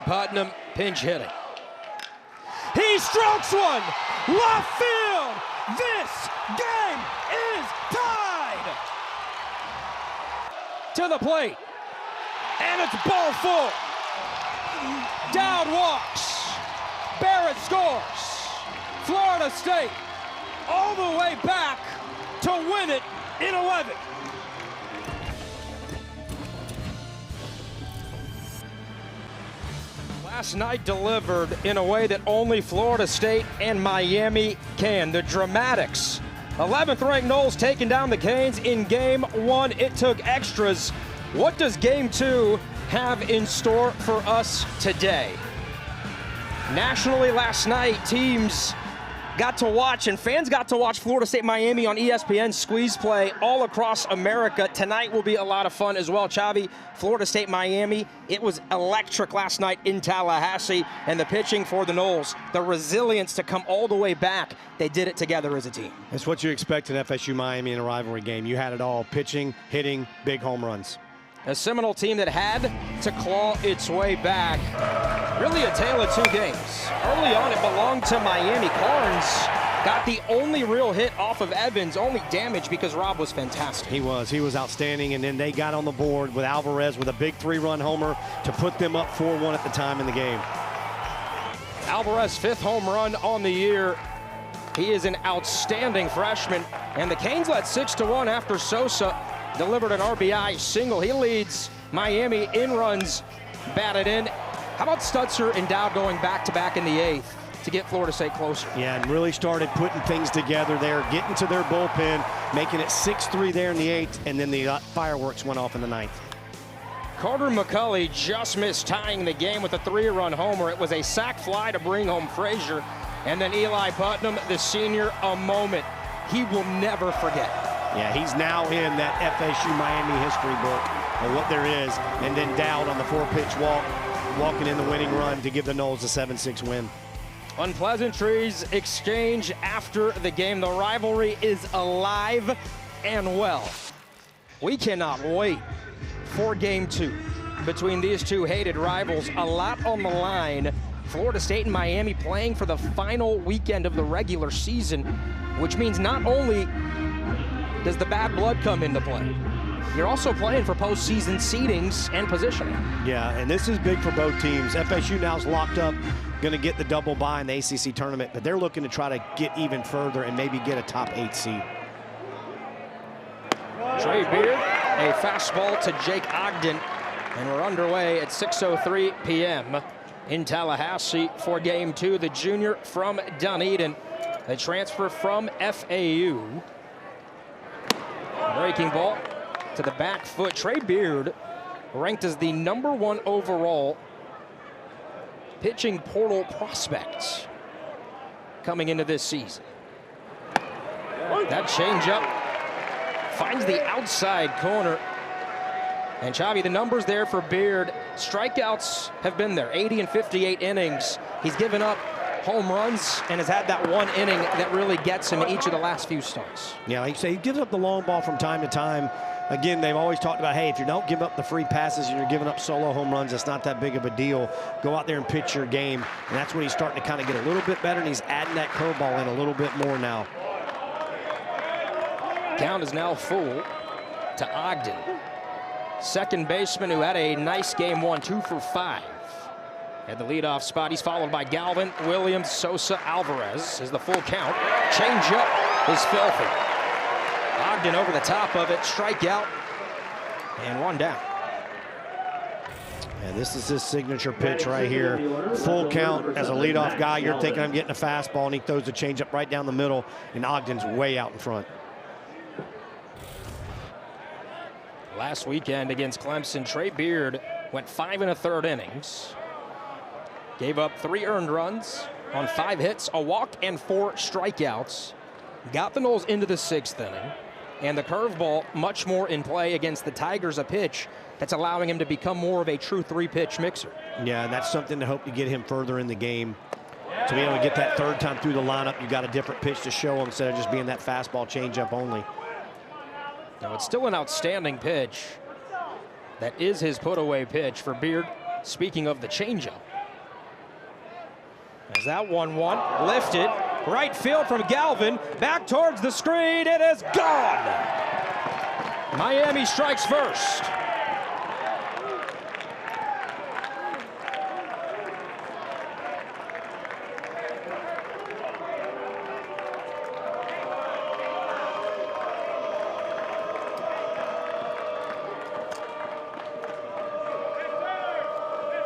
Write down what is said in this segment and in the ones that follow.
Putnam pinch hitting. He strokes one. Left field. This game is tied. To the plate. And it's ball full. Dowd walks. Barrett scores. Florida State all the way back to win it in 11. Last night delivered in a way that only Florida State and Miami can. The dramatics. 11th ranked Noles taking down the Canes in game one. It took extras. What does game two have in store for us today? Nationally last night, teams got to watch and fans got to watch Florida State Miami on ESPN squeeze play all across America. Tonight will be a lot of fun as well. Chavi, Florida State Miami, it was electric last night in Tallahassee, and the pitching for the Noles, the resilience to come all the way back, they did it together as a team. It's what you expect in FSU Miami in a rivalry game. You had it all: pitching, hitting, big home runs. A Seminole team that had to claw its way back. Really a tale of two games. Early on, it belonged to Miami. Carnes got the only real hit off of Evans, only damage because Rob was fantastic. He was outstanding, and then they got on the board with Alvarez with a big 3-run homer to put them up 4-1 at the time in the game. Alvarez, 5th home run on the year. He is an outstanding freshman, and the Canes led 6-1 after Sosa delivered an RBI single. He leads Miami in runs batted in. How about Stutzer and Dowd going back-to-back in the 8th to get Florida State closer? Yeah, and really started putting things together there, getting to their bullpen, making it 6-3 there in the 8th, and then the fireworks went off in the 9th. Carter McCulley just missed tying the game with a 3-run homer. It was a sac fly to bring home Frazier, and then Eli Putnam, the senior, a moment he will never forget. Yeah, he's now in that FSU Miami history book of what there is. And then Dowd on the 4-pitch walk, walking in the winning run to give the Noles a 7-6 win. Unpleasantries exchange after the game. The rivalry is alive and well. We cannot wait for game two between these two hated rivals. A lot on the line. Florida State and Miami playing for the final weekend of the regular season, which means not only does the bad blood come into play, you're also playing for postseason seedings and positioning. Yeah, and this is big for both teams. FSU now is locked up, going to get the double bye in the ACC tournament, but they're looking to try to get even further and maybe get a top 8 seed. Trey Beard, a fastball to Jake Ogden, and we're underway at 6:03 p.m. in Tallahassee for game two. The junior from Dunedin, a transfer from FAU. Breaking ball to the back foot. Trey Beard ranked as the #1 overall pitching portal prospect coming into this season. That changeup finds the outside corner. And Chavi, the numbers there for Beard. Strikeouts have been there, 80 and 58 innings. He's given up home runs and has had that one inning that really gets him each of the last few starts. Yeah, like you say, he gives up the long ball from time to time. Again, they've always talked about, hey, if you don't give up the free passes and you're giving up solo home runs, it's not that big of a deal. Go out there and pitch your game. And that's when he's starting to kind of get a little bit better, and he's adding that curveball in a little bit more now. Count is now full to Ogden. Second baseman who had a nice game one, 2 for 5. At the leadoff spot, he's followed by Galvin, Williams, Sosa, Alvarez is the full count. Changeup is filthy. Ogden over the top of it, strikeout, and 1 down. And this is his signature pitch right here. Full count as a leadoff guy. You're thinking I'm getting a fastball, and he throws the changeup right down the middle, and Ogden's way out in front. Last weekend against Clemson, Trey Beard went 5 1/3 innings. Gave up 3 earned runs on 5 hits, a walk, and 4 strikeouts. Got the Noles into the 6th inning. And the curveball much more in play against the Tigers, a pitch that's allowing him to become more of a true 3-pitch mixer. Yeah, and that's something to hope to get him further in the game. To be able to get that 3rd time through the lineup, you got a different pitch to show him instead of just being that fastball changeup only. Now, it's still an outstanding pitch. That is his put-away pitch for Beard. Speaking of the changeup, As that 1-1 lifted, right field from Galvin, back towards the screen, it is gone! Miami strikes first.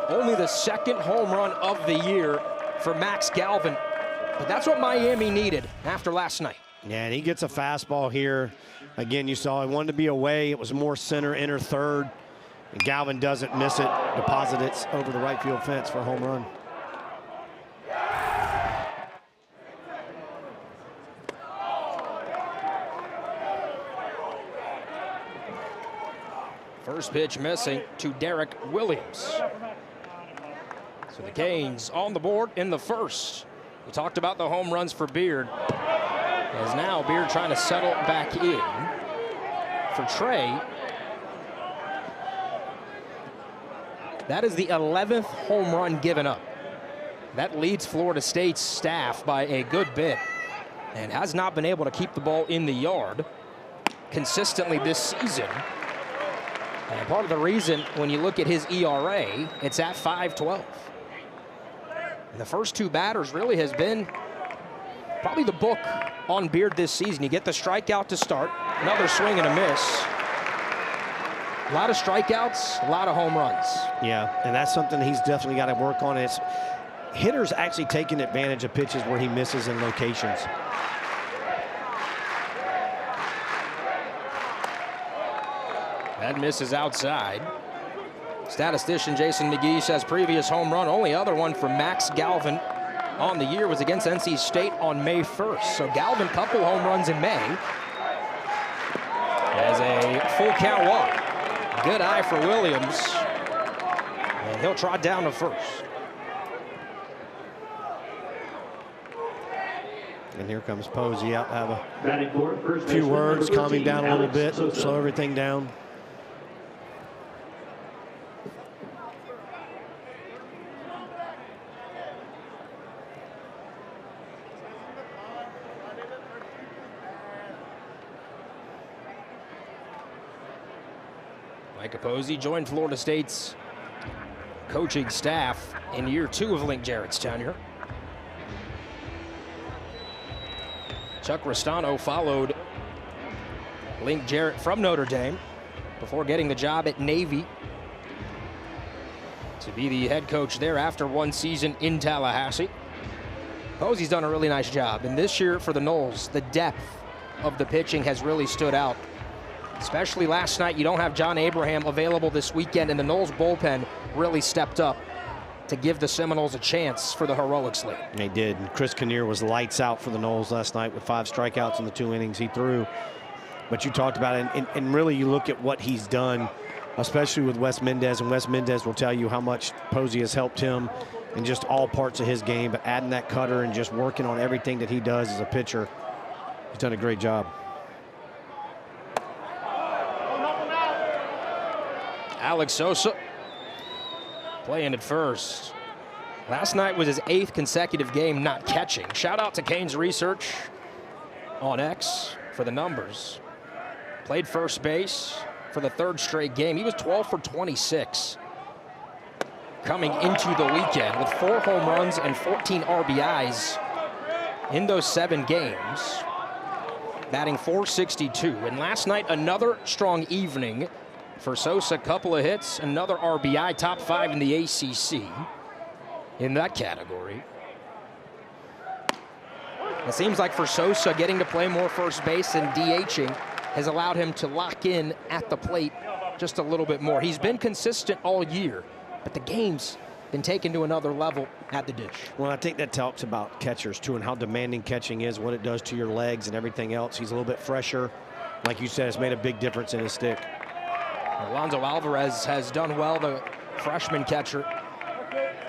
Only the second home run of the year for Max Galvin. But that's what Miami needed after last night. Yeah, and he gets a fastball here. Again, you saw he wanted to be away. It was more center, inner third. And Galvin doesn't miss it. Deposit it over the right field fence for a home run. First pitch missing to Derek Williams. So the Canes on the board in the first. We talked about the home runs for Beard. As now Beard trying to settle back in for Trey. That is the 11th home run given up. That leads Florida State's staff by a good bit and has not been able to keep the ball in the yard consistently this season. And part of the reason, when you look at his ERA, it's at 5.12. And the first two batters really has been probably the book on Beard this season. You get the strikeout to start, another swing and a miss. A lot of strikeouts, a lot of home runs. Yeah, and that's something he's definitely got to work on. It's hitters actually taking advantage of pitches where he misses in locations. That misses outside. Statistician Jason McGee says previous home run, only other one for Max Galvin on the year was against NC State on May 1st. So Galvin, couple home runs in May. As a full count walk. Good eye for Williams. And he'll trot down to first. And here comes Posey out to have a few words, calm him down a little bit, slow everything down. Micah Posey joined Florida State's coaching staff in year 2 of Link Jarrett's tenure. Chuck Restano followed Link Jarrett from Notre Dame before getting the job at Navy to be the head coach there after one season in Tallahassee. Posey's done a really nice job, and this year for the Noles, the depth of the pitching has really stood out. Especially last night, you don't have John Abraham available this weekend, and the Noles bullpen really stepped up to give the Seminoles a chance for the heroics lead. They did. And Chris Kinnear was lights out for the Noles last night with 5 strikeouts in the 2 innings he threw. But you talked about it, and really you look at what he's done, especially with Wes Mendez, and Wes Mendez will tell you how much Posey has helped him in just all parts of his game, but adding that cutter and just working on everything that he does as a pitcher, he's done a great job. Alex Sosa playing at first. Last night was his 8th consecutive game not catching. Shout out to Canes Research on X for the numbers. Played first base for the 3rd straight game. He was 12 for 26 coming into the weekend with 4 home runs and 14 RBIs in those 7 games, batting .462. And last night, another strong evening for Sosa. Couple of hits, another RBI, top 5 in the ACC in that category. It seems like for Sosa, getting to play more first base and DHing has allowed him to lock in at the plate just a little bit more. He's been consistent all year, but the game's been taken to another level at the dish. Well, I think that talks about catchers too, and how demanding catching is, what it does to your legs and everything else. He's a little bit fresher. Like you said, it's made a big difference in his stick. Alonzo Alvarez has done well, the freshman catcher.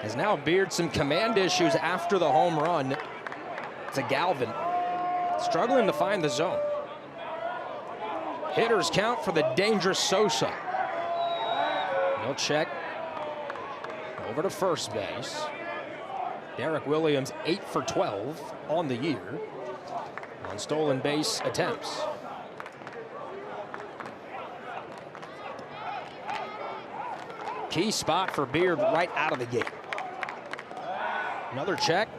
Has now beared some command issues after the home run to Galvin. Struggling to find the zone. Hitters count for the dangerous Sosa. He'll check over to first base. Derek Williams 8 for 12 on the year on stolen base attempts. Key spot for Beard right out of the gate. Another check.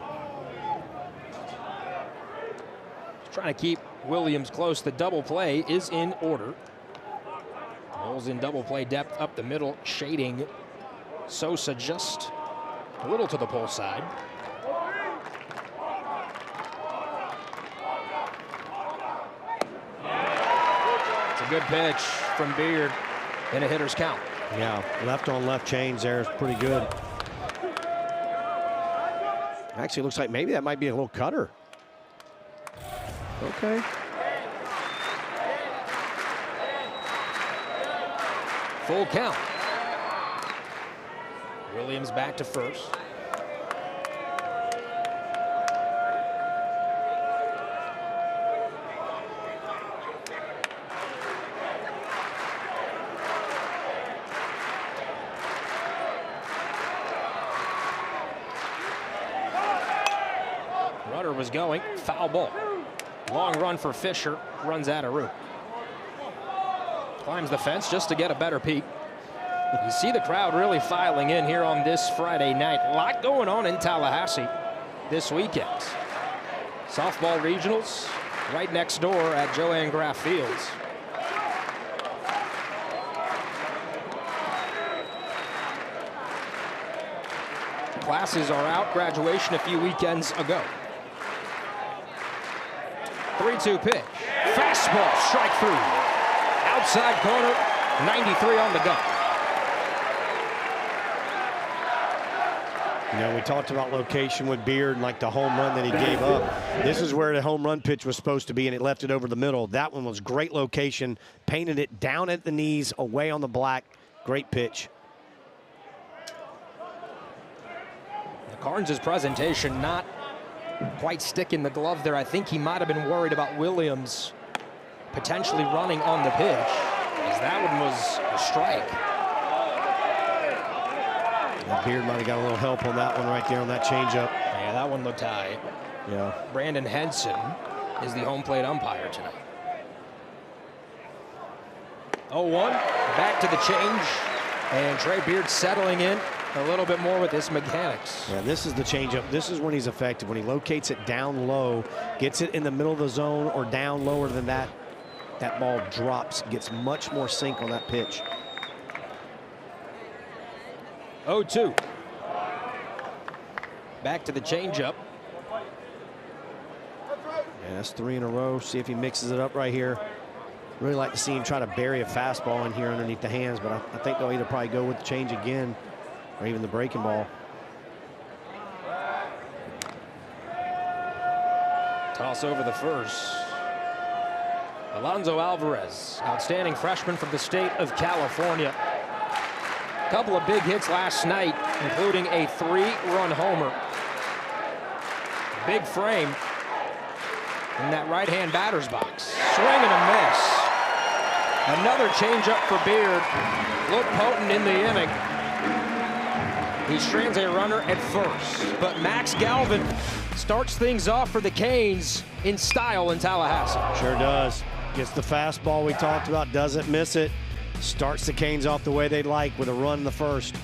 Trying to keep Williams close. The double play is in order. Knowles in double play depth up the middle, shading Sosa just a little to the pull side. It's a good pitch from Beard in a hitter's count. Yeah, left on left change there is pretty good. Actually, looks like maybe that might be a little cutter. Okay. Full count. Williams back to first. Runner was going, foul ball. Long run for Fisher, runs out of room. Climbs the fence just to get a better peek. You see the crowd really filing in here on this Friday night. A lot going on in Tallahassee this weekend. Softball regionals right next door at Joanne Graff Fields. Classes are out, graduation a few weekends ago. 3-2 pitch. Fastball, strike three. Outside corner, 93 on the gun. You know, we talked about location with Beard and like the home run that he gave up. This is where the home run pitch was supposed to be, and it left it over the middle. That one was great location. Painted it down at the knees, away on the black. Great pitch. Carnes' presentation not quite sticking the glove there. I think he might have been worried about Williams potentially running on the pitch, as that one was a strike. And Beard might have got a little help on that one right there on that changeup. Yeah, that one looked high. Yeah. Brandon Henson is the home plate umpire tonight. 0-1, back to the change, and Trey Beard settling in a little bit more with his mechanics. Yeah, this is the changeup. This is when he's effective. When he locates it down low, gets it in the middle of the zone or down lower than that, that ball drops, gets much more sink on that pitch. 0-2. Back to the changeup. Yeah, that's 3 in a row. See if he mixes it up right here. Really like to see him try to bury a fastball in here underneath the hands, but I think they'll either probably go with the change again or even the breaking ball. Toss over the first. Alonso Alvarez, outstanding freshman from the state of California. A couple of big hits last night, including a 3-run homer. Big frame in that right-hand batter's box. Swing and a miss. Another changeup for Beard. Looked potent in the inning. He strands a runner at first, but Max Galvin starts things off for the Canes in style in Tallahassee. Sure does. Gets the fastball we talked about, doesn't miss it. Starts the Canes off the way they'd like with a run in the first.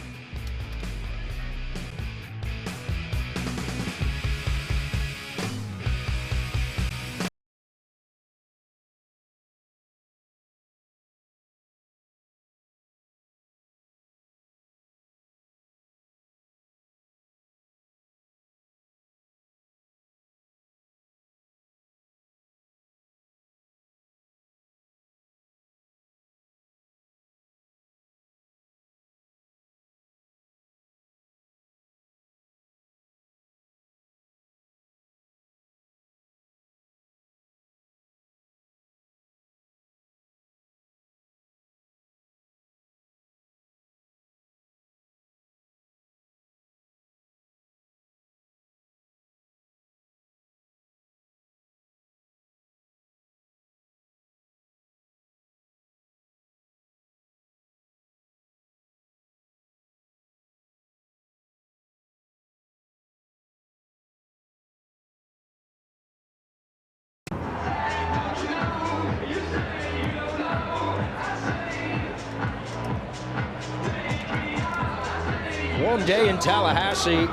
home day in Tallahassee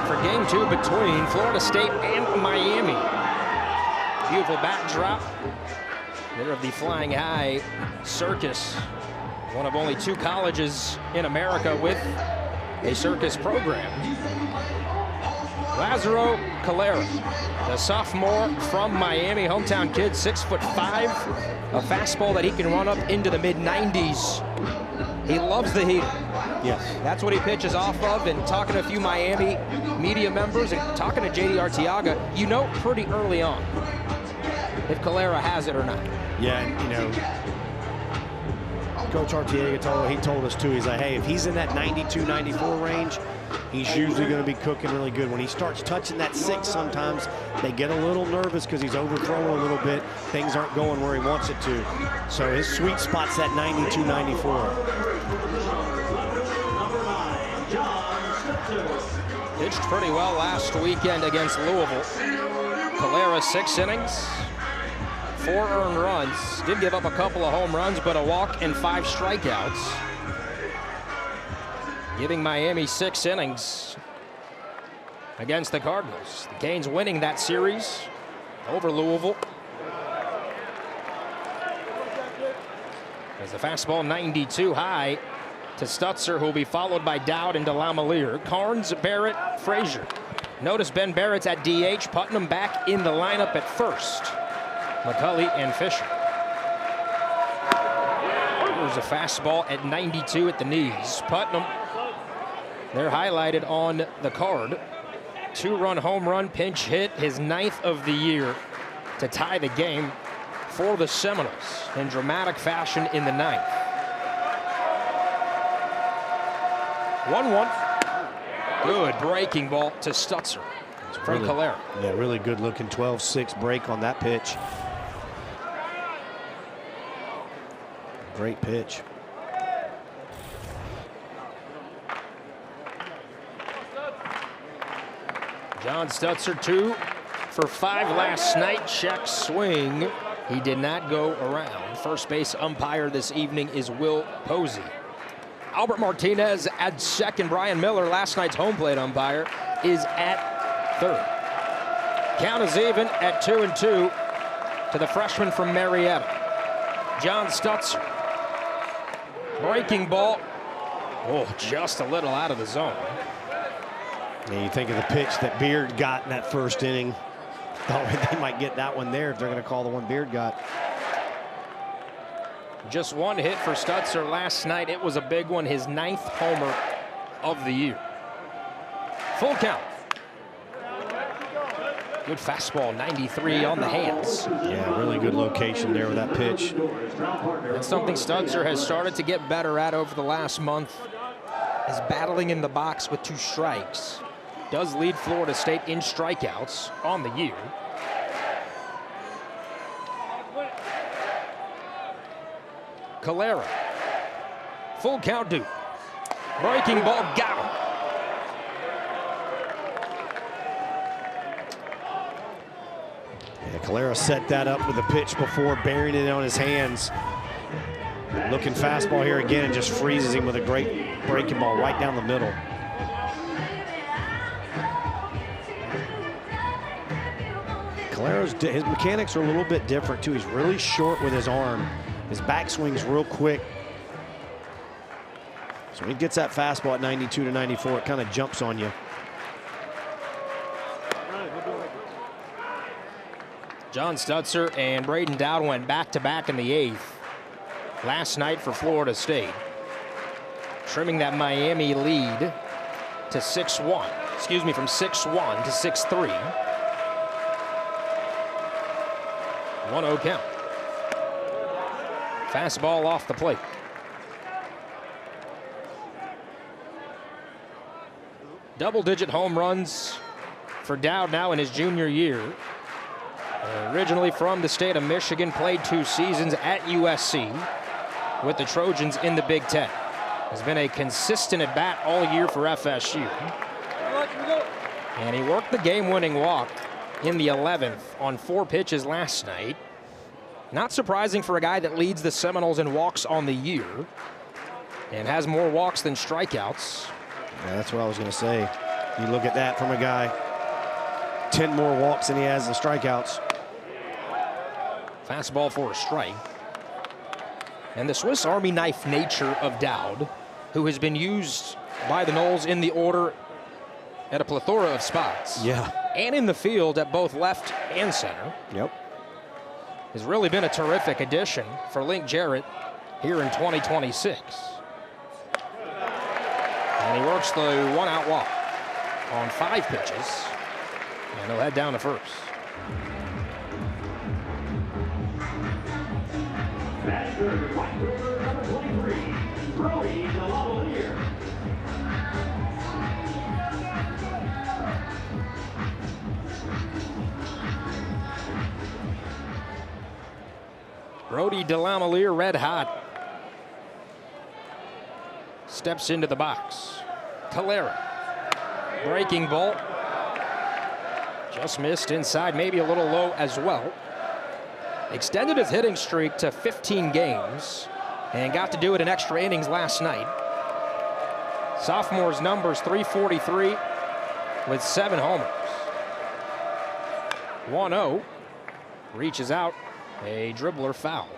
for game 2 between Florida State and Miami. Beautiful backdrop there of the Flying High Circus, one of only 2 colleges in America with a circus program. Lázaro Calera, the sophomore from Miami, hometown kid, 6'5", a fastball that he can run up into the mid-90s. He loves the heat. Yes. That's what he pitches off of. And talking to a few Miami media members and talking to J.D. Arteaga, you know pretty early on if Calera has it or not. Yeah, and, you know, Coach Arteaga told us too, he's like, hey, if he's in that 92, 94 range, he's usually going to be cooking really good. When he starts touching that 6, sometimes they get a little nervous because he's overthrowing a little bit. Things aren't going where he wants it to. So his sweet spot's that 92, 94. Pitched pretty well last weekend against Louisville. Calera, 6 innings, 4 earned runs. Did give up a couple of home runs, but a walk and 5 strikeouts. Giving Miami 6 innings against the Cardinals. The Canes winning that series over Louisville. As the fastball 92 high to Stutzer, who will be followed by Dowd and DeLamielleure. Carnes, Barrett, Frazier. Notice Ben Barrett's at DH, Putnam back in the lineup at first. McCulley and Fisher. There's a fastball at 92 at the knees. Putnam, they're highlighted on the card. 2-run home run pinch hit, his 9th of the year to tie the game for the Seminoles in dramatic fashion in the 9th. 1-1. Good breaking ball to Stutzer from Calera. Yeah, really good looking 12-6 break on that pitch. Great pitch. John Stutzer 2 for 5 last night. Check swing. He did not go around. First base umpire this evening is Will Posey. Albert Martinez at second. Brian Miller, last night's home plate umpire, is at third. Count is even at 2-2 to the freshman from Marietta, John Stutzer. Breaking ball. Oh, just a little out of the zone. And you think of the pitch that Beard got in that first inning. Thought they might get that one there if they're going to call the one Beard got. Just 1 hit for Stutzer last night. It was a big one, his 9th homer of the year. Full count. Good fastball, 93 on the hands. Yeah, really good location there with that pitch. That's something Stutzer has started to get better at over the last month, is battling in the box with 2 strikes. Does lead Florida State in strikeouts on the year. Calera. Full count due. Breaking ball, got him. Yeah, Calera set that up with a pitch before, burying it on his hands. Looking fastball here again and just freezes him with a great breaking ball right down the middle. Calera's, his mechanics are a little bit different too. He's really short with his arm. His backswing's real quick. So when he gets that fastball at 92 to 94, it kind of jumps on you. John Stutzer and Braden Dowd went back-to-back in the 8th last night for Florida State, trimming that Miami lead to 6-1. Excuse me, from 6-1 to 6-3. 1-0 count. Fastball off the plate. Double-digit home runs for Dowd now in his junior year. Originally from the state of Michigan, played 2 seasons at USC with the Trojans in the Big Ten. Has been a consistent at bat all year for FSU. And he worked the game-winning walk in the 11th on 4 pitches last night. Not surprising for a guy that leads the Seminoles in walks on the year. and has more walks than strikeouts. Yeah, that's what I was going to say. You look at that from a guy, 10 more walks than he has the strikeouts. Fastball for a strike. And the Swiss Army knife nature of Dowd, who has been used by the Noles in the order at a plethora of spots. Yeah. And in the field at both left and center. Yep. Has really been a terrific addition for Link Jarrett here in 2026. And he works the one-out walk on 5 pitches. And he'll head down to first. Brody DeLamielleure, red hot, steps into the box. Calera, breaking ball, just missed inside, maybe a little low as well. Extended his hitting streak to 15 games and got to do it in extra innings last night. Sophomore's numbers, 343 with 7 homers. 1-0, reaches out, a dribbler foul.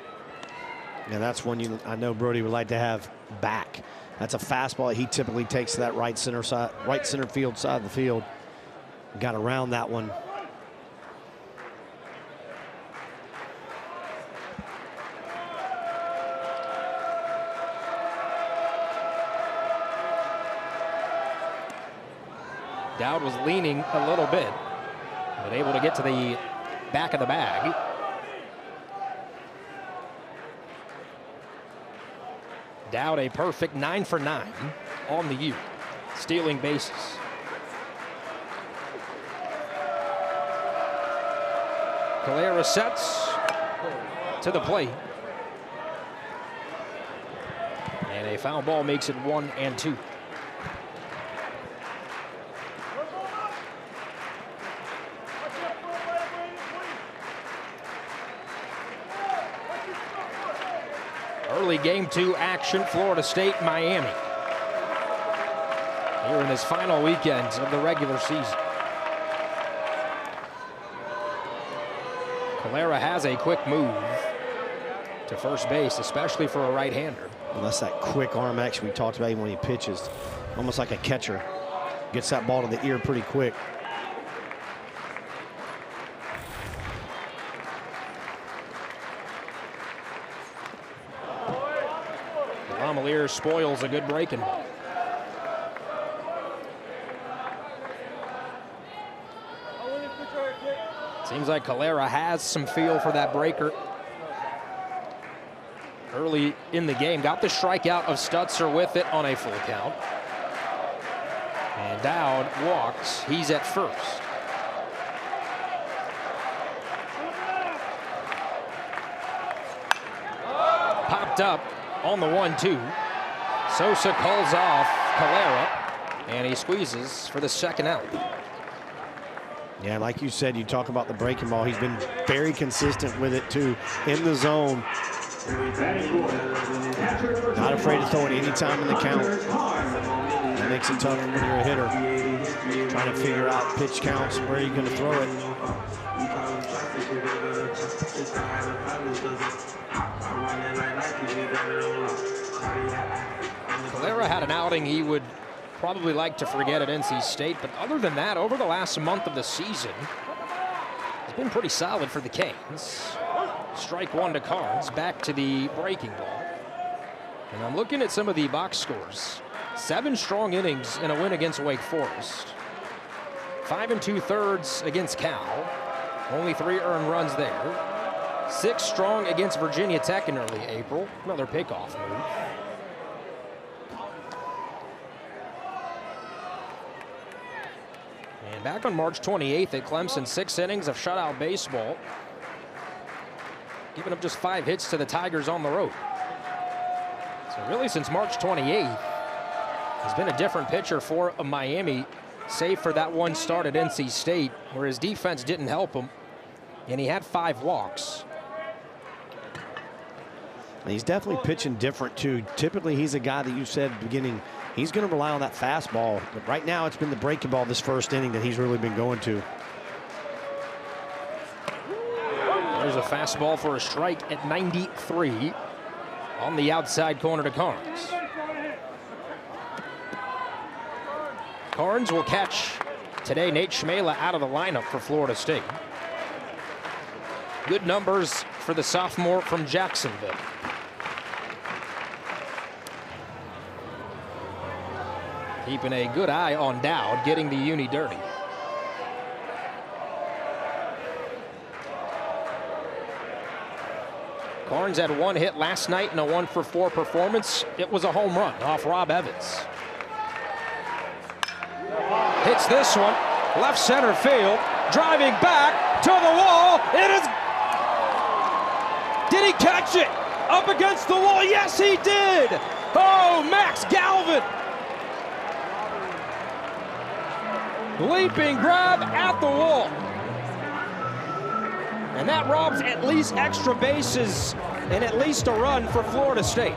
Yeah, that's one I know Brody would like to have back. That's a fastball he typically takes to that right center field side of the field. Got around that one. Dowd was leaning a little bit, but able to get to the back of the bag. Dowd a perfect 9 for 9 on the year, stealing bases. Calera sets to the plate. And a foul ball makes it 1-2. Early game 2 action, Florida State, Miami. Here in this final weekend of the regular season. Calera has a quick move to first base, especially for a right-hander. Well, that's that quick arm action we talked about even when he pitches. Almost like a catcher. Gets that ball to the ear pretty quick. DeLamielleure spoils a good breaking ball. Seems like Calera has some feel for that breaker. Early in the game, got the strikeout of Stutzer with it on a full count. And Dowd walks, he's at first. Popped up on the 1-2. Sosa calls off Calera, and he squeezes for the second out. Yeah, like you said, you talk about the breaking ball. He's been very consistent with it, too, in the zone. Not afraid to throw it any time in the count. It makes it tough when you're a hitter. Trying to figure out pitch counts, where you're going to throw it. Calera had an outing he would probably like to forget at NC State, but other than that, over the last month of the season, it's been pretty solid for the Canes. Strike 1 to Carnes, back to the breaking ball. And I'm looking at some of the box scores. 7 strong innings in a win against Wake Forest. 5 2/3 against Cal. Only 3 earned runs there. 6 strong against Virginia Tech in early April. Another pickoff move. And back on March 28th at Clemson, 6 innings of shutout baseball. Giving up just 5 hits to the Tigers on the road. So really since March 28th, he's been a different pitcher for Miami, save for that one start at NC State, where his defense didn't help him, and he had 5 walks. And he's definitely pitching different, too. Typically, he's a guy that you said at the beginning, he's going to rely on that fastball. But right now, it's been the breaking ball this first inning that he's really been going to. There's a fastball for a strike at 93 on the outside corner to Carnes. Carnes will catch today Nate Schmela out of the lineup for Florida State. Good numbers for the sophomore from Jacksonville. Keeping a good eye on Dowd, getting the uni dirty. Carnes had one hit last night in a 1-for-4 performance. It was a home run off Rob Evans. Hits this one, left center field, driving back to the wall. It is. Did he catch it? Up against the wall? Yes, he did. Oh, Max Galvin. Leaping grab at the wall. And that robs at least extra bases and at least a run for Florida State.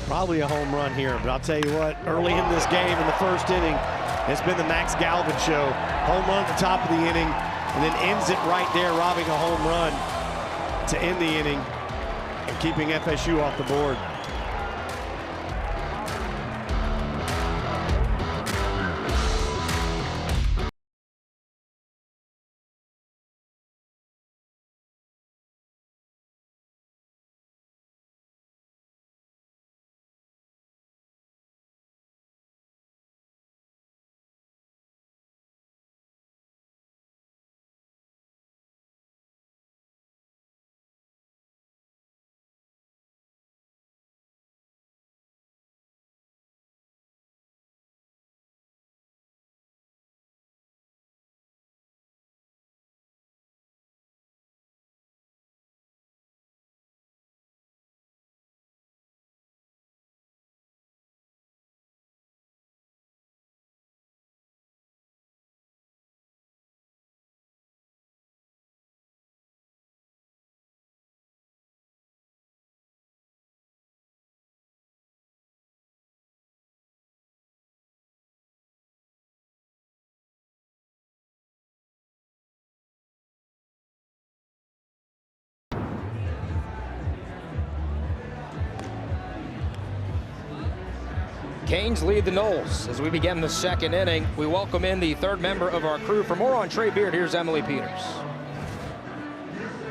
Probably a home run here, but I'll tell you what, early in this game, in the first inning, it's been the Max Galvin show. Home run at the top of the inning, and then ends it right there, robbing a home run to end the inning and keeping FSU off the board. Canes lead the Noles as we begin the second inning. We welcome in the third member of our crew. For more on Trey Beard, here's Emily Peters.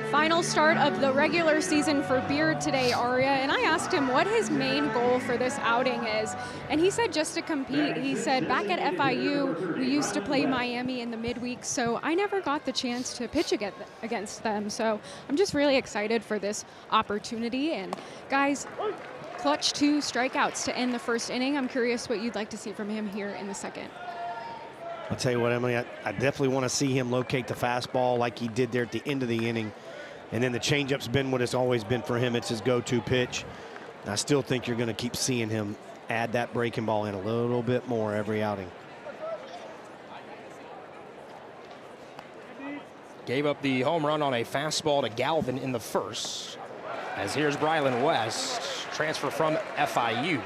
Final start of the regular season for Beard today, Aria, and I asked him what his main goal for this outing is, and he said just to compete. He said, back at FIU, we used to play Miami in the midweek, so I never got the chance to pitch against them, so I'm just really excited for this opportunity. And guys, clutch 2 strikeouts to end the first inning. I'm curious what you'd like to see from him here in the second. I'll tell you what, Emily, I definitely want to see him locate the fastball like he did there at the end of the inning. And then the changeup's been what it's always been for him. It's his go-to pitch. And I still think you're going to keep seeing him add that breaking ball in a little bit more every outing. Gave up the home run on a fastball to Galvin in the first. As here's Brylan West, transfer from FIU.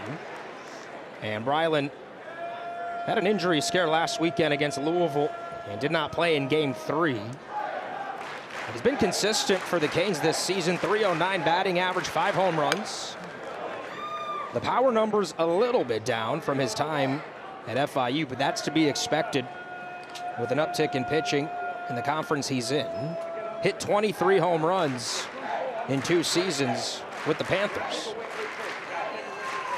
And Brylan had an injury scare last weekend against Louisville and did not play in game 3. He's been consistent for the Canes this season. .309 batting average, 5 home runs. The power number's a little bit down from his time at FIU, but that's to be expected with an uptick in pitching in the conference he's in. Hit 23 home runs in 2 seasons with the Panthers.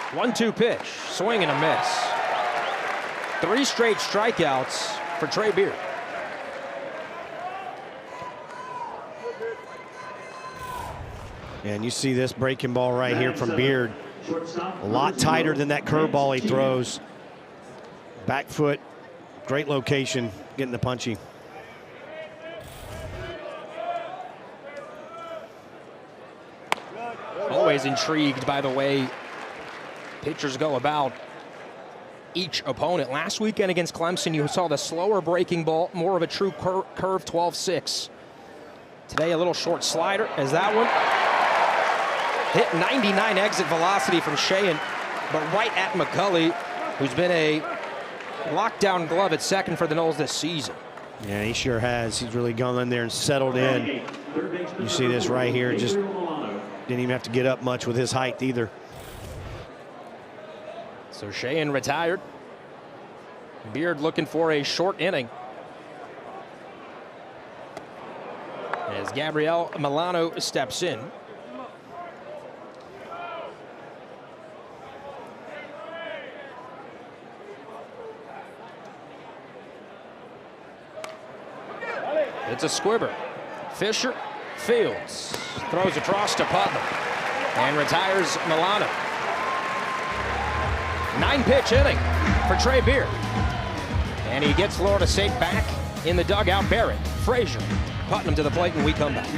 1-2 pitch, swing and a miss. 3 straight strikeouts for Trey Beard. And you see this breaking ball right here from Beard. A lot tighter than that curveball he throws. Back foot, great location, getting the punchy. Always intrigued by the way pitchers go about each opponent. Last weekend against Clemson, you saw the slower breaking ball, more of a true curve 12-6. Today, a little short slider as that one Hit 99 exit velocity from Sheehan, but right at McCulley, who's been a lockdown glove at second for the Noles this season. Yeah, he sure has. He's really gone in there and settled in. You see this right here, just didn't even have to get up much with his height either. So Sheehan retired. Beard looking for a short inning. As Gabriel Milano steps in. It's a squibber. Fisher fields, throws across to Putnam, and retires Milano. 9-pitch inning for Trey Beard. And he gets Florida State back in the dugout. Barrett, Frazier, Putnam to the plate, and we come back.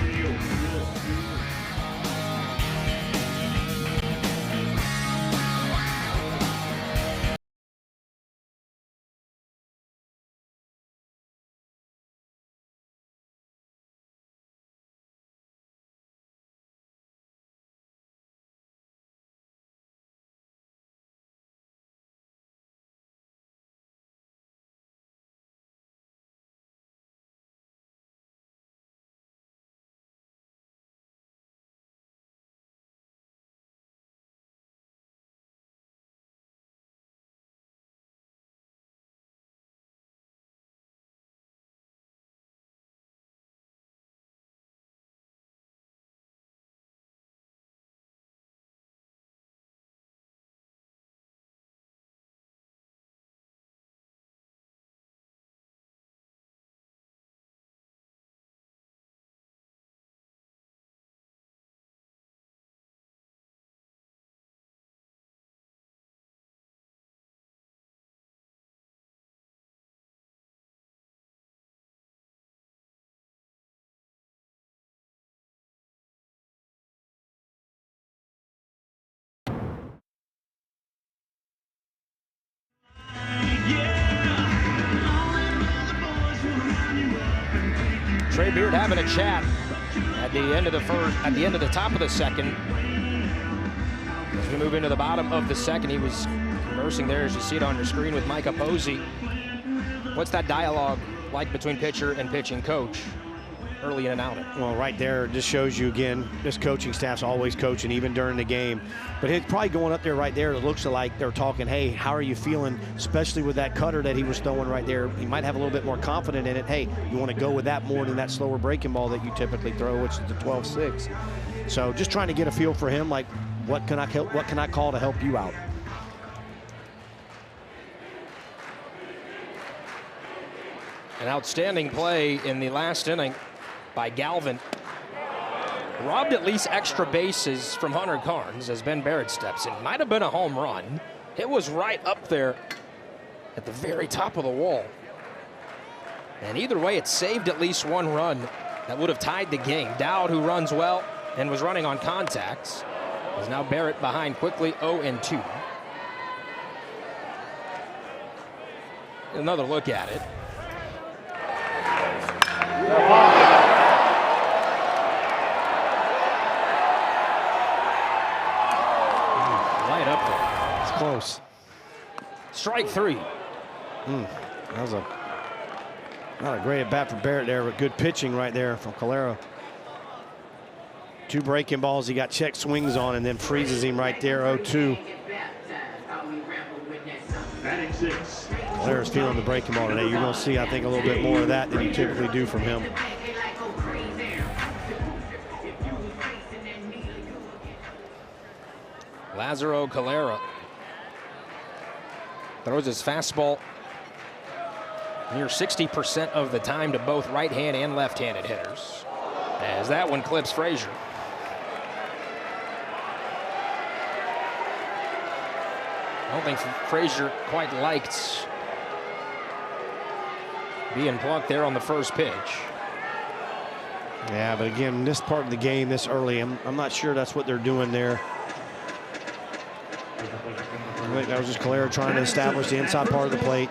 Trey Beard having a chat at the end of the first, at the end of the top of the second. As we move into the bottom of the second, he was conversing there, as you see it on your screen, with Micah Posey. What's that dialogue like between pitcher and pitching coach early in an outing? Well, right there just shows you again, this coaching staff's always coaching, even during the game. But it's probably going up there right there. It looks like they're talking, hey, how are you feeling, especially with that cutter that he was throwing right there. He might have a little bit more confidence in it. Hey, you want to go with that more than that slower breaking ball that you typically throw, which is the 12-6. So just trying to get a feel for him, like what can I call to help you out? An outstanding play in the last inning by Galvin. Robbed at least extra bases from Hunter Carnes as Ben Barrett steps in. Might have been a home run. It was right up there at the very top of the wall. And either way, it saved at least one run that would have tied the game. Dowd, who runs well and was running on contacts, is now Barrett behind quickly, 0-2. Another look at it. Right up there. It's close. Strike three. That was not a great at bat for Barrett there, but good pitching right there from Calera. Two breaking balls he got check swings on and then freezes him right there, 0-2. Calera's feeling the breaking ball today. You're going to see, I think, a little bit more of that than you typically do from him. Lazaro Calera throws his fastball near 60% of the time to both right-hand and left-handed hitters, as that one clips Frazier. I don't think Frazier quite liked being plunked there on the first pitch. Yeah, but again, this part of the game this early, I'm not sure that's what they're doing there. I think that was just Calera trying to establish the inside part of the plate.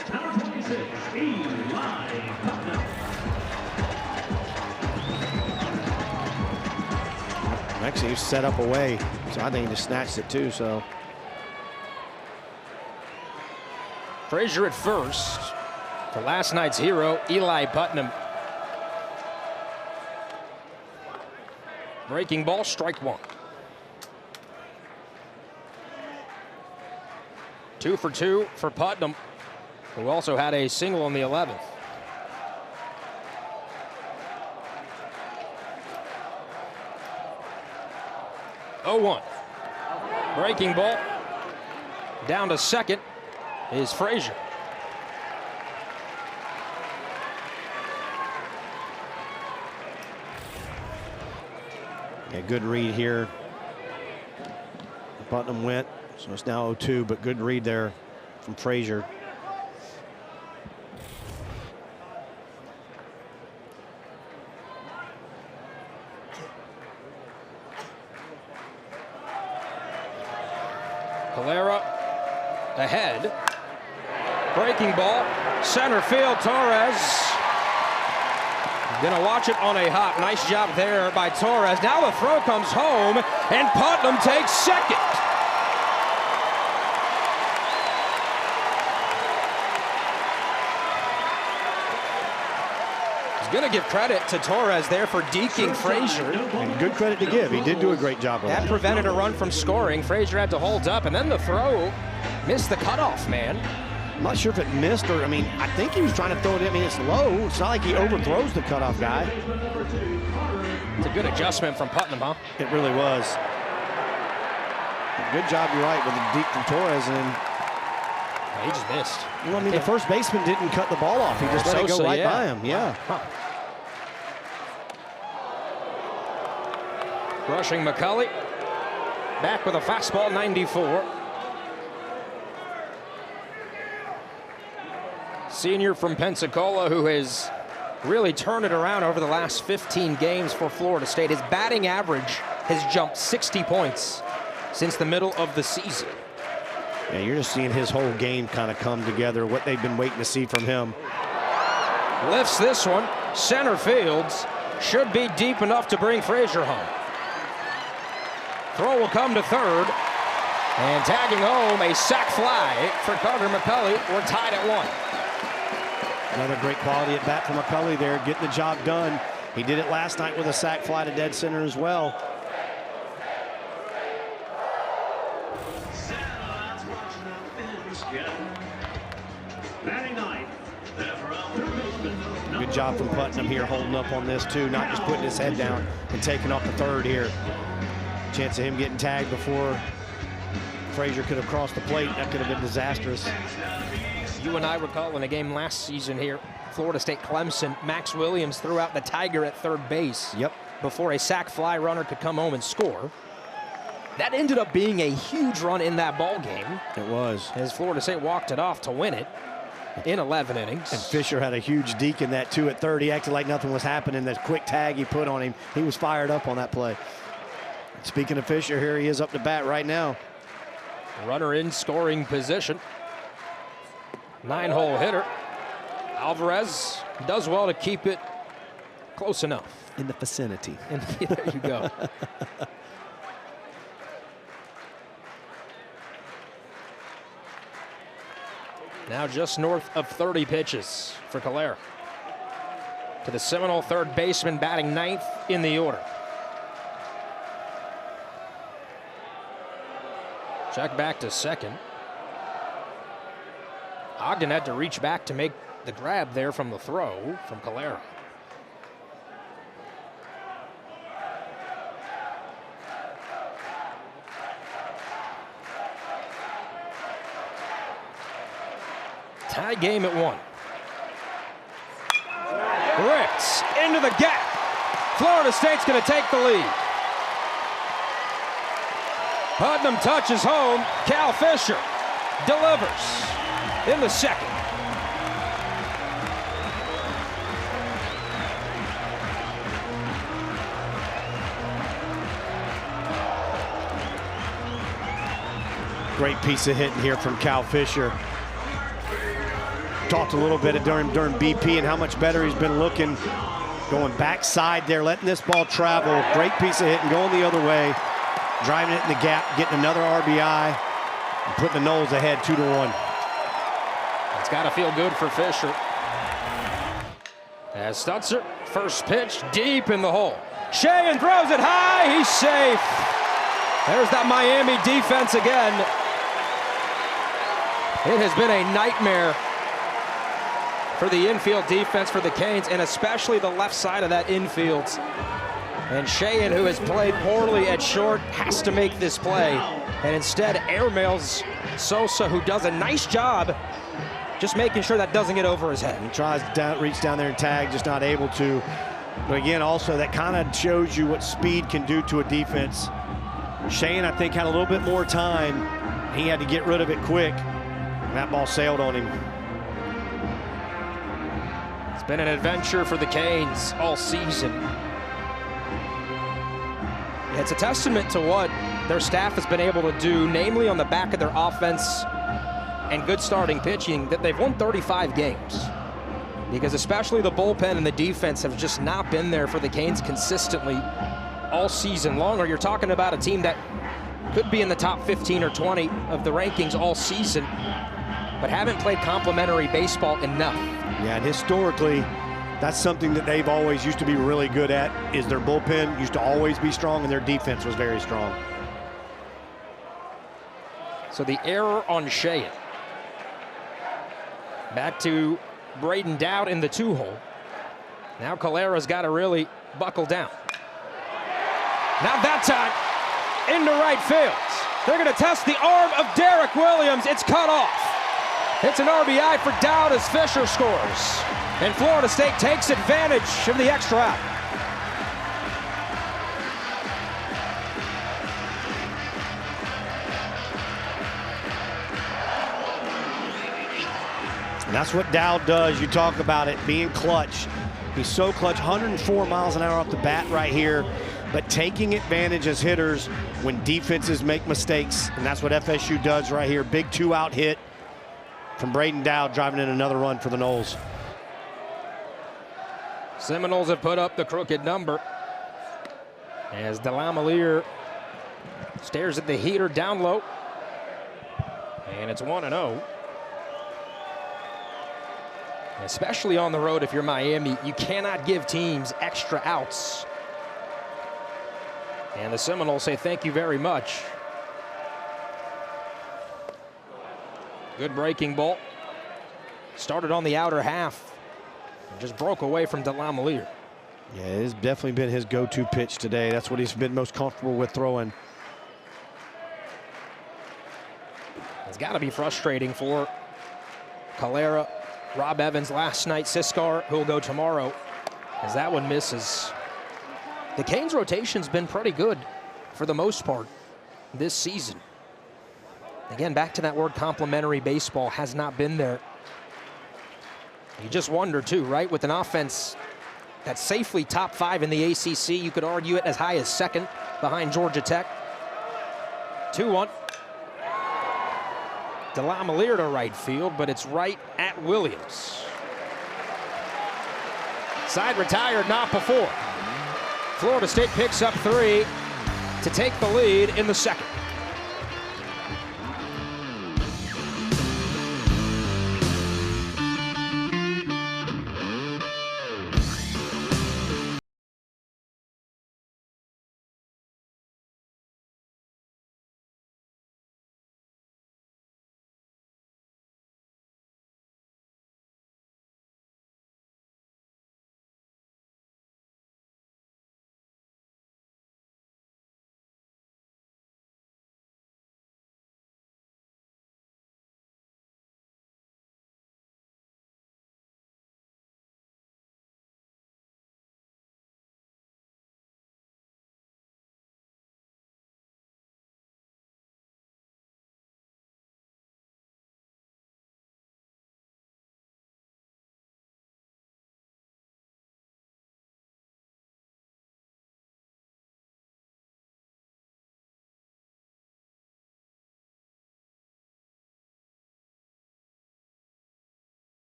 Actually, he was set up away, so I think he just snatched it too. So Frazier at first for last night's hero, Eli Putnam. Breaking ball, strike one. 2 for 2 for Putnam, who also had a single in the 11th. Oh, 1. Breaking ball. Down to second is Frazier. yeah, good read here. Putnam went, so it's now 0-2, but good read there from Frazier. Calera ahead. Breaking ball. Center field, Torres. Gonna watch it on a hop. Nice job there by Torres. Now the throw comes home, and Putnam takes second. Gonna give credit to Torres there for deking Frazier. And good credit to give. He did do a great job of that. That prevented a run from scoring. Frazier had to hold up, and then the throw missed the cutoff, man. I'm not sure if it missed or, I mean, I think he was trying to throw it in. I mean, it's low. It's not like he overthrows the cutoff guy. It's a good adjustment from Putnam, huh? It really was. Good job, you're right, with the deep from Torres. And He just missed. well, I mean, the first baseman didn't cut the ball off. He just let it go right by him. Yeah. Huh. Rushing McCulley. Back with a fastball, 94. Senior from Pensacola, who has really turned it around over the last 15 games for Florida State. His batting average has jumped 60 points since the middle of the season. Yeah, you're just seeing his whole game kind of come together, what they've been waiting to see from him. Lifts this one. Center fields. Should be deep enough to bring Frazier home. Throw will come to third. And tagging home, a sac fly for Carter McCulley. We're tied at 1. Another great quality at bat for McCulley there, getting the job done. He did it last night with a sac fly to dead center as well. Good job from Putnam here, holding up on this too, not just putting his head down and taking off the third here. Chance of him getting tagged before Frazier could have crossed the plate. That could have been disastrous. You and I recall in a game last season here, Florida State Clemson, Max Williams threw out the Tiger at third base. Yep. Before a sac fly runner could come home and score. That ended up being a huge run in that ball game. It was. As Florida State walked it off to win it in 11 innings. And Fisher had a huge deke in that too at third. He acted like nothing was happening. That quick tag he put on him, he was fired up on that play. Speaking of Fisher, here he is up to bat right now. Runner in scoring position. 9-hole hitter. Alvarez does well to keep it close enough. In the vicinity. There you go. Now just north of 30 pitches for Calera. To the Seminole third baseman, batting 9th in the order. Check back to second. Ogden had to reach back to make the grab there from the throw from Calera. Tie game at 1. Ritz into the gap. Florida State's going to take the lead. Putnam touches home. Cal Fisher delivers in the second. Great piece of hitting here from Cal Fisher. Talked a little bit during BP and how much better he's been looking going backside there, letting this ball travel. Great piece of hitting, going the other way, driving it in the gap, getting another RBI, and putting the Noles ahead 2-1. It's got to feel good for Fisher. As Stutzer, first pitch deep in the hole. Sheahan throws it high, he's safe. There's that Miami defense again. It has been a nightmare for the infield defense for the Canes, and especially the left side of that infield. And Sheahan, who has played poorly at short, has to make this play. And instead airmails Sosa, who does a nice job just making sure that doesn't get over his head. He tries to reach down there and tag, just not able to. But again, also that kind of shows you what speed can do to a defense. Sheahan, I think, had a little bit more time. He had to get rid of it quick, and that ball sailed on him. It's been an adventure for the Canes all season. It's a testament to what their staff has been able to do, namely on the back of their offense and good starting pitching, that they've won 35 games. Because especially the bullpen and the defense have just not been there for the Canes consistently all season long. Or you're talking about a team that could be in the top 15 or 20 of the rankings all season, but haven't played complementary baseball enough. Yeah, and historically, that's something that they've always used to be really good at, is their bullpen used to always be strong and their defense was very strong. So the error on Sheahan. Back to Braden Dowd in the 2-hole. Now Calera's got to really buckle down. Now that time, into right field. They're going to test the arm of Derek Williams. It's cut off. It's an RBI for Dowd as Fisher scores. And Florida State takes advantage of the extra out. And that's what Dowd does. You talk about it being clutch. He's so clutch, 104 miles an hour off the bat right here, but taking advantage as hitters when defenses make mistakes. And that's what FSU does right here. Big 2-out hit from Braden Dowd, driving in another run for the Noles. Seminoles have put up the crooked number as Delamelier stares at the heater down low. And it's 1-0. Especially on the road, if you're Miami, you cannot give teams extra outs. And the Seminoles say thank you very much. Good breaking ball. Started on the outer half. And just broke away from Delamelier. Yeah, it has definitely been his go-to pitch today. That's what he's been most comfortable with throwing. It's got to be frustrating for Calera, Rob Evans last night, Siskar, who will go tomorrow, as that one misses. The Canes rotation's been pretty good for the most part this season. Again, back to that word, complementary baseball has not been there. You just wonder too, right? With an offense that's safely top 5 in the ACC, you could argue it as high as second behind Georgia Tech. 2-1. Delamelier to right field, but it's right at Williams. Side retired, not before. Florida State picks up 3 to take the lead in the second.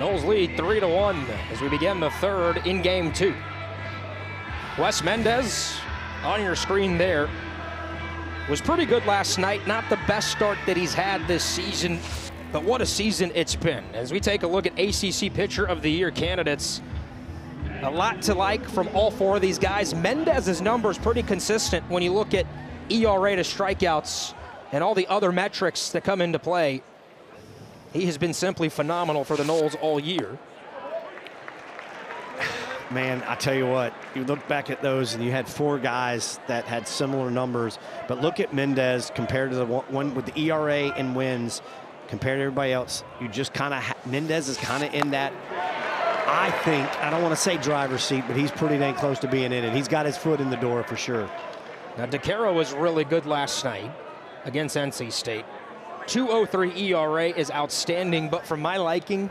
Noles lead 3-1 as we begin the third in game 2. Wes Mendez on your screen there was pretty good last night. Not the best start that he's had this season, but what a season it's been. As we take a look at ACC Pitcher of the Year candidates, a lot to like from all 4 of these guys. Mendez's numbers pretty consistent when you look at ERA to strikeouts and all the other metrics that come into play. He has been simply phenomenal for the Noles all year. Man, I tell you what, you look back at those and you had 4 guys that had similar numbers, but look at Mendez compared to the one with the ERA and wins compared to everybody else. You just kind of, Mendez is kind of in that, I think, I don't want to say driver's seat, but he's pretty dang close to being in it. He's got his foot in the door for sure. Now, DeCaro was really good last night against NC State. 2.03 ERA is outstanding, but for my liking,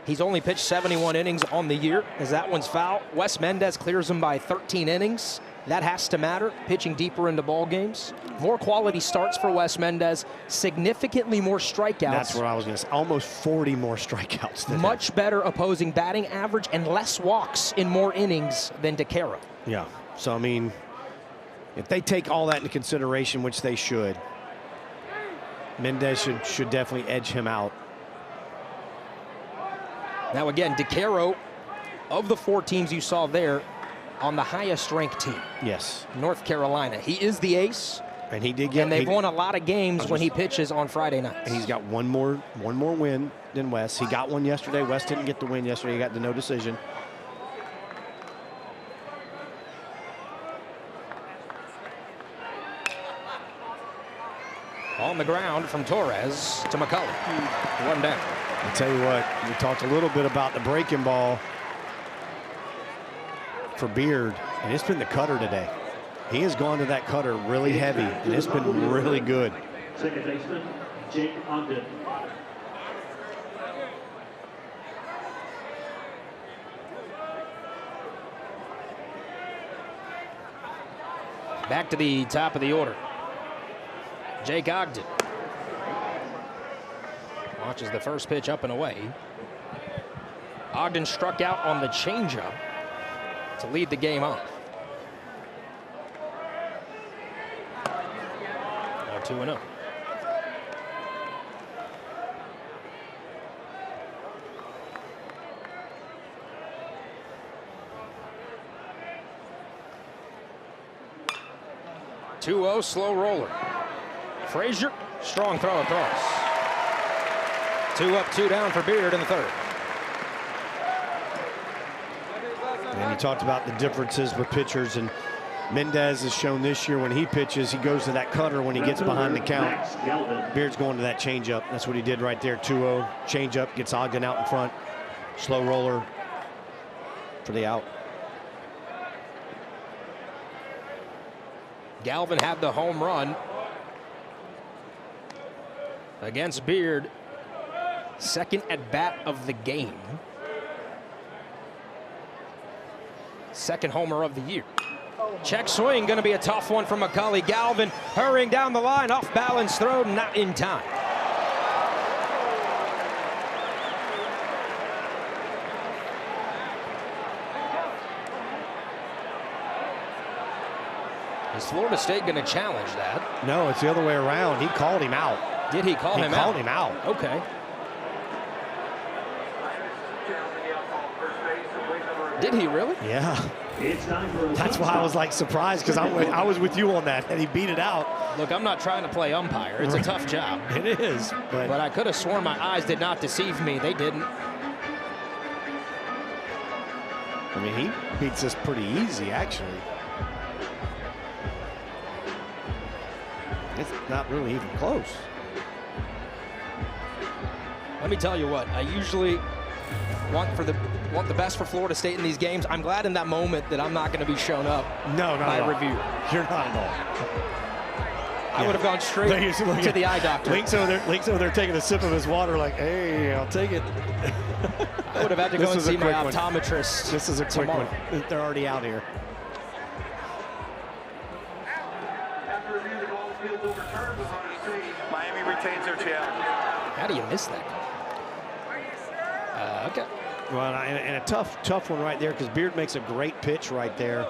he's only pitched 71 innings on the year, as that one's foul. Wes Mendez clears him by 13 innings. That has to matter, pitching deeper into ball games. More quality starts for Wes Mendez, significantly more strikeouts. That's what I was going to say. Almost 40 more strikeouts than much him. Better opposing batting average and less walks in more innings than DeCaro. Yeah, so I mean, if they take all that into consideration, which they should, Mendez should definitely edge him out. Now again, DeCaro, of the 4 teams you saw there, on the highest ranked team. Yes. North Carolina. He is the ace. And he did get. And they've won a lot of games when he pitches on Friday nights. And he's got one more win than Wes. He got one yesterday. Wes didn't get the win yesterday. He got the no decision. On the ground from Torres to McCullough. 1 down. I tell you what, we talked a little bit about the breaking ball for Beard, and it's been the cutter today. He has gone to that cutter really heavy, and it's been really good. Second baseman, Jake Ogden. Back to the top of the order. Jake Ogden watches the first pitch up and away. Ogden struck out on the changeup to lead the game off. Now 2-0. Slow roller. Frazier, strong throw across. 2 up, 2 down for Beard in the third. And you talked about the differences with pitchers, and Mendez has shown this year when he pitches, he goes to that cutter when he gets behind the count. Beard's going to that changeup. That's what he did right there. 2-0 changeup, gets Ogden out in front. Slow roller for the out. Galvin had the home run against Beard. Second at bat of the game. Second homer of the year. Check swing, going to be a tough one from Macaulay. Galvin hurrying down the line, off balance throw, not in time. Is Florida State going to challenge that? No, it's the other way around. He called him out. Did he call him out? He called him out. Okay. Did he really? Yeah. It's time for That's why I was like surprised, because I was with you on that, and he beat it out. Look, I'm not trying to play umpire. It's a tough job. It is, But I could have sworn my eyes did not deceive me. They didn't. I mean, he beats us pretty easy, actually. It's not really even close. Let me tell you what, I usually want the best for Florida State in these games. I'm glad in that moment that I'm not going to be shown up by a reviewer. You're not at all. I would have gone straight to the eye doctor. Link's over there taking a sip of his water like, hey, I'll take it. I would have had to go and see my optometrist. This is a quick one. They're already out here. Miami retains their challenge. How do you miss that? Okay. Well, and a tough one right there because Beard makes a great pitch right there,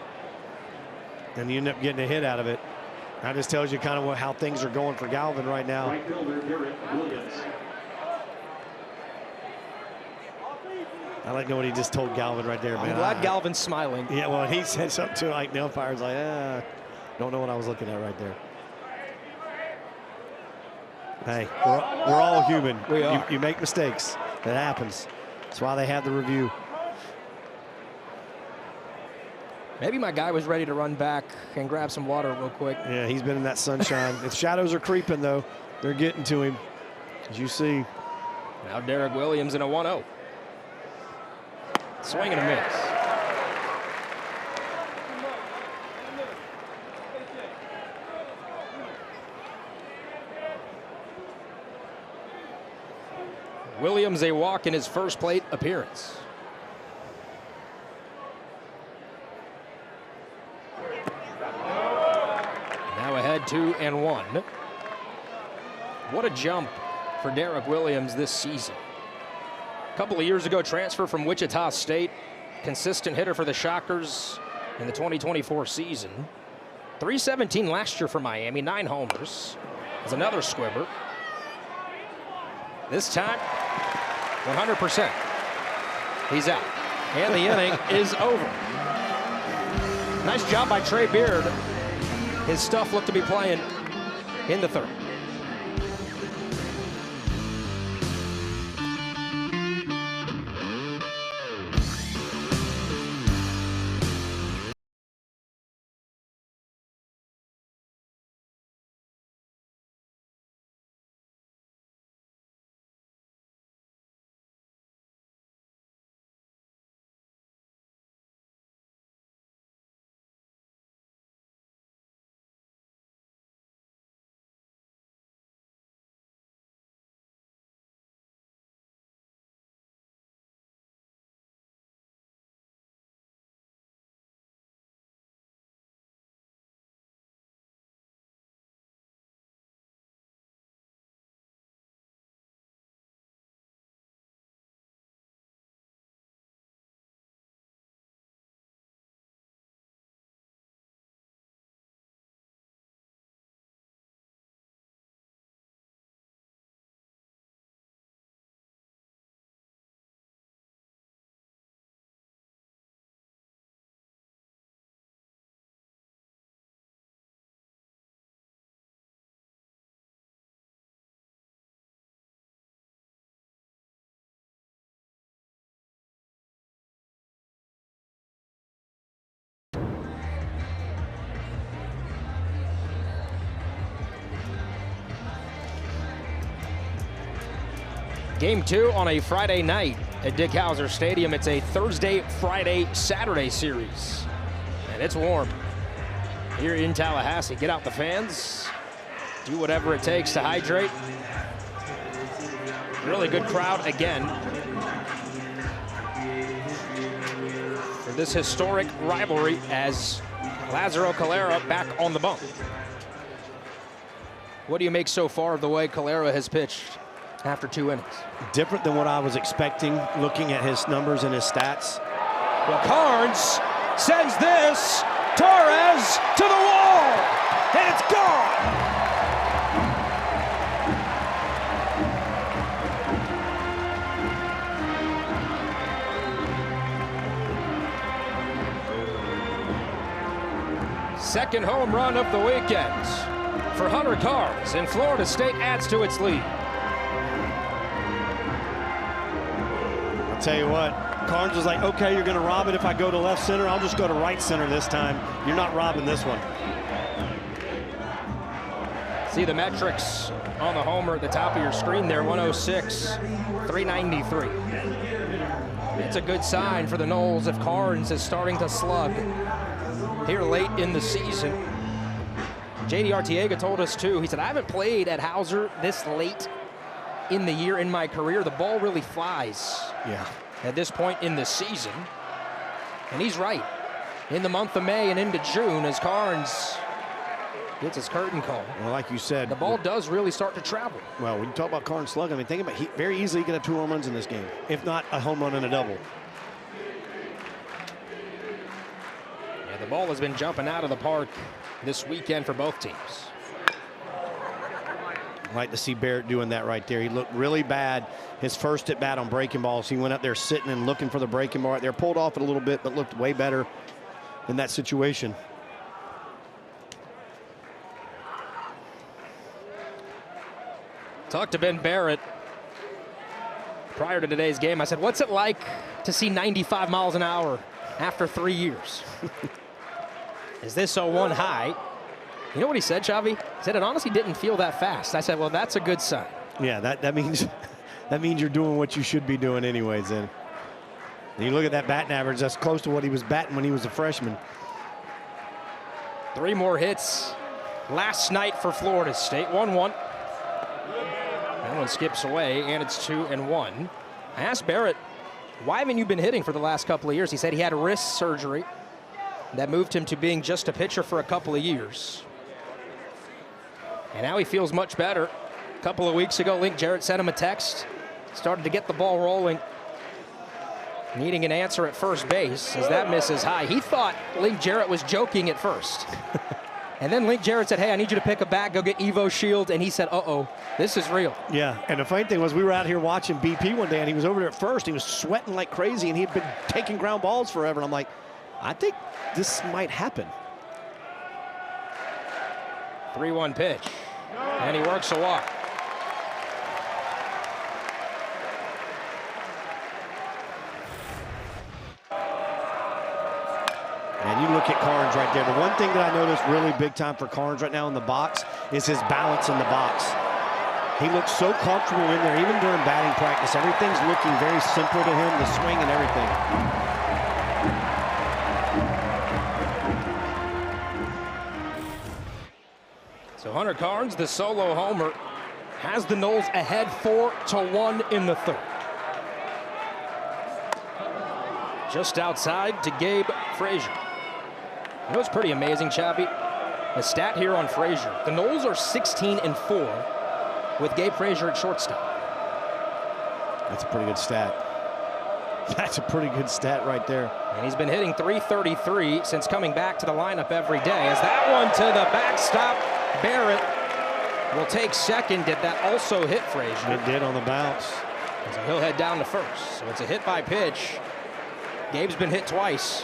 and you end up getting a hit out of it. That just tells you kind of how things are going for Galvin right now. Right fielder Derek Williams. I like what he just told Galvin right there, man. I'm glad Galvin's smiling. Yeah, well, he said something too, like the umpire's like, don't know what I was looking at right there. Hey, we're all human. We are. You make mistakes. That happens. That's why they have the review. Maybe my guy was ready to run back and grab some water real quick. Yeah, he's been in that sunshine. The shadows are creeping, though. They're getting to him, as you see. Now Derek Williams in a 1-0. Swing and a miss. Williams a walk in his first plate appearance. Now ahead 2-1. What a jump for Derek Williams this season. A couple of years ago, transfer from Wichita State, consistent hitter for the Shockers in the 2024 season. 317 last year for Miami, 9 homers. There's another squibber. This time, 100%. He's out. And the inning is over. Nice job by Trey Beard. His stuff looked to be playing in the third. Game 2 on a Friday night at Dick Howser Stadium. It's a Thursday, Friday, Saturday series. And it's warm here in Tallahassee. Get out the fans. Do whatever it takes to hydrate. Really good crowd again for this historic rivalry as Lazaro Calera back on the bump. What do you make so far of the way Calera has pitched after 2 innings? Different than what I was expecting, looking at his numbers and his stats. Well, Carnes sends this. Torres to the wall, and it's gone. Second home run of the weekend for Hunter Carnes, and Florida State adds to its lead. Tell you what, Carnes was like, okay, you're going to rob it if I go to left center. I'll just go to right center this time. You're not robbing this one. See the metrics on the homer at the top of your screen there, 106, 393. It's a good sign for the Noles if Carnes is starting to slug here late in the season. J.D. Arteaga told us too, he said, I haven't played at Howser this late in the year in my career. The ball really flies at this point in the season. And he's right. In the month of May and into June, as Carnes gets his curtain call. Well, like you said, The ball does really start to travel. well, when you talk about Carn slugging, I mean, think about very easily he could have 2 home runs in this game, if not a home run and a double. Yeah, the ball has been jumping out of the park this weekend for both teams. I'd like to see Barrett doing that right there. He looked really bad his first at bat on breaking balls. He went up there sitting and looking for the breaking ball right there, pulled off it a little bit, but looked way better in that situation. Talked to Ben Barrett prior to today's game. I said, what's it like to see 95 miles an hour after 3 years? Is this a one high? You know what he said, Xavi? He said it honestly didn't feel that fast. I said, well, that's a good sign. Yeah, that means that means you're doing what you should be doing anyways then. And you look at that batting average, that's close to what he was batting when he was a freshman. 3 more hits last night for Florida State. 1-1. That one skips away, and it's 2-1. I asked Barrett, why haven't you been hitting for the last couple of years? He said he had a wrist surgery that moved him to being just a pitcher for a couple of years. And now he feels much better. A couple of weeks ago, Link Jarrett sent him a text, started to get the ball rolling, needing an answer at first base as that misses high. He thought Link Jarrett was joking at first. And then Link Jarrett said, hey, I need you to pick a bat, go get Evo Shield. And he said, uh-oh, this is real. Yeah, and the funny thing was we were out here watching BP one day, and he was over there at first. He was sweating like crazy, and he'd been taking ground balls forever. And I'm like, I think this might happen. 3-1 pitch, and he works a walk. And you look at Carnes right there. The one thing that I noticed really big time for Carnes right now in the box is his balance in the box. He looks so comfortable in there, even during batting practice. Everything's looking very simple to him, the swing and everything. So Hunter Carnes, the solo homer, has the Noles ahead 4-1 in the 3rd. Just outside to Gabe Frazier. You know what's pretty amazing, Chappie? The stat here on Frazier. The Noles are 16-4 with Gabe Frazier at shortstop. That's a pretty good stat. That's a pretty good stat right there. And he's been hitting .333 since coming back to the lineup every day. As that one to the backstop, Barrett will take second. Did that also hit Frazier? It did on the bounce. So he'll head down to first. So it's a hit by pitch. Gabe's been hit twice.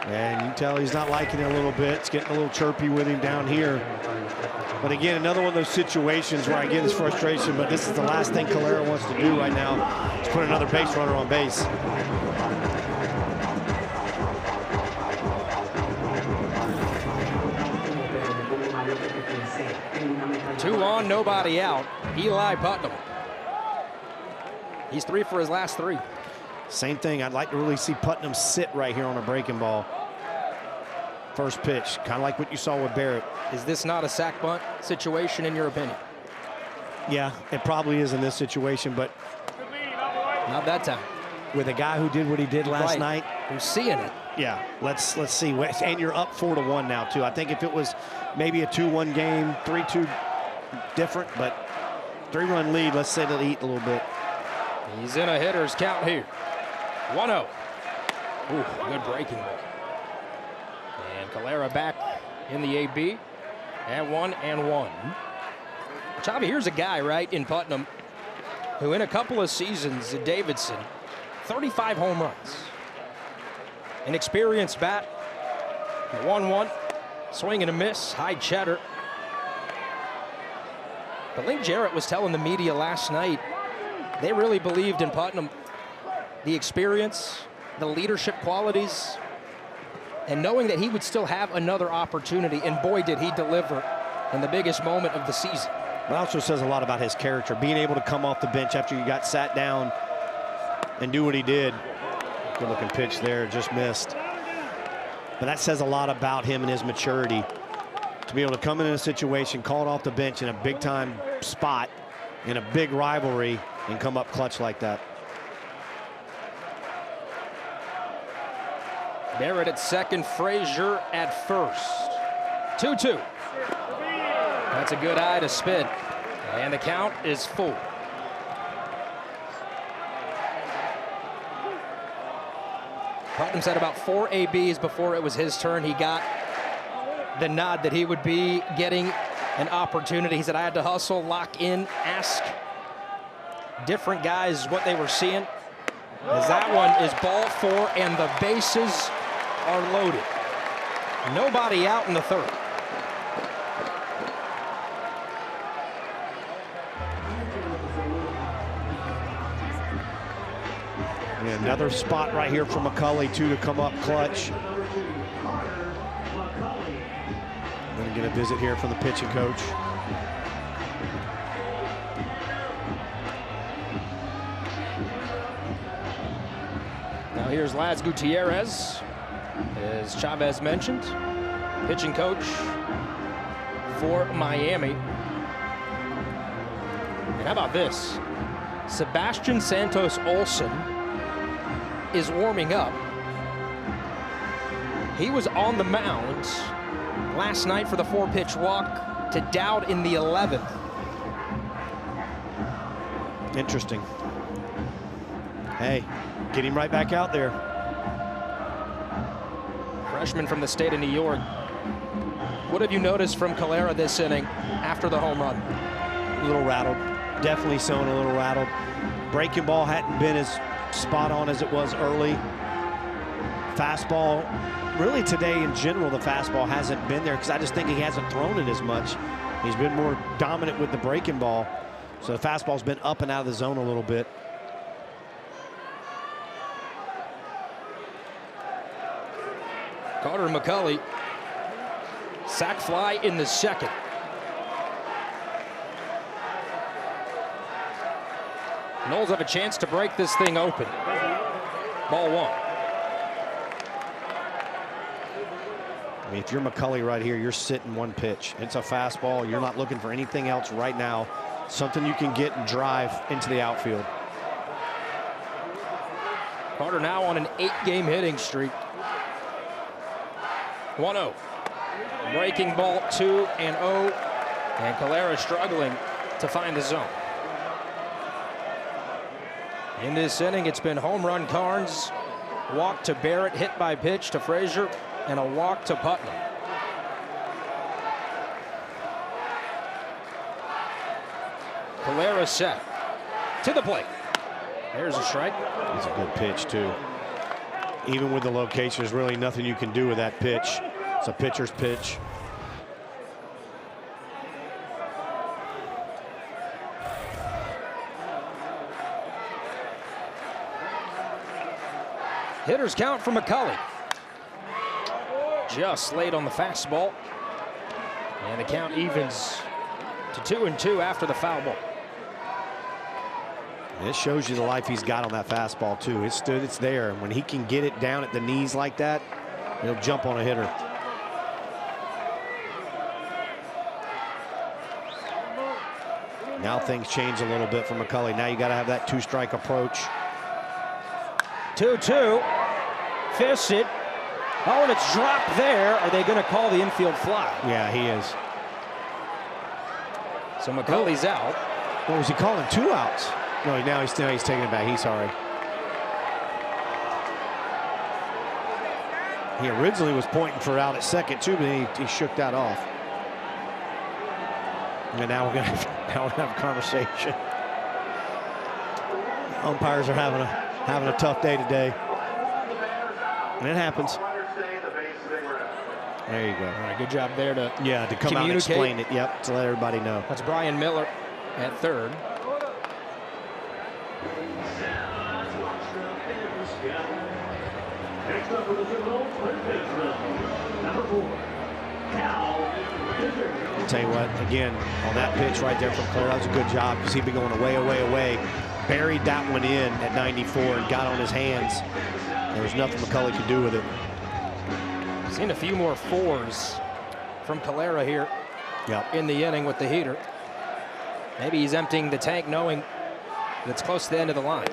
And you can tell he's not liking it a little bit. It's getting a little chirpy with him down here. But again, another one of those situations where I get his frustration, but this is the last thing Calera wants to do right now, is put another base runner on base. Two on, nobody out. Eli Putnam. He's 3 for his last 3. Same thing. I'd like to really see Putnam sit right here on a breaking ball. First pitch, kind of like what you saw with Barrett. Is this not a sack bunt situation in your opinion? Yeah, it probably is in this situation, but Not that time. with a guy who did what he did last night, Who's seeing it? yeah, let's see. And you're up 4-1 now too. I think if it was maybe a 2-1 game, 3-2 different, but 3-run lead, let's say they'll eat a little bit. He's in a hitter's count here. 1-0. Ooh, good breaking ball. And Calera back in the AB at 1-1. Chavi, here's a guy, right, in Putnam, who in a couple of seasons at Davidson, 35 home runs. An experienced bat. 1-1. Swing and a miss. High cheddar. But Link Jarrett was telling the media last night they really believed in Putnam. The experience, the leadership qualities, and knowing that he would still have another opportunity. And boy, did he deliver in the biggest moment of the season. It also says a lot about his character, being able to come off the bench after you got sat down and do what he did. Good looking pitch there, just missed. But that says a lot about him and his maturity. To be able to come in a situation, call it off the bench in a big time spot, in a big rivalry, and come up clutch like that. Barrett at second, Frazier at first. 2-2. That's a good eye to spin. And the count is full. Putnam said about 4 ABs before it was his turn. He got the nod that he would be getting an opportunity. He said, I had to hustle, lock in, ask different guys what they were seeing. As that one is ball 4 and the bases are loaded. Nobody out in the third. Yeah, another spot right here for McCulley, too, to come up clutch. Going to get a visit here from the pitching coach. Now here's Laz Gutierrez, as Chavez mentioned, pitching coach for Miami. And how about this? Sebastian Santos Olson is warming up. He was on the mound last night for the 4-pitch walk to Dowd in the 11th. Interesting. Hey, get him right back out there. Freshman from the state of New York. What have you noticed from Calera this inning after the home run? A little rattled. Definitely shown a little rattled. Breaking ball hadn't been as spot on as it was early. Fastball, really today in general, the fastball hasn't been there because I just think he hasn't thrown it as much. He's been more dominant with the breaking ball. So the fastball's been up and out of the zone a little bit. Carter McCulley, sac fly in the second. Noles have a chance to break this thing open. Ball 1. I mean, if you're McCulley right here, you're sitting one pitch. It's a fastball. You're not looking for anything else right now. Something you can get and drive into the outfield. Carter now on an 8-game hitting streak. 1-0. Breaking ball 2-0. And Calera struggling to find the zone. In this inning, it's been home run Carnes, walk to Barrett, hit by pitch to Frazier, and a walk to Putnam. Calera set to the plate. There's a strike. It's a good pitch, too. Even with the location, there's really nothing you can do with that pitch. It's a pitcher's pitch. Hitters count for McCulley. Just late on the fastball. And the count evens to 2-2 after the foul ball. It shows you the life he's got on that fastball, too. It's stood, it's there. And when he can get it down at the knees like that, he'll jump on a hitter. Now things change a little bit for McCulley. Now you got to have that 2-strike approach. 2-2. Fists it. Oh, and it's dropped there. Are they going to call the infield fly? Yeah, he is. So McCulley's out. What was he calling? 2 outs. No, now he's taking it back. He's sorry. He originally was pointing for out at second too, but he shook that off. And now we're gonna have a conversation. Umpires are having a tough day today, and it happens. There you go. All right, good job there to come out and explain it. Yep, to let everybody know. That's Brian Miller at third. Next up for the Super number 4, Cal. I'll tell you what, again, on that pitch right there from Claire, that was a good job because he'd been going away, away, away. Buried that one in at 94 and got on his hands. There was nothing McCulley could do with it. Seen a few more 4s from Calera here in the inning with the heater. Maybe he's emptying the tank knowing that it's close to the end of the line.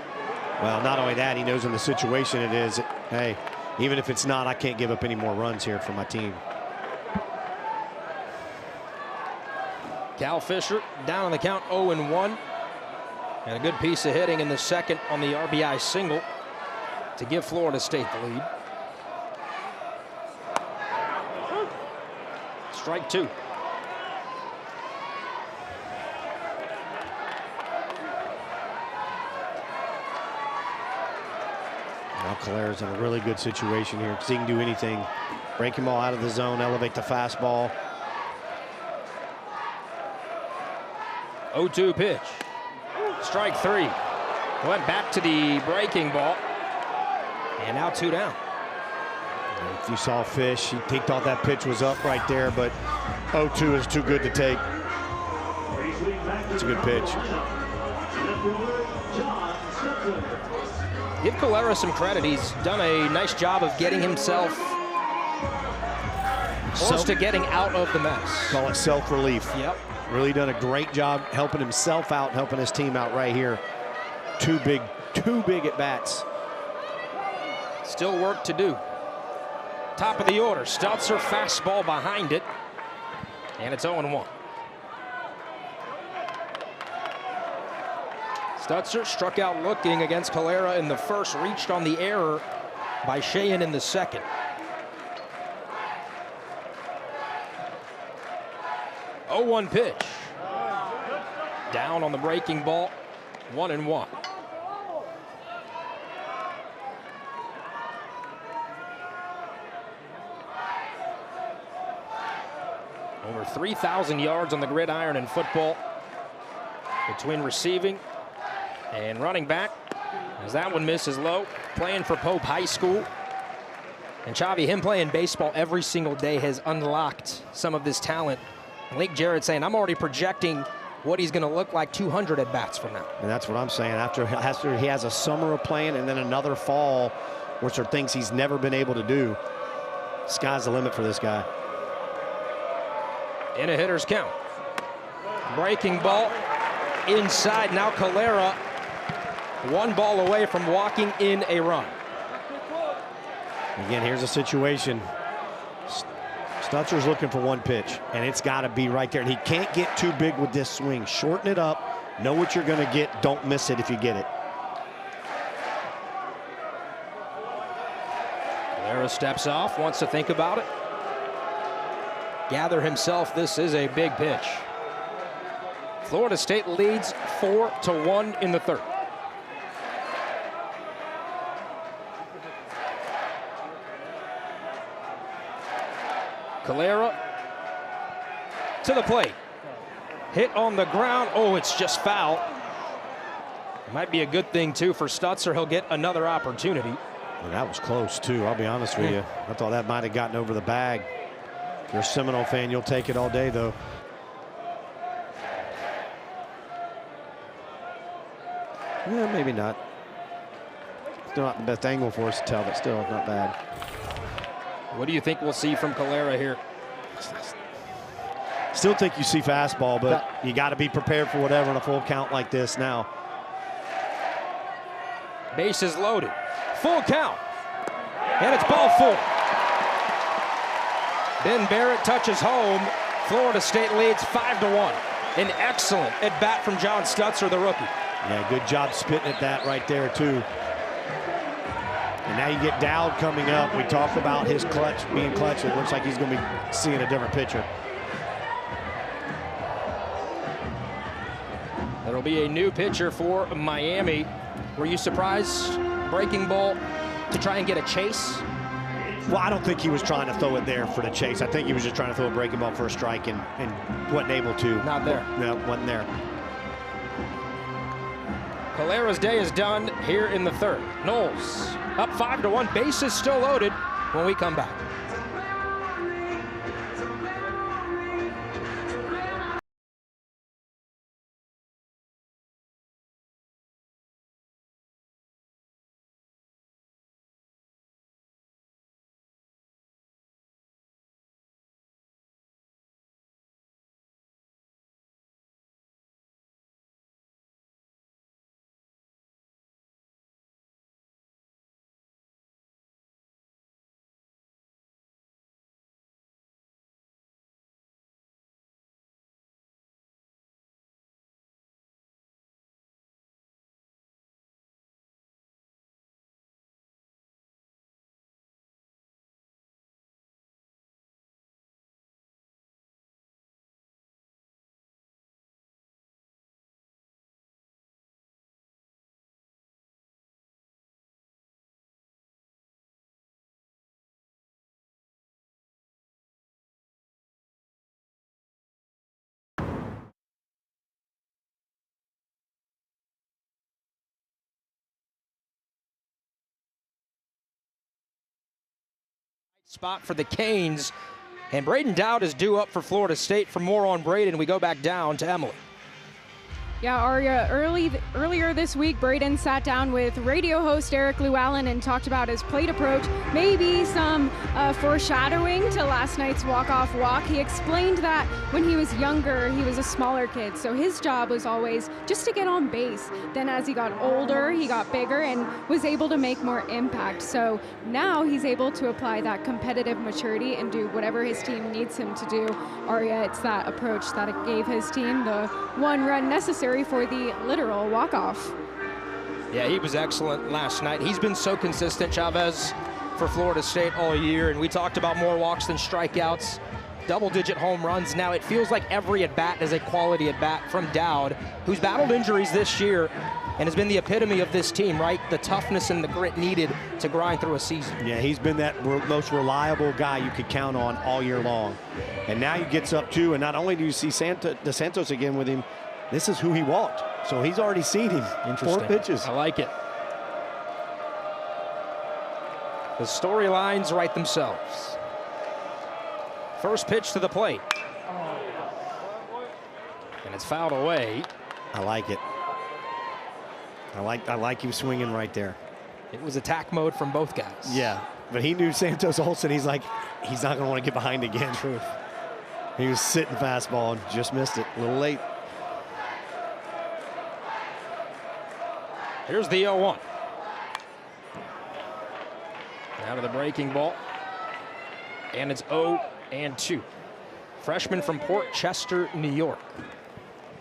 Well, not only that, he knows in the situation it is. Hey, even if it's not, I can't give up any more runs here for my team. Cal Fisher down on the count 0-1. And a good piece of hitting in the second on the RBI single to give Florida State the lead. Strike two. Now Calera's in a really good situation here because he can do anything. Break him all out of the zone, elevate the fastball. 0-2 pitch. Strike three. Went back to the breaking ball. And now 2 down. If you saw Fish, he thought that pitch was up right there, but 0-2 is too good to take. It's a good pitch. Give Calera some credit. He's done a nice job of getting himself close to getting out of the mess. Call it self-relief. Yep. Really done a great job helping himself out, helping his team out right here. Two big at bats. Still work to do. Top of the order. Stutzer fastball behind it. And it's 0-1. Stutzer struck out looking against Calera in the first, reached on the error by Sheehan in the second. Oh, 0-1 pitch. Down on the breaking ball. 1-1. Over 3,000 yards on the gridiron in football between receiving and running back, as that one misses low. Playing for Pope High School. And Chavi, him playing baseball every single day has unlocked some of this talent. Lake Jarrett saying, I'm already projecting what he's going to look like 200 at bats from now. And that's what I'm saying. After he has a summer of playing and then another fall, which are things he's never been able to do. Sky's the limit for this guy. In a hitter's count. Breaking ball inside. Now Calera, one ball away from walking in a run. Again, here's a situation. Stutzer's looking for one pitch, and it's got to be right there. And he can't get too big with this swing. Shorten it up. Know what you're going to get. Don't miss it if you get it. Calera steps off, wants to think about it. Gather himself. This is a big pitch. Florida State leads 4-1 in the third. Calera to the plate. Hit on the ground. Oh, it's just foul. It might be a good thing, too, for Stutzer. He'll get another opportunity. And that was close, too. I'll be honest with you. I thought that might have gotten over the bag. If you're a Seminole fan, you'll take it all day, though. Yeah, maybe not. Still not the best angle for us to tell, but still not bad. What do you think we'll see from Calera here? Still think you see fastball, but you got to be prepared for whatever on a full count like this now. Bases loaded. Full count. And it's ball 4. Ben Barrett touches home. Florida State leads 5-1. An excellent at bat from John Stutzer, the rookie. Yeah, good job spitting at that right there, too. And now you get Dowd coming up. We talked about his clutch, being clutch. It looks like he's going to be seeing a different pitcher. That'll be a new pitcher for Miami. Were you surprised, breaking ball, to try and get a chase? Well, I don't think he was trying to throw it there for the chase. I think he was just trying to throw a breaking ball for a strike and wasn't able to. Not there. No, wasn't there. Calera's day is done here in the third. Noles up 5-1. Bases still loaded when we come back. spot for the Canes. And Braden Dowd is due up for Florida State. For more on Braden, we go back down to Emily. Yeah, Aria, earlier this week, Braden sat down with radio host Eric Llewellyn and talked about his plate approach, maybe some foreshadowing to last night's walk-off walk. He explained that when he was younger, he was a smaller kid, so his job was always just to get on base. Then as he got older, he got bigger and was able to make more impact. So now he's able to apply that competitive maturity and do whatever his team needs him to do. Aria, it's that approach that it gave his team the one run necessary for the literal walk-off. Yeah, he was excellent last night. He's been so consistent, Chavez, for Florida State all year, and we talked about more walks than strikeouts, double-digit home runs. Now it feels like every at-bat is a quality at-bat from Dowd, who's battled injuries this year and has been the epitome of this team, right? The toughness and the grit needed to grind through a season. Yeah, he's been that most reliable guy you could count on all year long. And now he gets up too, and not only do you see DeSantos again with him, this is who he walked. So he's already seen him in 4 pitches. I like it. The storylines write themselves. First pitch to the plate. And it's fouled away. I like it. I like him swinging right there. It was attack mode from both guys. Yeah, but he knew Santos Olson. He's like, he's not going to want to get behind again. Truth. He was sitting fastball and just missed it. A little late. Here's the 0-1. Now to the breaking ball. And it's 0-2. Freshman from Port Chester, New York.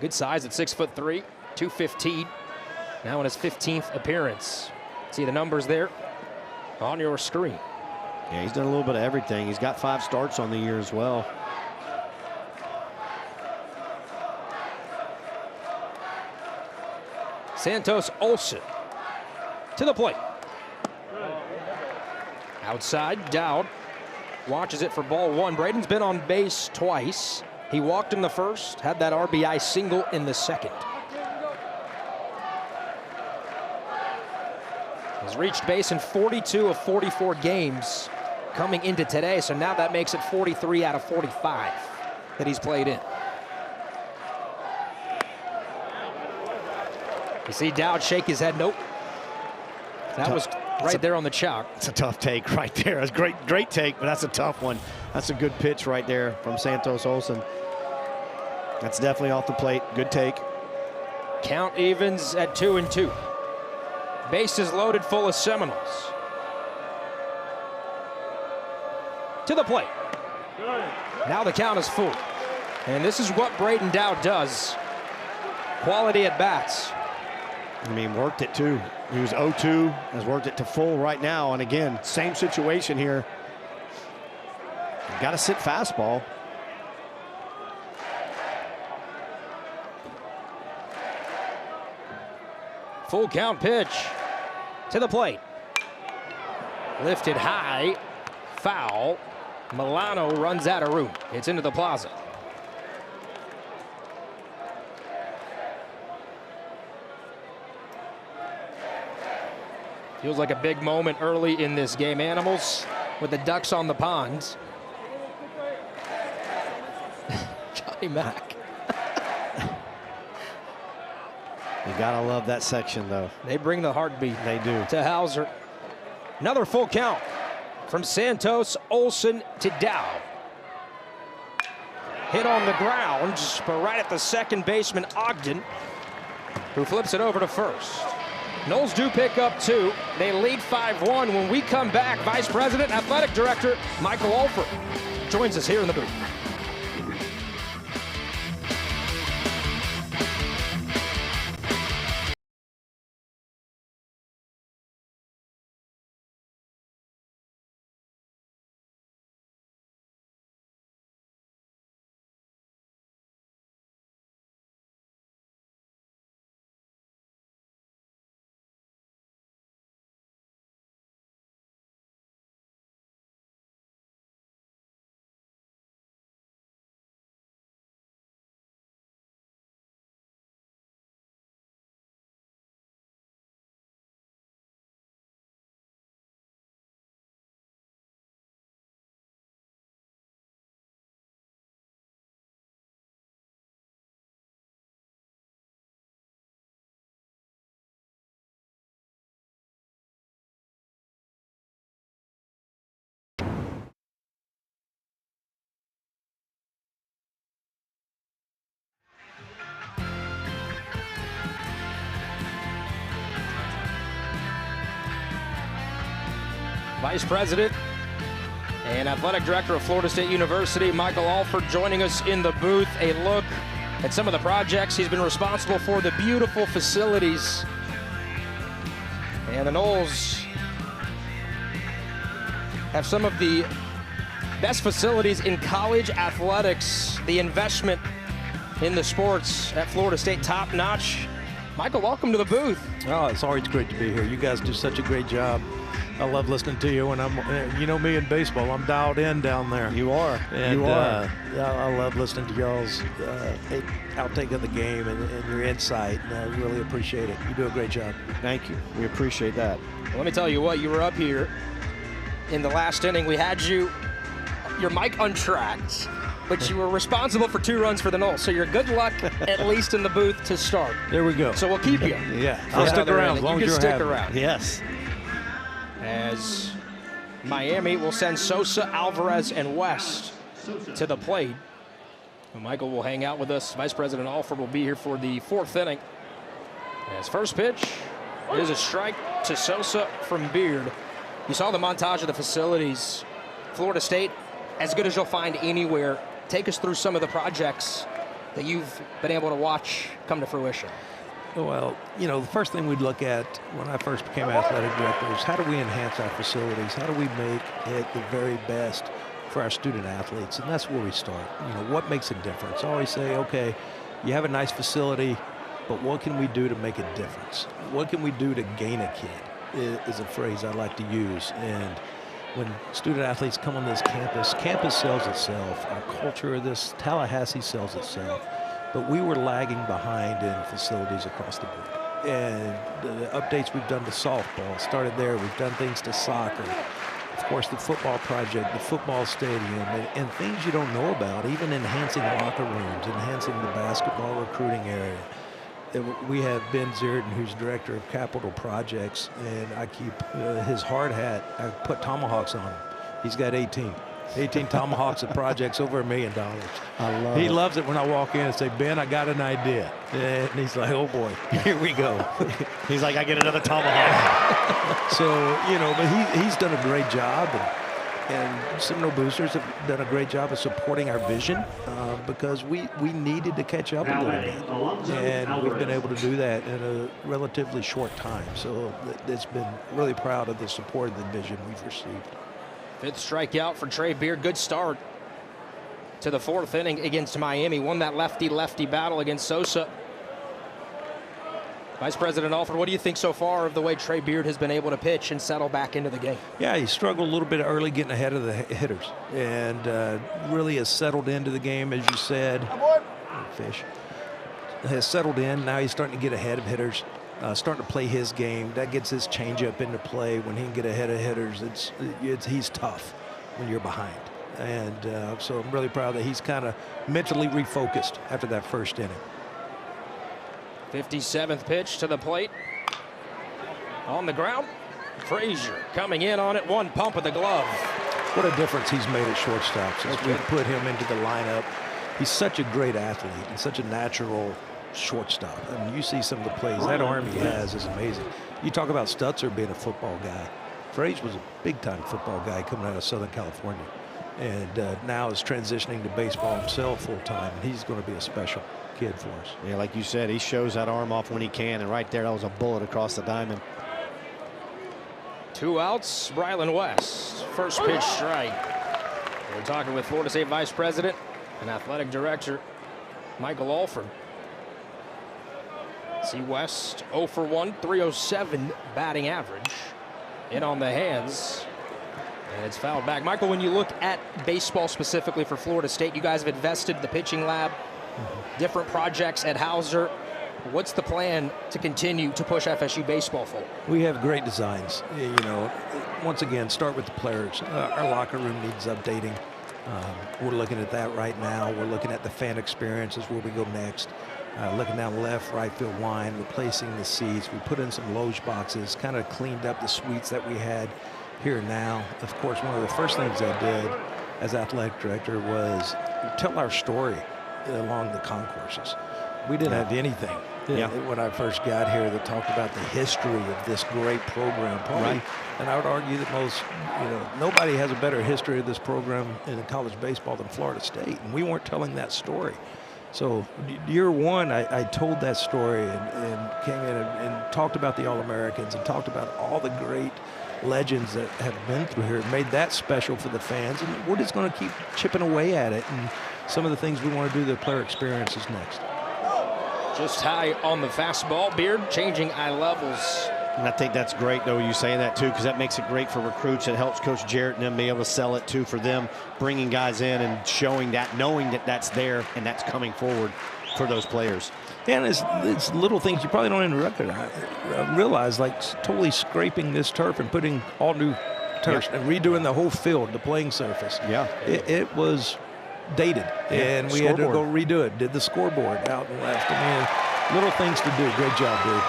Good size at 6'3", 215. Now in his 15th appearance. See the numbers there on your screen. Yeah, he's done a little bit of everything. He's got 5 starts on the year as well. Santos Olson to the plate. Outside, Dowd watches it for ball 1. Braden's been on base twice. He walked in the first, had that RBI single in the second. He's reached base in 42 of 44 games coming into today, so now that makes it 43 out of 45 that he's played in. You see Dowd shake his head, nope. That was right there on the chalk. It's a tough take right there. It's a great take, but that's a tough one. That's a good pitch right there from Santos Olson. That's definitely off the plate. Good take. Count evens at 2-2. Bases loaded full of Seminoles. To the plate. Now the count is full. And this is what Braden Dowd does. Quality at bats. I mean, worked it too. He was 0-2, has worked it to full right now. And again, same situation here. Got to sit fastball. Full count pitch to the plate. Lifted high, foul. Milano runs out of room. It's into the plaza. Feels like a big moment early in this game. Animals with the ducks on the pond. Johnny Mack. You gotta love that section, though. They bring the heartbeat. They do. To Hauser. Another full count from Santos Olson to Dowd. Hit on the ground, but right at the second baseman, Ogden, who flips it over to first. Noles do pick up 2. They lead 5-1. When we come back, Vice President, Athletic Director Michael Alford joins us here in the booth. Vice President and Athletic Director of Florida State University, Michael Alford, joining us in the booth. A look at some of the projects he's been responsible for, the beautiful facilities. And the Noles have some of the best facilities in college athletics. The investment in the sports at Florida State, top notch. Michael, welcome to the booth. Oh, it's always great to be here. You guys do such a great job. I love listening to you. And you know me in baseball, I'm dialed in down there. You are. And, you are. I love listening to y'all's outtake of the game and your insight. And I really appreciate it. You do a great job. Thank you. We appreciate that. Well, let me tell you what, you were up here in the last inning. We had your mic untracked, but you were responsible for 2 runs for the Noles. So you're good luck, at least in the booth to start. There we go. So we'll keep you. Yeah. For I'll stick another around inning. as long you as can you're stick happy. around. Yes. As Miami will send Sosa, Alvarez, and West to the plate. Michael will hang out with us. Vice President Alford will be here for the 4th inning. As first pitch is a strike to Sosa from Beard. You saw the montage of the facilities. Florida State, as good as you'll find anywhere. Take us through some of the projects that you've been able to watch come to fruition. Well, you know, the first thing we'd look at when I first became athletic director is how do we enhance our facilities? How do we make it the very best for our student athletes? And that's where we start. You know, what makes a difference? I always say, okay, you have a nice facility, but what can we do to make a difference? What can we do to gain a kid is a phrase I like to use. And when student athletes come on this campus sells itself. Our culture of this, Tallahassee sells itself. But we were lagging behind in facilities across the board. And the updates we've done to softball started there. We've done things to soccer. Of course, the football project, the football stadium, and things you don't know about, even enhancing locker rooms, enhancing the basketball recruiting area. We have Ben Zierden, who's director of capital projects, and I keep his hard hat. I put tomahawks on him. He's got 18 tomahawks of projects over $1 million. He loves it when I walk in and say, Ben, I got an idea. And he's like, oh boy, here we go. He's like, I get another tomahawk. So, you know, but he's done a great job. And Seminole Boosters have done a great job of supporting our vision because we needed to catch up a little bit. And we've been able to do that in a relatively short time. So it's been really proud of the support and the vision we've received. 5th strikeout for Trey Beard. Good start to the 4th inning against Miami. Won that lefty-lefty battle against Sosa. Vice President Alford, what do you think so far of the way Trey Beard has been able to pitch and settle back into the game? Yeah, he struggled a little bit early getting ahead of the hitters and really has settled into the game, as you said. Fish. Has settled in. Now he's starting to get ahead of hitters. Starting to play his game. That gets his changeup into play. When he can get ahead of hitters, he's tough when you're behind. And so I'm really proud that he's kind of mentally refocused after that first inning. 57th pitch to the plate. On the ground, Frazier coming in on it. One pump of the glove. What a difference he's made at shortstop since we put him into the lineup. He's such a great athlete and such a natural shortstop. I mean, you see some of the plays. That arm he has is amazing. You talk about Stutzer being a football guy. Frazier was a big-time football guy coming out of Southern California. And now is transitioning to baseball himself full-time. And he's going to be a special kid for us. Yeah, like you said, he shows that arm off when he can. And right there, that was a bullet across the diamond. 2 outs, Brylan West. First pitch strike. We're talking with Florida State Vice President and Athletic Director Michael Alford. See West 0 for 1, 307 batting average. In on the hands. And it's fouled back. Michael, when you look at baseball specifically for Florida State, you guys have invested the pitching lab, different projects at Hauser. What's the plan to continue to push FSU baseball forward? We have great designs. You know, once again, start with the players. Our locker room needs updating. We're looking at that right now. We're looking at the fan experiences where we go next. Looking down left, right field line, replacing the seats. We put in some loge boxes, kind of cleaned up the suites that we had here now. Of course, one of the first things I did as athletic director was tell our story along the concourses. We didn't have anything Yeah. when I first got here that talked about the history of this great program. Right. And I would argue that nobody has a better history of this program in college baseball than Florida State, and we weren't telling that story. So year one, I told that story and came in and talked about the All-Americans and talked about all the great legends that have been through here, made that special for the fans, and we're just going to keep chipping away at it. And some of the things we want to do, the player experience is next. Just high on the fastball. Beard changing eye levels. And I think that's great, though, you saying that, too, because that makes it great for recruits. It helps Coach Jarrett and them be able to sell it, too, for them, bringing guys in and showing that, knowing that that's there and that's coming forward for those players. And it's little things you probably don't even realize, like totally scraping this turf and putting all new turf and redoing the whole field, the playing surface. Yeah. It was dated, and we had to go redo it. Did the scoreboard out and left. I mean, little things to do. Great job, dude.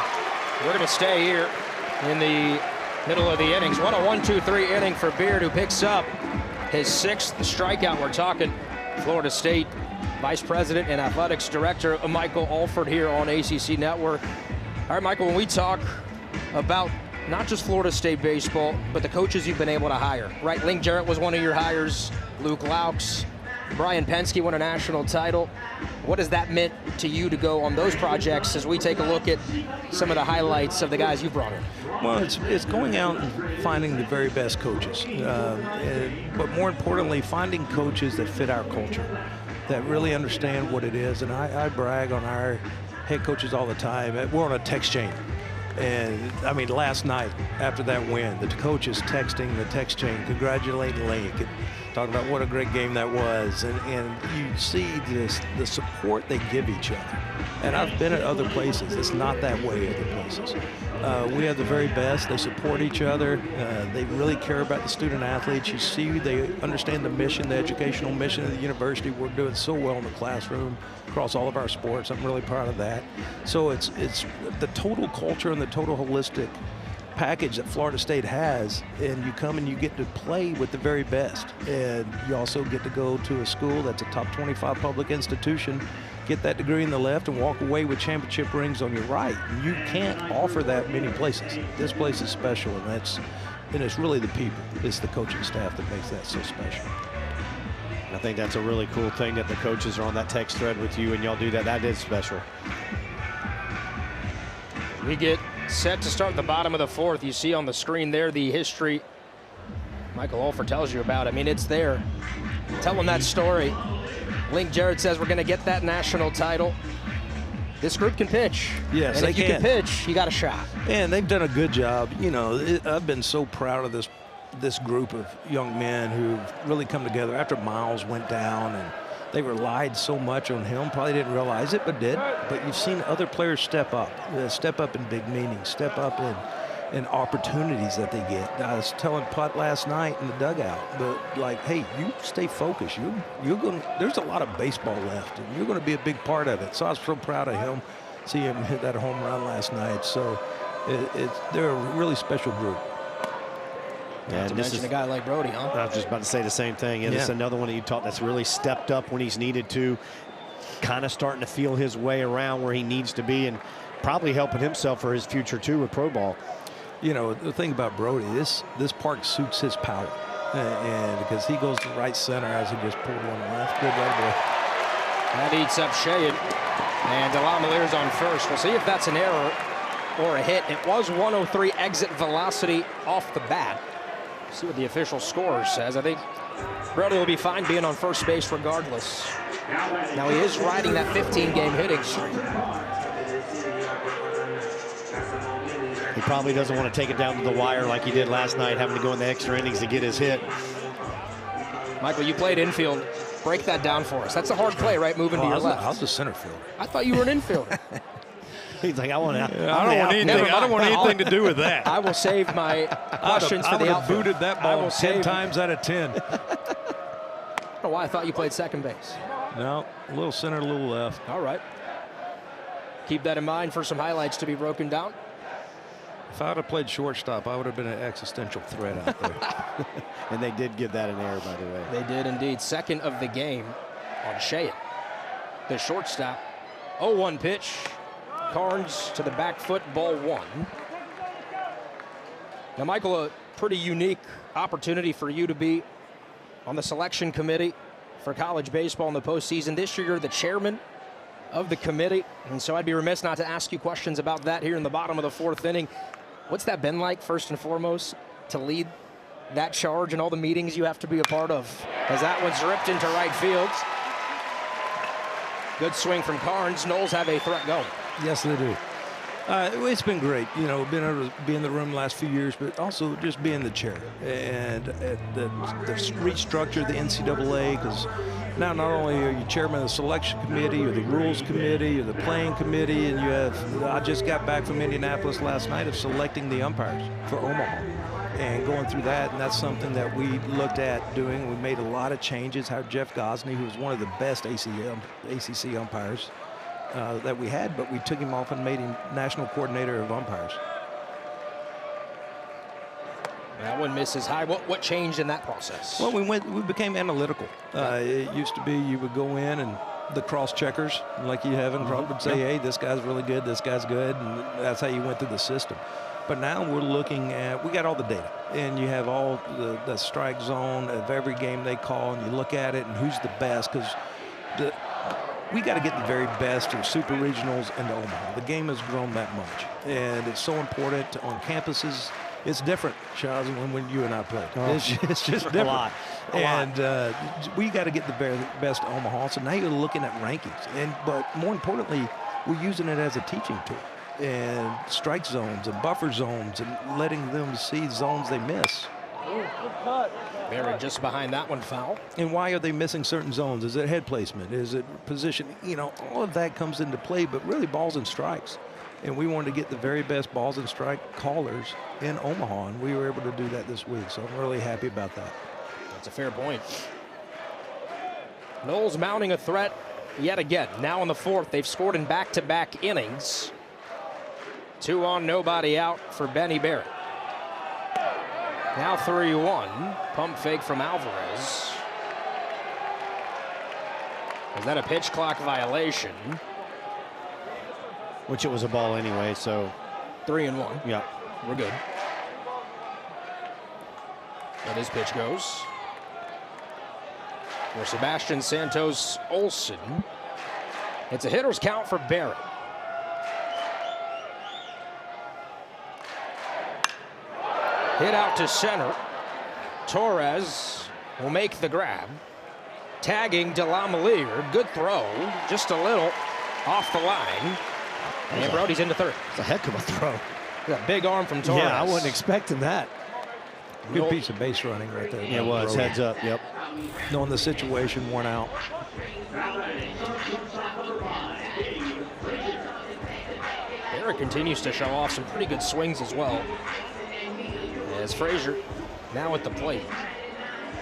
We're going to stay here in the middle of the innings. What a 1-2-3 inning for Beard, who picks up his 6th strikeout. We're talking Florida State Vice President and Athletics Director Michael Alford here on ACC Network. All right, Michael, when we talk about not just Florida State baseball, but the coaches you've been able to hire, right? Link Jarrett was one of your hires, Luke Laux, Brian Penske won a national title. What has that meant to you to go on those projects as we take a look at some of the highlights of the guys you brought in? Well, it's going out and finding the very best coaches, but more importantly, finding coaches that fit our culture, that really understand what it is. And I brag on our head coaches all the time. We're on a text chain. And, I mean, last night after that win, the coaches texting the text chain, congratulating Link and talking about what a great game that was. And you see the support they give each other. And I've been at other places. It's not that way at other places. We have the very best. They support each other. They really care about the student athletes. You see, they understand the mission, the educational mission of the university. We're doing so well in the classroom across all of our sports. I'm really proud of that. So it's the total culture and the total holistic package that Florida State has, and you come and you get to play with the very best. And you also get to go to a school that's a top 25 public institution, get that degree in the left, and walk away with championship rings on your right. And you can't offer that many places. This place is special, and it's really the people. It's the coaching staff that makes that so special. I think that's a really cool thing that the coaches are on that text thread with you, and y'all do that. That is special. We get set to start the bottom of the 4th. You see on the screen there the history Michael Alford tells you about. I mean, it's there. Tell them that story. Link Jarrett says we're going to get that national title. This group can pitch. Yes, and they if you can pitch, you got a shot. And they've done a good job. You know, I've been so proud of this group of young men who've really come together after Miles went down, and they relied so much on him. Probably didn't realize it, but did. But you've seen other players step up in big meetings, step up in opportunities that they get. I was telling Putt last night in the dugout, but like, hey, you stay focused. You're going. There's a lot of baseball left, and you're going to be a big part of it. So I was so proud of him. See him hit that home run last night. So they're a really special group. Yeah, to mention a guy like Brody, huh? I was just about to say the same thing. And it's another one that you taught that's really stepped up when he's needed to, kind of starting to feel his way around where he needs to be, and probably helping himself for his future, too, with pro ball. You know, the thing about Brody, this park suits his power. And because he goes to right center as he just pulled one left. Good right boy. That eats up Shayen. And Delamolier's on first. We'll see if that's an error or a hit. It was 103 exit velocity off the bat. See what the official score says. I think Brody will be fine being on first base regardless. Now he is riding that 15-game hitting streak. He probably doesn't want to take it down to the wire like he did last night, having to go in the extra innings to get his hit. Michael, you played infield. Break that down for us. That's a hard play, right? Moving to your left. I was a center fielder. I thought you were an infielder. He's like, I don't want anything to do with that. I will save my questions for the outfield. I would have booted that ball 10 times out of 10. I don't know why I thought you played second base. No, a little center, a little left. All right. Keep that in mind for some highlights to be broken down. If I would have played shortstop, I would have been an existential threat out there. And they did give that an error, by the way. They did indeed. Second of the game on Shayen. The shortstop. 0-1 pitch. Carnes to the back foot, ball 1. Now, Michael, a pretty unique opportunity for you to be on the selection committee for college baseball in the postseason. This year, you're the chairman of the committee, and so I'd be remiss not to ask you questions about that here in the bottom of the 4th inning. What's that been like, first and foremost, to lead that charge and all the meetings you have to be a part of? As that one's ripped into right field. Good swing from Carnes. Noles have a threat going. Yes, they do. It's been great, you know, being able to be in the room the last few years, but also just being the chair and the restructure the NCAA, because now not only are you chairman of the selection committee or the rules committee or the playing committee, and you have, I just got back from Indianapolis last night of selecting the umpires for Omaha and going through that, and that's something that we looked at doing. We made a lot of changes. Hired Jeff Gosney, who was one of the best ACC umpires that we had, but we took him off and made him national coordinator of umpires. That one misses high. What changed in that process? Well, we became analytical. It used to be you would go in and the cross checkers, like you have in Crawford, would say, hey, this guy's really good, this guy's good, and that's how you went through the system. But now we're looking at, we got all the data, and you have all the strike zone of every game they call, and you look at it and who's the best, because we got to get the very best of super regionals into Omaha. The game has grown that much, and it's so important on campuses. It's different, Charles, when you and I played. It's just different. A lot. We got to get the very best of Omaha. So now you're looking at rankings, but more importantly, we're using it as a teaching tool, and strike zones and buffer zones, and letting them see zones they miss. Barrett just behind that one, foul. And why are they missing certain zones? Is it head placement? Is it position? You know, all of that comes into play, but really balls and strikes. And we wanted to get the very best balls and strike callers in Omaha, and we were able to do that this week. So I'm really happy about that. That's a fair point. Noles mounting a threat yet again. Now in the 4th, they've scored in back-to-back innings. 2 on, nobody out for Benny Barrett. Now 3-1. Pump fake from Alvarez. Is that a pitch clock violation? Which it was a ball anyway, so. 3-1. Yeah. We're good. And his pitch goes for Sebastian Santos Olson. It's a hitter's count for Barrett. Hit out to center. Torres will make the grab. Tagging Delamelier. Good throw. Just a little off the line. And Brody's into third. It's a heck of a throw. A big arm from Torres. Yeah, I wasn't expecting that. Good piece of base running right there. Yeah, it was. Brody. Heads up, yep. Knowing the situation, one out. Barrett continues to show off some pretty good swings as well. As Frazier now at the plate.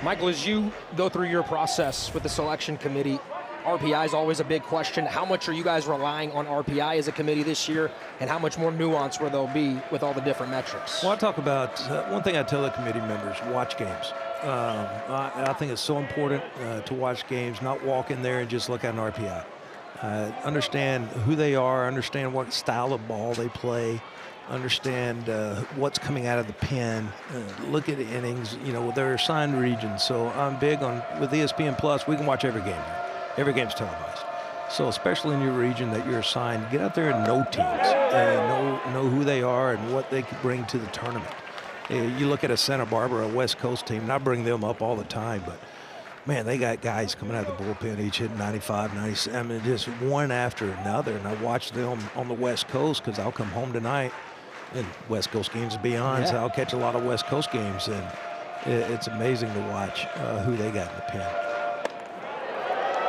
Michael, as you go through your process with the selection committee, RPI is always a big question. How much are you guys relying on RPI as a committee this year, and how much more nuance will there be with all the different metrics? Well, I talk about one thing I tell the committee members: watch games. I think it's so important to watch games, not walk in there and just look at an RPI. Understand who they are, understand what style of ball they play, understand what's coming out of the pen, look at the innings. You know, they're assigned regions. So I'm big on, with ESPN Plus, we can watch every game. Every game's televised. So especially in your region that you're assigned, get out there and know teams and know who they are and what they could bring to the tournament. You look at a Santa Barbara, a West Coast team, and I bring them up all the time, but man, they got guys coming out of the bullpen, each hitting 95, 96. I mean, just one after another. And I watch them on the West Coast because I'll come home tonight and West Coast games and beyond. So I'll catch a lot of West Coast games, and it's amazing to watch who they got in the pen.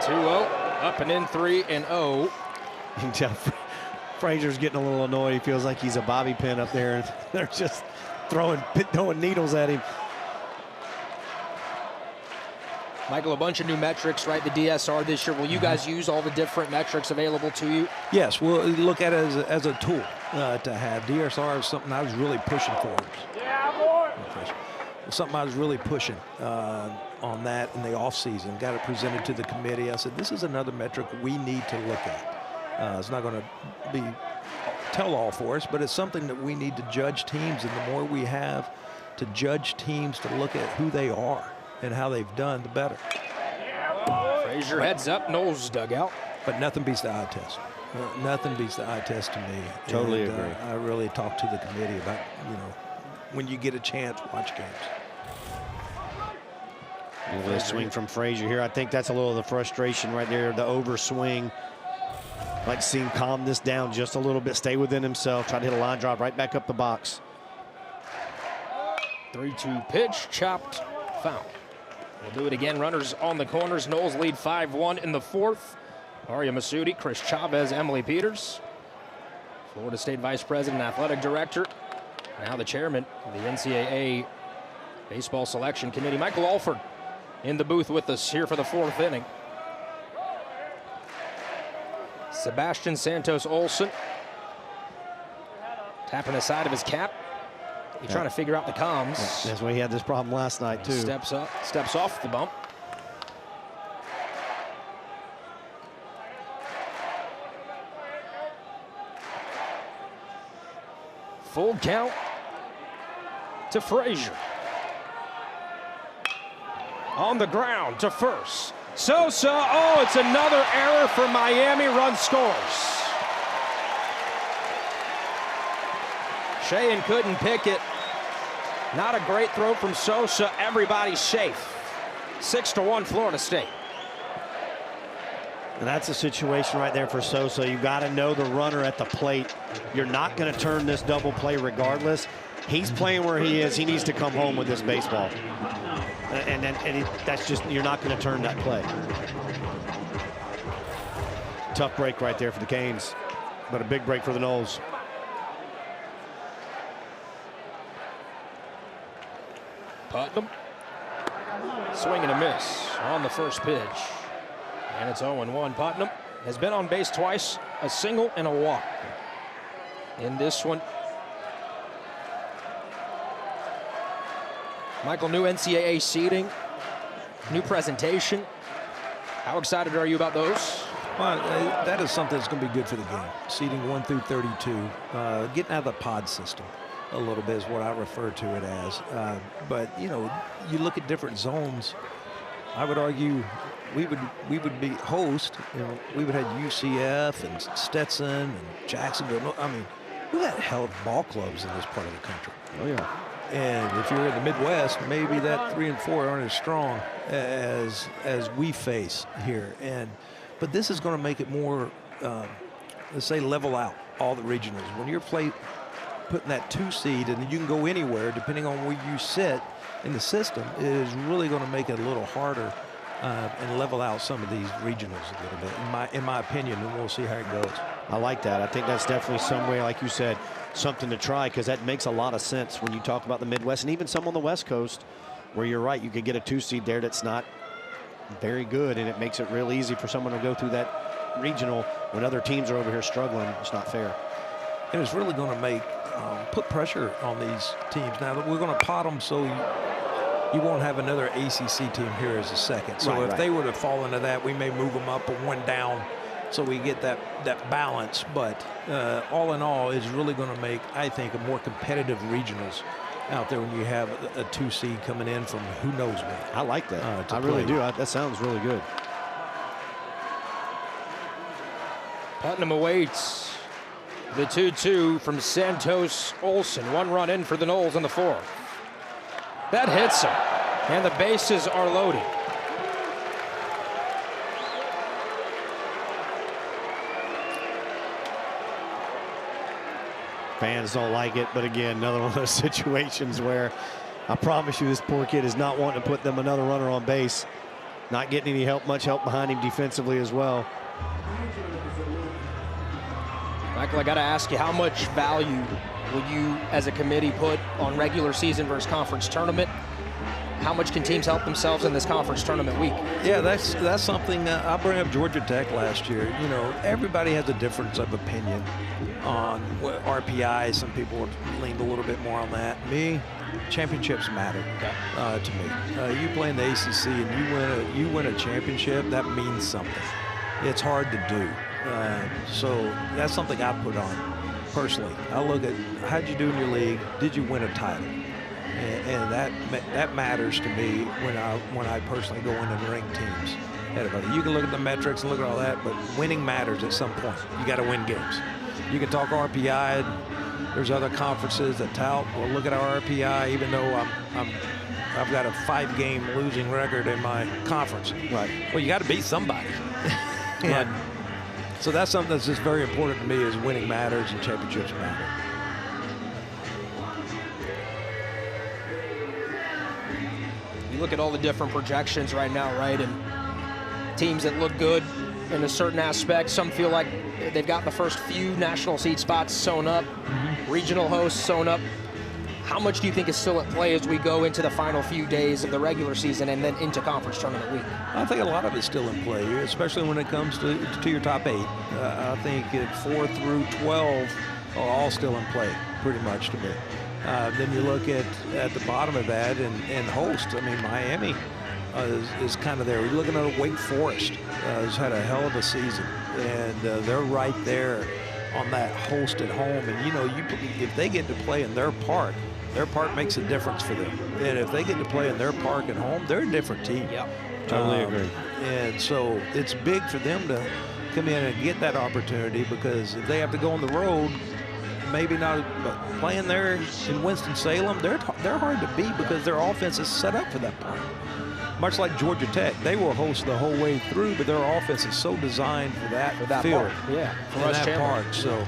2-0, up and in, 3-0. You can tell Frazier's getting a little annoyed. He feels like he's a bobby pin up there, and they're just throwing needles at him. Michael, a bunch of new metrics, right? The DSR this year. Will you guys use all the different metrics available to you? Yes, we'll look at it as a tool to have. DSR is something I was really pushing for. Something I was really pushing on that in the offseason. Got it presented to the committee. I said, this is another metric we need to look at. It's not going to be tell-all for us, but it's something that we need to judge teams, and the more we have to judge teams to look at who they are and how they've done, the better. Frazier heads up, Knowles dugout. But nothing beats the eye test. Nothing beats the eye test to me. Totally And, agree. I really talked to the committee about, when you get a chance, watch games. A little swing from Frazier here. I think that's a little of the frustration right there, the overswing. Like to see him calm this down just a little bit, stay within himself, try to hit a line drive right back up the box. 3-2 pitch, chopped, foul. We'll do it again. Runners on the corners. Knowles lead 5-1 in the fourth. Arya Masudi, Chris Chavez, Emily Peters. Florida State Vice President, Athletic Director, now the chairman of the NCAA Baseball Selection Committee, Michael Alford, in the booth with us here for the fourth inning. Sebastian Santos Olson tapping the side of his cap. He's trying to figure out the comms. That's why he had this problem last night, too. Steps off the bump. Full count to Frazier. On the ground to first. Sosa, oh, it's another error for Miami, run scores. Sheehan couldn't pick it. Not a great throw from Sosa, everybody's safe. 6-1 Florida State. And that's a situation right there for Sosa. You got to know the runner at the plate. You're not going to turn this double play regardless. He's playing where he is. He needs to come home with this baseball. That's just, you're not going to turn that play. Tough break right there for the Canes, but a big break for the Noles. Putnam. Swing and a miss on the first pitch. And it's 0-1. Putnam has been on base twice, a single and a walk in this one. Michael, new NCAA seating, new presentation. How excited are you about those? Well, that is something that's going to be good for the game. Seeding 1 through 32, getting out of the pod system a little bit is what I refer to it as. But you look at different zones. I would argue we would be host. We would have UCF and Stetson and Jacksonville. I mean, we got hell of ball clubs in this part of the country. Oh yeah. And if you're in the Midwest, maybe that 3 and 4 aren't as strong as we face here. But this is going to make it more, let's say, level out all the regionals. When you're putting that 2 seed and you can go anywhere depending on where you sit in the system, it is really going to make it a little harder and level out some of these regionals a little bit, in my opinion, and we'll see how it goes. I like that. I think that's definitely some way, like you said, something to try, because that makes a lot of sense when you talk about the Midwest and even some on the West Coast, where you're right, you could get a 2 seed there that's not very good, and it makes it real easy for someone to go through that regional when other teams are over here struggling. It's not fair. And it's really going to put pressure on these teams. Now that we're going to pot them so you won't have another ACC team here as a second. So if they were to fall into that, we may move them up or 1 down so we get that balance. But all in all, it's really going to make, I think, a more competitive regionals out there when you have a 2 seed coming in from who knows where. I like that. I really do. That sounds really good. Putnam awaits the 2-2 from Santos Olson. 1 run in for the Noles in the fourth. That hits him, and the bases are loaded. Fans don't like it, but again, another one of those situations where I promise you this poor kid is not wanting to put them another runner on base. Not getting any help, much help behind him defensively as well. Michael, I got to ask you, how much value will you as a committee put on regular season versus conference tournament? How much can teams help themselves in this conference tournament week? Yeah, that's something I bring up Georgia Tech last year. Everybody has a difference of opinion on what RPI. Some people leaned a little bit more on that. Me, championships matter to me. You play in the ACC and you win a championship, that means something. It's hard to do. So that's something I put personally, I look at how'd you do in your league? Did you win a title? And that matters to me when I personally go in and rank teams. You can look at the metrics and look at all that, but winning matters at some point. You got to win games. You can talk RPI. There's other conferences that tout, well, look at our RPI, even though I've got a 5-game losing record in my conference. Right. Well, you got to beat somebody. And so that's something that's just very important to me, is winning matters and championships matter. You look at all the different projections right now, right? And teams that look good in a certain aspect. Some feel like they've got the first few national seed spots sewn up, regional hosts sewn up. How much do you think is still at play as we go into the final few days of the regular season and then into conference tournament week? I think a lot of it's still in play, especially when it comes to your top 8. I think 4 through 12 are all still in play, pretty much to me. Then you look at the bottom of that and host. I mean, Miami is kind of there. We're looking at Wake Forest, has had a hell of a season, and they're right there on that host at home. And, you know, if they get to play in their park makes a difference for them. And if they get to play in their park at home, they're a different team. Yep. Totally agree. And so it's big for them to come in and get that opportunity, because if they have to go on the road, maybe not, but playing there in Winston-Salem, they're hard to beat because their offense is set up for that part. Much like Georgia Tech, they will host the whole way through, but their offense is so designed for that field, part. Yeah, for and us that part. So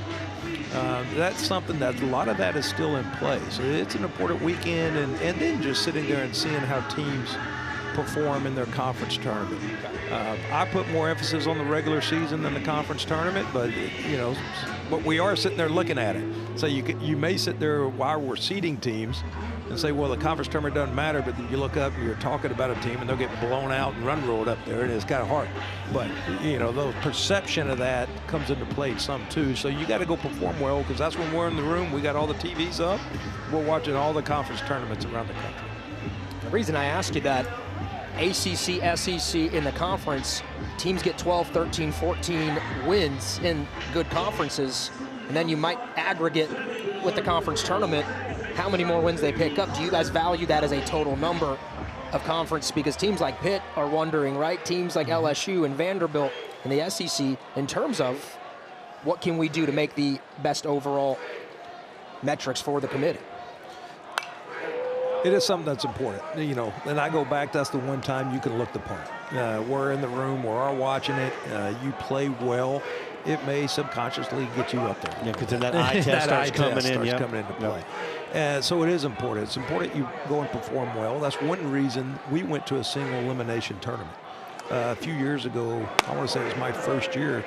that's something that a lot of that is still in play. So it's an important weekend, and then just sitting there and seeing how teams perform in their conference tournament. I put more emphasis on the regular season than the conference tournament, but but we are sitting there looking at it. So you may sit there while we're seeding teams and say, well, the conference tournament doesn't matter, but you look up and you're talking about a team and they'll get blown out and run ruled up there, and it's kind of hard. But the perception of that comes into play some too. So you got to go perform well, because that's when we're in the room. We got all the TVs up. We're watching all the conference tournaments around the country. The reason I ask you that, ACC, SEC in the conference, teams get 12, 13, 14 wins in good conferences, and then you might aggregate with the conference tournament how many more wins they pick up. Do you guys value that as a total number of conference? Because teams like Pitt are wondering, right? Teams like LSU and Vanderbilt in the SEC, in terms of what can we do to make the best overall metrics for the committee? It is something that's important, and I go back, that's the one time you can look the part. We're in the room, we're all watching it, you play well, it may subconsciously get you up there. Yeah, because then that eye test starts coming into play. So it is important. It's important you go and perform well. That's one reason we went to a single elimination tournament. A few years ago, I want to say it was my first year,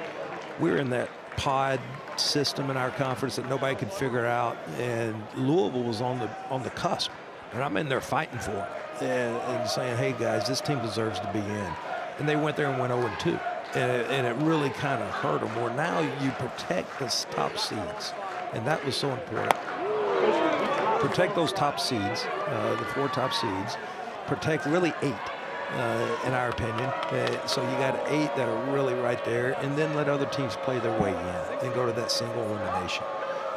we were in that pod system in our conference that nobody could figure out, and Louisville was on the cusp. And I'm in there fighting for it and saying, hey, guys, this team deserves to be in. And they went there and went 0-2. And it really kind of hurt them. Where now you protect the top seeds. And that was so important. Protect those top seeds, the 4 top seeds. Protect really 8, in our opinion. So you got 8 that are really right there. And then let other teams play their way in and go to that single elimination.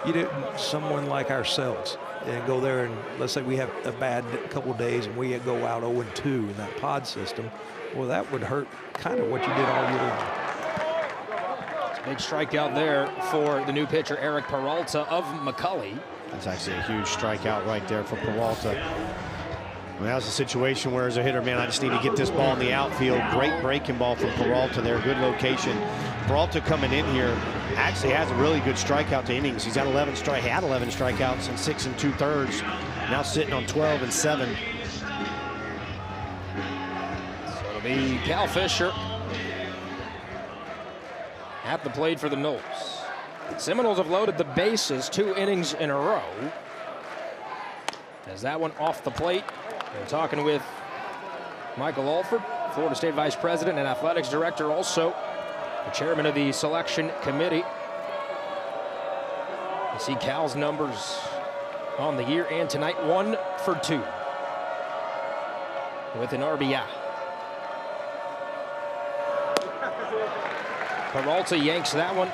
You didn't, someone like ourselves, and go there and let's say we have a bad couple of days and we go out 0-2 in that pod system, well, that would hurt kind of what you did all year long. Big strikeout there for the new pitcher, Eric Peralta of McCully. That's actually a huge strikeout right there for Peralta. I mean, that was a situation where, as a hitter, man, I just need to get this ball in the outfield. Great breaking ball from Peralta there, good location. Peralta coming in here actually has a really good strikeout to innings. He's had 11 strikeouts in 6 2/3. Now sitting on 12 and 7. So it'll be Cal Fisher at the plate for the Noles. Seminoles have loaded the bases 2 innings in a row. As that one off the plate, we're talking with Michael Alford, Florida State Vice President and Athletics Director, also the chairman of the selection committee. You see Cal's numbers on the year and tonight, 1 for 2 with an RBI. Peralta yanks that one,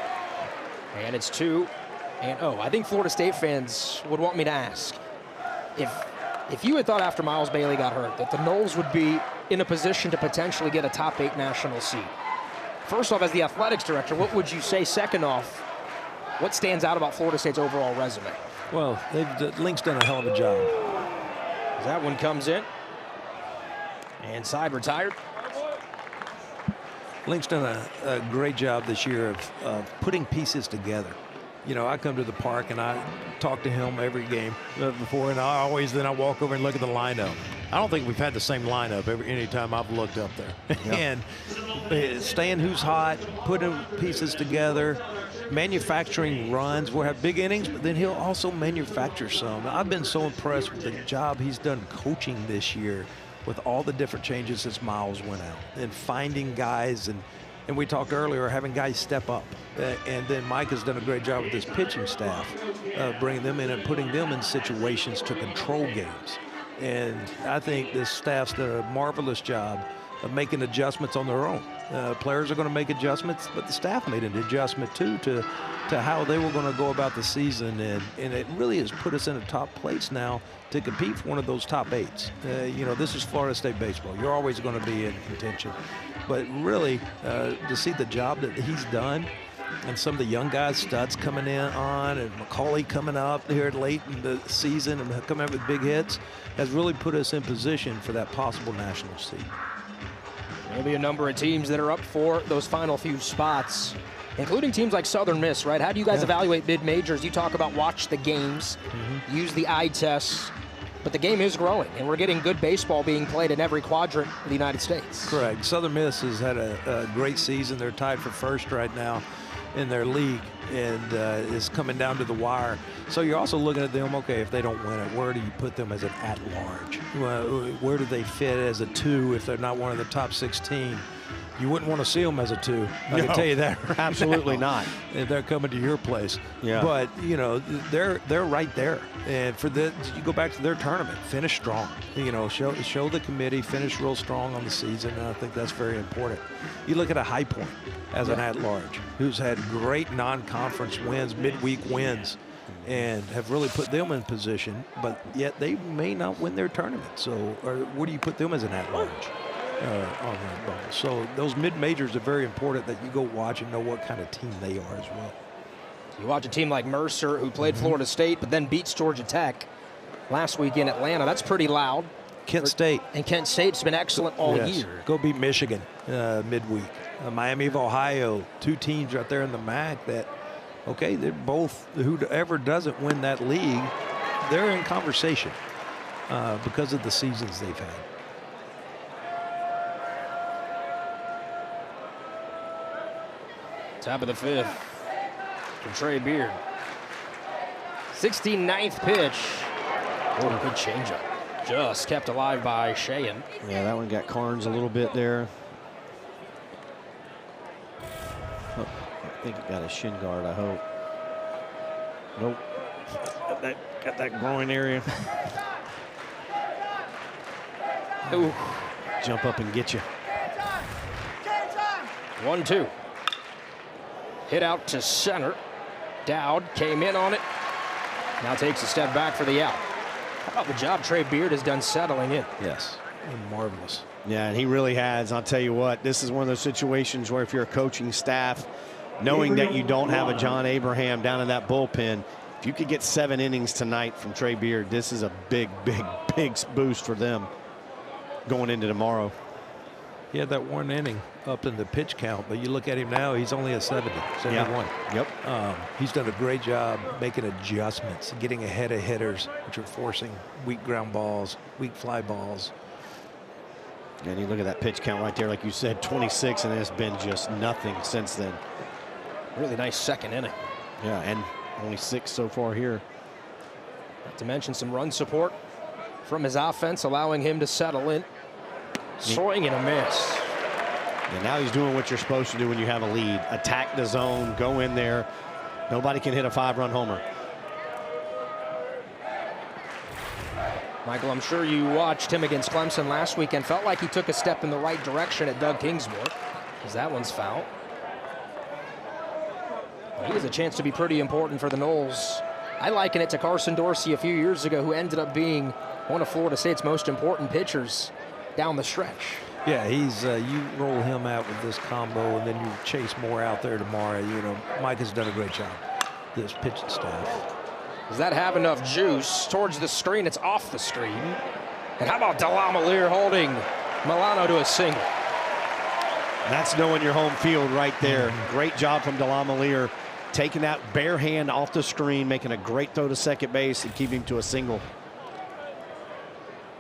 and it's 2 And I think Florida State fans would want me to ask, if you had thought after Miles Bailey got hurt that the Noles would be in a position to potentially get a top 8 national seed. First off, as the athletics director, what would you say? Second off, what stands out about Florida State's overall resume? Well, Link's done a hell of a job. That one comes in. And side retired. Link's done a great job this year of putting pieces together. You know, I come to the park and I talk to him every game before, and I walk over and look at the lineup. I don't think we've had the same lineup any time I've looked up there. Yeah. And staying who's hot, putting pieces together, manufacturing runs. We'll have big innings, but then he'll also manufacture some. I've been so impressed with the job he's done coaching this year with all the different changes since Miles went out and finding guys and we talked earlier, having guys step up. And then Mike has done a great job with his pitching staff, bringing them in and putting them in situations to control games. And I think this staff's done a marvelous job of making adjustments on their own. Players are going to make adjustments, but the staff made an adjustment too to how they were going to go about the season. And it really has put us in a top place now to compete for one of those top 8s. You know, this is Florida State baseball. You're always going to be in contention. But really, to see the job that he's done and some of the young guys, Studs coming in on, and McCauley coming up here late in the season and coming up with big hits, has really put us in position for that possible national seed. There'll be a number of teams that are up for those final few spots, including teams like Southern Miss, right? How do you guys evaluate mid-majors? You talk about watch the games, use the eye tests, but the game is growing, and we're getting good baseball being played in every quadrant of the United States. Correct. Southern Miss has had a great season. They're tied for first right now in their league, and is coming down to the wire. So you're also looking at them, okay, if they don't win it, where do you put them as an at-large? Where do they fit as a 2 if they're not one of the top 16? You wouldn't want to see them as a 2. I can tell you that right Absolutely now. not. If they're coming to your place. Yeah. But, you know, they're right there. And for you go back to their tournament, finish strong. You know, show the committee, finish real strong on the season, and I think that's very important. You look at a High Point as an at-large, who's had great non-conference wins, midweek wins, and have really put them in position, but yet they may not win their tournament. So where do you put them as an at-large? On that bubble. So those mid-majors are very important that you go watch and know what kind of team they are as well. You watch a team like Mercer, who played Florida State but then beats Georgia Tech last week in Atlanta. That's pretty loud. Kent State. And Kent State's been excellent all year. Go beat Michigan midweek. Miami of Ohio, 2 teams right there in the MAC that, okay, they're both, whoever doesn't win that league, they're in conversation because of the seasons they've had. Top of the 5th from Trey Beard. 69th pitch. Oh, good changeup. Just kept alive by Sheehan. Yeah, that one got Carnes a little bit there. Oh, I think it got a shin guard, I hope. Nope. Got that groin area. Ooh. Jump up and get you. 1-2. Hit out to center. Dowd came in on it. Now takes a step back for the out. How about the job Trey Beard has done settling in? Yes, marvelous. Yeah, and he really has. I'll tell you what, this is one of those situations where if you're a coaching staff, knowing that you don't have a John Abraham down in that bullpen, if you could get 7 innings tonight from Trey Beard, this is a big, big, big boost for them going into tomorrow. He had that 1 inning up in the pitch count, but you look at him now, he's only a 71. Yep. He's done a great job making adjustments, getting ahead of hitters, which are forcing weak ground balls, weak fly balls. And you look at that pitch count right there, like you said, 26, and it's been just nothing since then. Really nice second inning. Yeah, and only 6 so far here. Not to mention some run support from his offense, allowing him to settle in. Swing and a miss. And now he's doing what you're supposed to do when you have a lead. Attack the zone, go in there. Nobody can hit a 5-run homer. Michael, I'm sure you watched him against Clemson last week and felt like he took a step in the right direction at Doug Kingsmore, because that one's foul. He has a chance to be pretty important for the Noles. I liken it to Carson Dorsey a few years ago, who ended up being one of Florida State's most important pitchers down the stretch. Yeah, he's you roll him out with this combo, and then you chase more out there tomorrow. You know, Mike has done a great job, this pitching staff. Does that have enough juice towards the screen? It's off the screen. And how about Delamolier holding Milano to a single? That's knowing your home field right there. Great job from Delamolier, taking that bare hand off the screen, making a great throw to second base and keeping him to a single.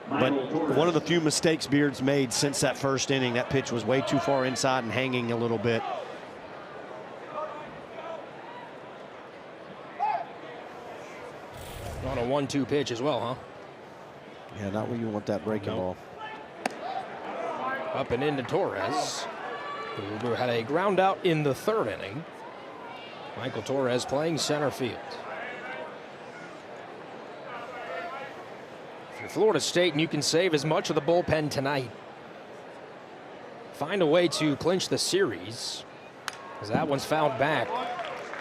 But one of the few mistakes Beard's made since that first inning. That pitch was way too far inside and hanging a little bit. On a 1-2 pitch as well, huh? Yeah, not where you want that breaking ball. Up and into Torres, who had a ground out in the third inning. Michael Torres playing center field. If you're Florida State and you can save as much of the bullpen tonight, find a way to clinch the series, as that one's fouled back.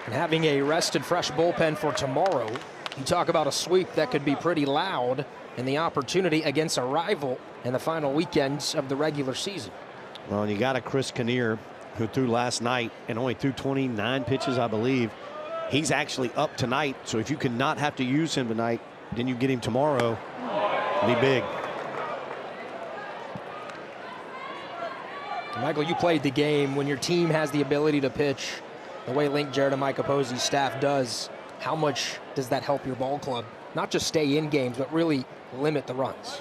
And having a rested, fresh bullpen for tomorrow, you talk about a sweep that could be pretty loud, and the opportunity against a rival in the final weekends of the regular season. Well, and you got a Chris Kinnear who threw last night and only threw 29 pitches, I believe. He's actually up tonight, so if you can not have to use him tonight, then you get him tomorrow. It'll be big. Michael, you played the game. When your team has the ability to pitch the way Link Jarrett and Mike Capozzi's staff does, how much does that help your ball club? Not just stay in games, but really limit the runs.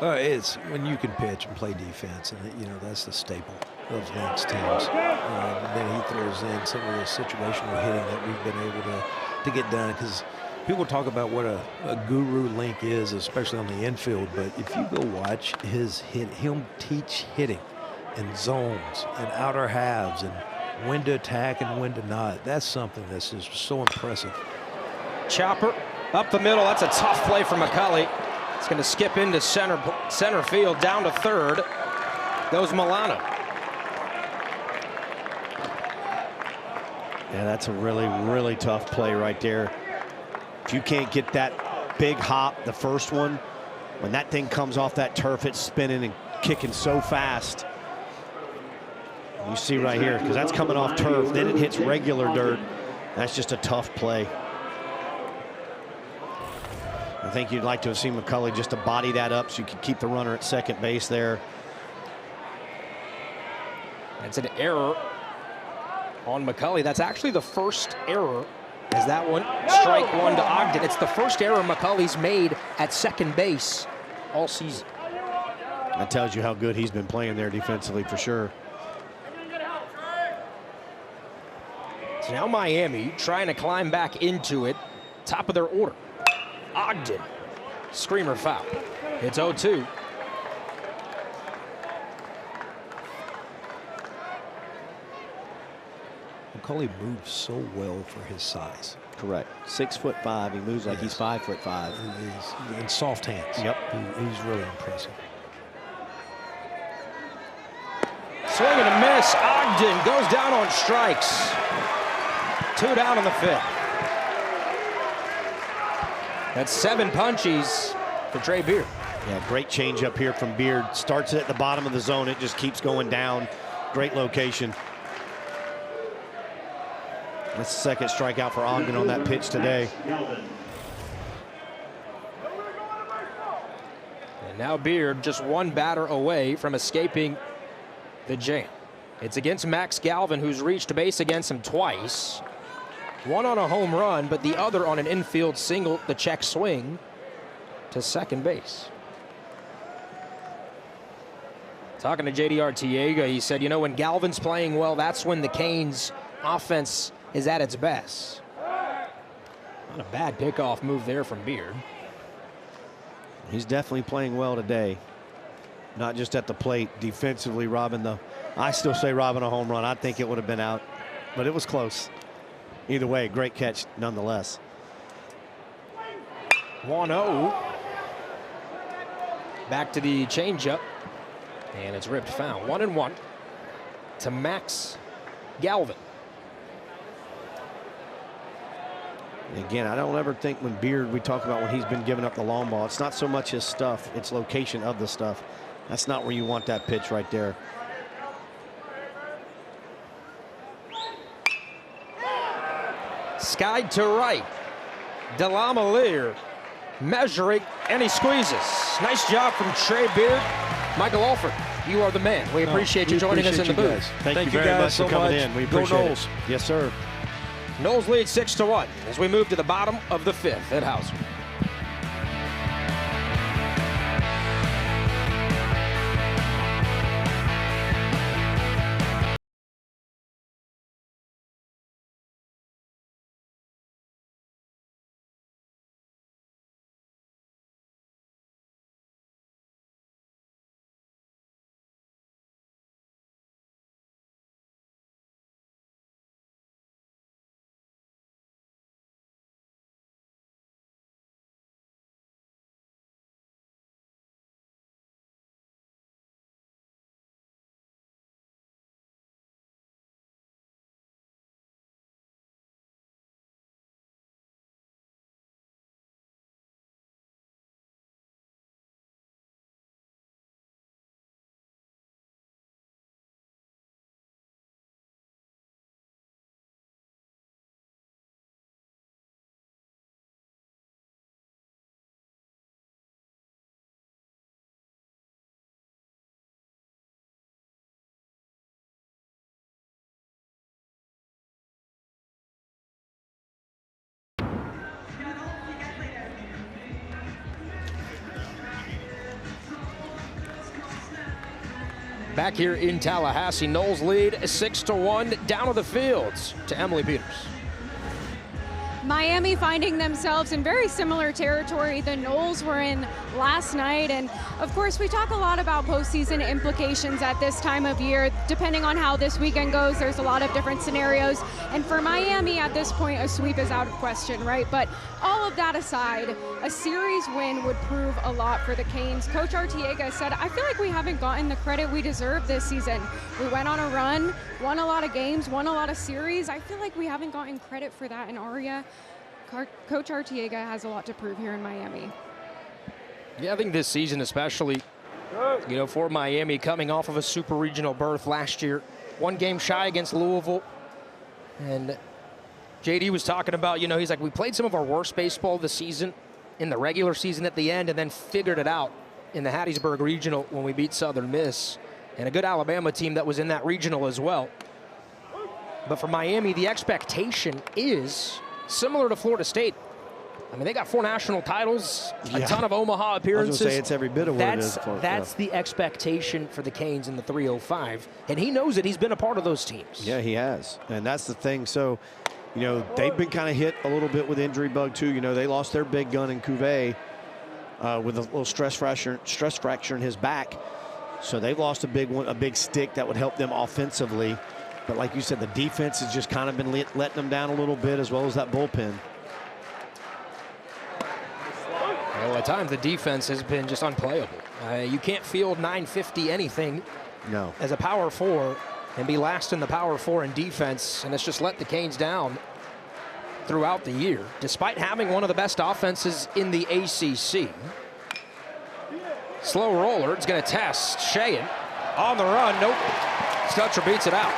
It's when you can pitch and play defense, and you know that's the staple of Link's teams. And then he throws in some of the situational hitting that we've been able to get done. Because people talk about what a guru Link is, especially on the infield. But if you go watch his hit, he'll teach hitting in zones and outer halves and when to attack and when to not. That's something that's just so impressive. Chopper up the middle. That's a tough play for McCulley. It's going to skip into center field, down to third. Goes Milano. Yeah, that's a really, really tough play right there. If you can't get that big hop, the first one, when that thing comes off that turf, it's spinning and kicking so fast. You see right here, because that's coming off turf, then it hits regular dirt. That's just a tough play. I think you'd like to have seen McCulley just to body that up so you could keep the runner at second base there. That's an error on McCulley. That's actually the first error, as that one, strike one to Ogden. It's the first error McCulley's made at second base all season. That tells you how good he's been playing there defensively for sure. So now Miami trying to climb back into it, top of their order. Ogden, screamer foul. It's 0-2. McCulley moves so well for his size. Correct. 6'5". He moves like he's 5'5". He's in soft hands. Yep. He's really impressive. Swing and a miss. Ogden goes down on strikes. 2 down in the 5th. That's 7 punchies for Trey Beard. Yeah, great change up here from Beard. Starts it at the bottom of the zone. It just keeps going down. Great location. That's the second strikeout for Ogden on that pitch today. And now Beard just one batter away from escaping the jam. It's against Max Galvin, who's reached base against him twice. One on a home run, but the other on an infield single, the check swing to second base. Talking to JD Arteaga, he said, you know, when Galvin's playing well, that's when the Canes offense is at its best. Not a bad pickoff move there from Beard. He's definitely playing well today. Not just at the plate, defensively robbing I still say robbing a home run. I think it would have been out, but it was close. Either way, great catch nonetheless. 1-0. Back to the changeup. And it's ripped foul. 1-1 to Max Galvin. Again, I don't ever think when Beard, we talk about when he's been giving up the long ball, it's not so much his stuff, it's location of the stuff. That's not where you want that pitch right there. Skied to right. Delamalier measuring, and he squeezes. Nice job from Trey Beard. Michael Alford, you are the man. We appreciate you joining us in the booth. Thank you very much for coming in. We appreciate it. Yes, sir. Noles lead 6-1 as we move to the bottom of the 5th at Hauser. Back here in Tallahassee, Noles lead 6-1 down to the fields to Emily Peters. Miami finding themselves in very similar territory the Noles were in last night. And of course, we talk a lot about postseason implications at this time of year. Depending on how this weekend goes, there's a lot of different scenarios. And for Miami at this point, a sweep is out of question, right? But all of that aside, a series win would prove a lot for the Canes. Coach Arteaga said, I feel like we haven't gotten the credit we deserve this season. We went on a run, won a lot of games, won a lot of series. I feel like we haven't gotten credit for that in Aria. Coach Arteaga has a lot to prove here in Miami. Yeah, I think this season especially, you know, for Miami coming off of a super regional berth last year, 1 game shy against Louisville. And JD was talking about, you know, he's like, we played some of our worst baseball this season in the regular season at the end and then figured it out in the Hattiesburg Regional when we beat Southern Miss and a good Alabama team that was in that regional as well. But for Miami, the expectation is similar to Florida State. I mean, they got 4 national titles, a ton of Omaha appearances. I was going to say, it's every bit of what it is. That's the expectation for the Canes in the 305, and he knows it. He's been a part of those teams. Yeah, he has, and that's the thing. So, you know, they've been kind of hit a little bit with injury bug too. You know, they lost their big gun in Cuvée with a little stress fracture in his back. So they've lost a big one, a big stick that would help them offensively. But like you said, the defense has just kind of been letting them down a little bit, as well as that bullpen. Well, at times the defense has been just unplayable. You can't field 950 anything as a power 4 and be last in the power 4 in defense, and it's just let the Canes down throughout the year, despite having one of the best offenses in the ACC. Slow roller, it's going to test Sheehan on the run. Nope, Stutcher beats it out.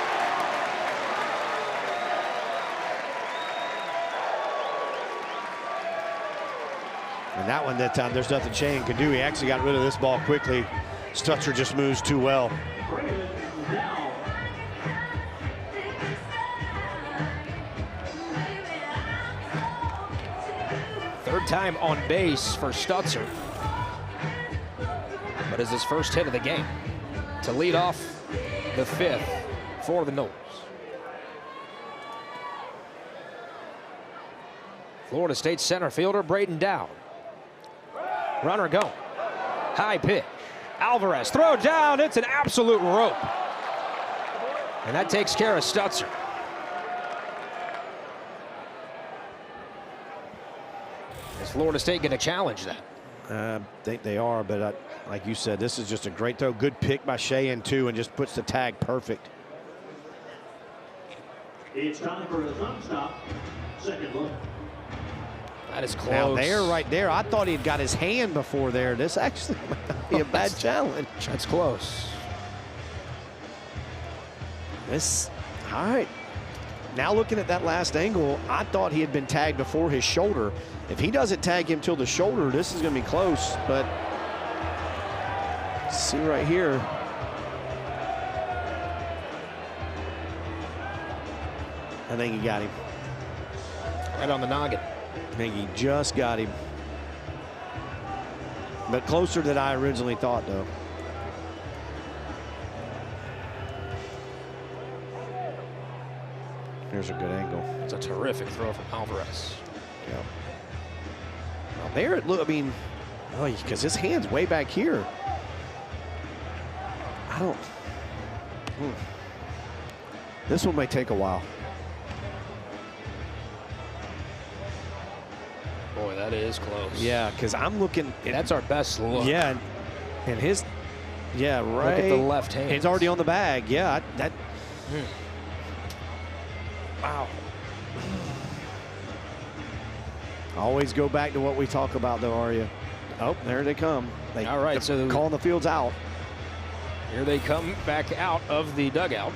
And that one, that time, there's nothing Sheehan could do. He actually got rid of this ball quickly. Stutcher just moves too well. Third time on base for Stutzer. But it's his first hit of the game to lead off the 5th for the Noles. Florida State center fielder Braden Dowd. Runner going. High pitch. Alvarez throw down. It's an absolute rope. And that takes care of Stutzer. Is Florida State going to challenge that? I think they are, but like you said, this is just a great throw. Good pick by Sheehan, too, and just puts the tag perfect. It's time for a thumb stop. Second look. That is close. Now there, right there, I thought he had got his hand before there. This actually might be a bad challenge. That's close. All right. Now looking at that last angle, I thought he had been tagged before his shoulder. If he doesn't tag him till the shoulder, this is going to be close. But see right here. I think he got him. Right on the noggin. I think he just got him. But closer than I originally thought, though. Here's a good angle. It's a terrific throw from Alvarez. Yeah. Now there it look. I mean, because his hand's way back here. I don't. This one may take a while. Boy, that is close. Yeah, because I'm looking. That's our best look. Yeah, and his. Yeah, right. Look at the left hand. It's already on the bag. Yeah, that. Wow. Always go back to what we talk about, though, Arya. Oh, there they come. All right, so calling the fields out. Here they come back out of the dugout.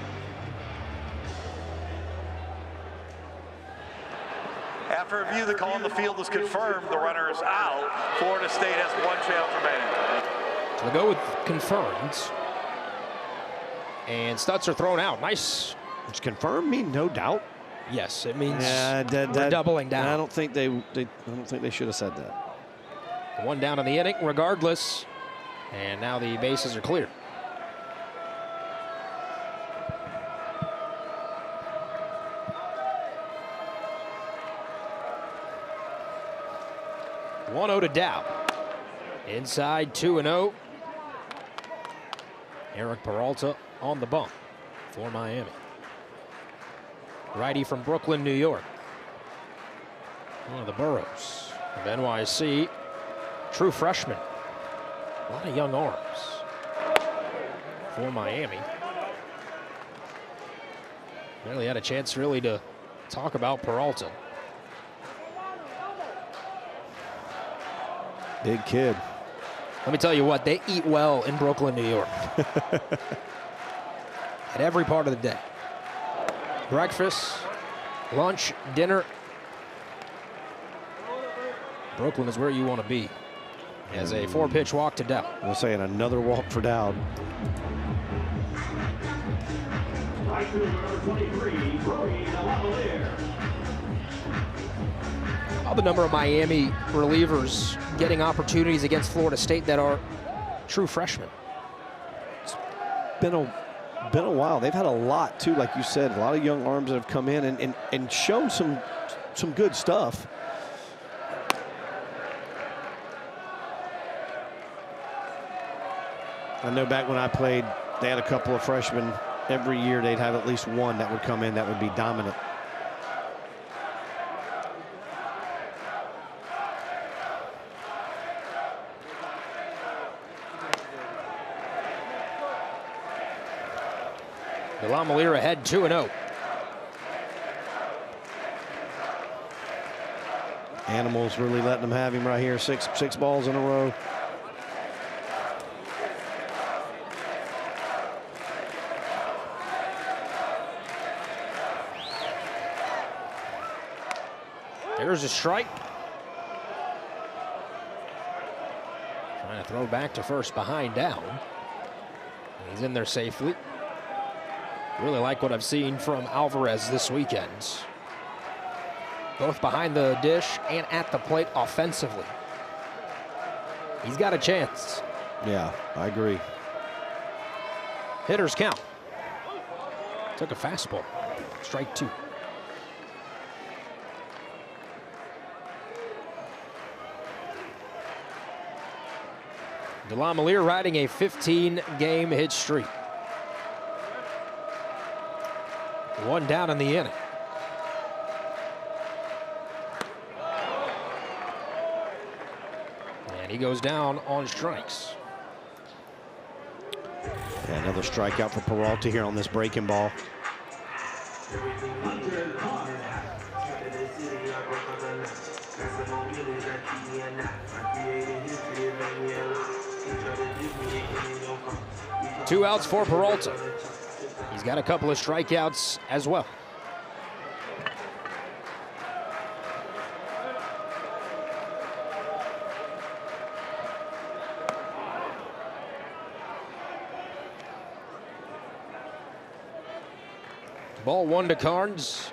After review, the call on the field is confirmed. The runner is out. Florida State has one challenge remaining. So they go with confirmed. And Stutzer thrown out. Nice. It's confirmed, mean no doubt. Yes, it means we're doubling down. I don't think they should have said that. One down in the inning, regardless. And now the bases are clear. (1-0) to Dow. Inside 2-0. Eric Peralta on the bump for Miami. Righty from Brooklyn, New York. One of the boroughs of NYC. True freshman. A lot of young arms for Miami. Really had a chance really to talk about Peralta. Big kid. Let me tell you what, they eat well in Brooklyn, New York. At every part of the day. Breakfast, lunch, dinner. Brooklyn is where you want to be. As a 4-pitch walk to Dow. We're saying another walk for Dowd. Right fielder number 23, Rory Lavalier. All the number of Miami relievers getting opportunities against Florida State that are true freshmen. It's been a while. They've had a lot too, like you said, a lot of young arms that have come in and shown some good stuff. I know back when I played, they had a couple of freshmen. Every year they'd have at least one that would come in that would be dominant. Lamalier ahead 2-0. Animals really letting them have him right here. Six balls in a row. There's a strike. Trying to throw back to first behind Down. He's in there safely. Really like what I've seen from Alvarez this weekend. Both behind the dish and at the plate offensively. He's got a chance. Yeah, I agree. Hitters count. Took a fastball. Strike 2. Lamalier riding a 15-game hit streak. One down in the inning. And he goes down on strikes. Yeah, another strikeout for Peralta here on this breaking ball. 2 outs for Peralta. He's got a couple of strikeouts as well. Ball 1 to Carnes.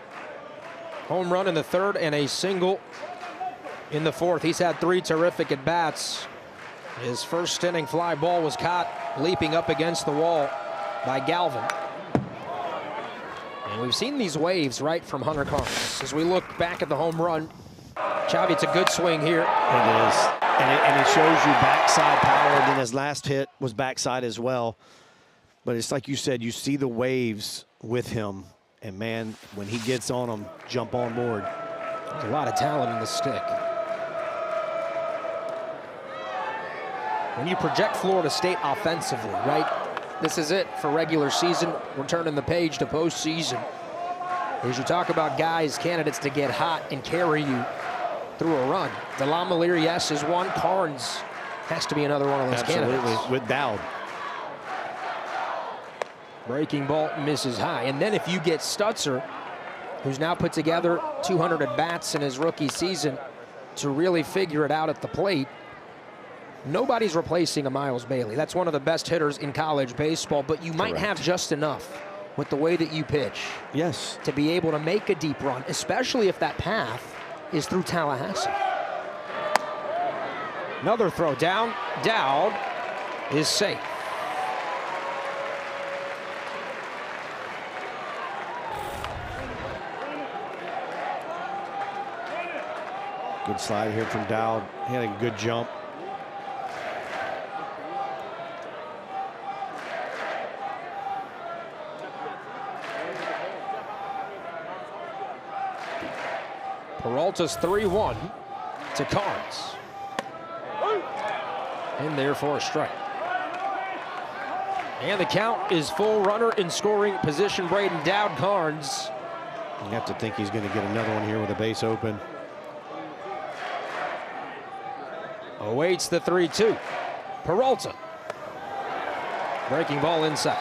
Home run in the 3rd and a single in the 4th. He's had 3 terrific at-bats. His first inning fly ball was caught leaping up against the wall by Galvin. And we've seen these waves right from Hunter Carnes. As we look back at the home run, Chavi, it's a good swing here. It is. And it shows you backside power. And then his last hit was backside as well. But it's like you said, you see the waves with him. And, man, when he gets on them, jump on board. There's a lot of talent in the stick. When you project Florida State offensively, right? This is it for regular season. We're turning the page to postseason. As you talk about guys, candidates to get hot and carry you through a run. Delamalier, yes, is one. Carnes has to be another one of those candidates. Absolutely, with Dowd. Breaking ball misses high. And then if you get Stutzer, who's now put together 200 at-bats in his rookie season, to really figure it out at the plate, nobody's replacing a Miles Bailey. That's one of the best hitters in college baseball, but you might have just enough with the way that you pitch. Yes. To be able to make a deep run, especially if that path is through Tallahassee. Another throw down. Dowd is safe. Good slide here from Dowd. He had a good jump. Peralta's 3-1 to Carnes. And therefore a strike. And the count is full. Runner in scoring position. Braden Dowd. Carnes. You have to think he's going to get another one here with a base open. Awaits the 3-2. Peralta. Breaking ball inside.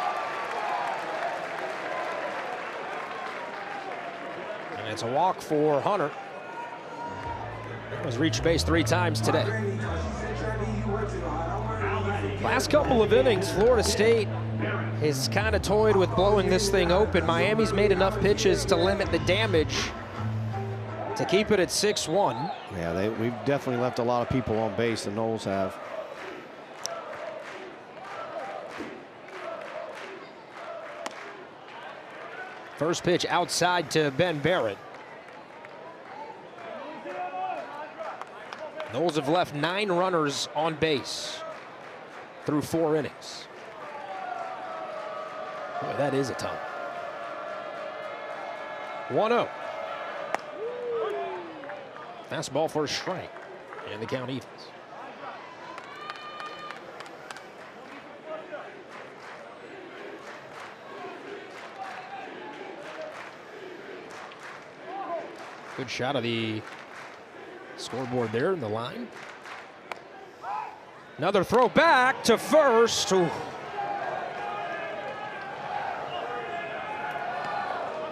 And it's a walk for Hunter. Has reached base 3 times today. Last couple of innings, Florida State has kind of toyed with blowing this thing open. Miami's made enough pitches to limit the damage to keep it at 6-1. Yeah, we've definitely left a lot of people on base, the Noles have. First pitch outside to Ben Barrett. Noles have left 9 runners on base through 4 innings. Boy, that is a ton. 1-0. Fastball for a strike, and the count evens. Good shot of the scoreboard there in the line. Another throw back to first. Ooh.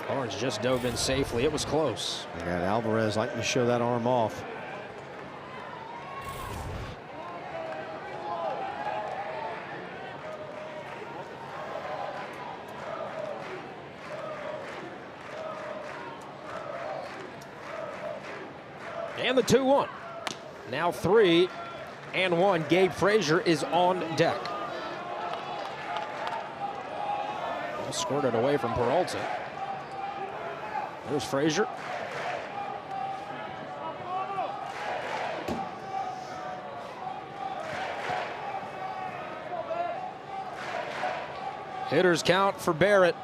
Carnes just dove in safely. It was close. They got Alvarez liking to show that arm off. And the 2-1. Now 3-1. Gabe Frazier is on deck. Squirted away from Peralta. There's Frazier. Hitters count for Barrett.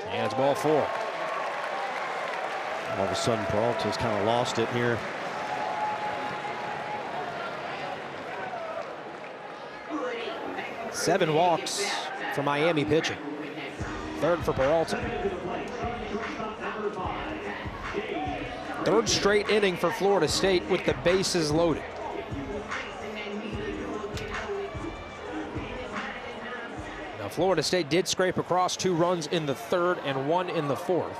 And it's ball 4. All of a sudden, Peralta's kind of lost it here. Seven walks for Miami pitching. 3rd for Peralta. 3rd straight inning for Florida State with the bases loaded. Florida State did scrape across 2 runs in the 3rd and 1 in the 4th.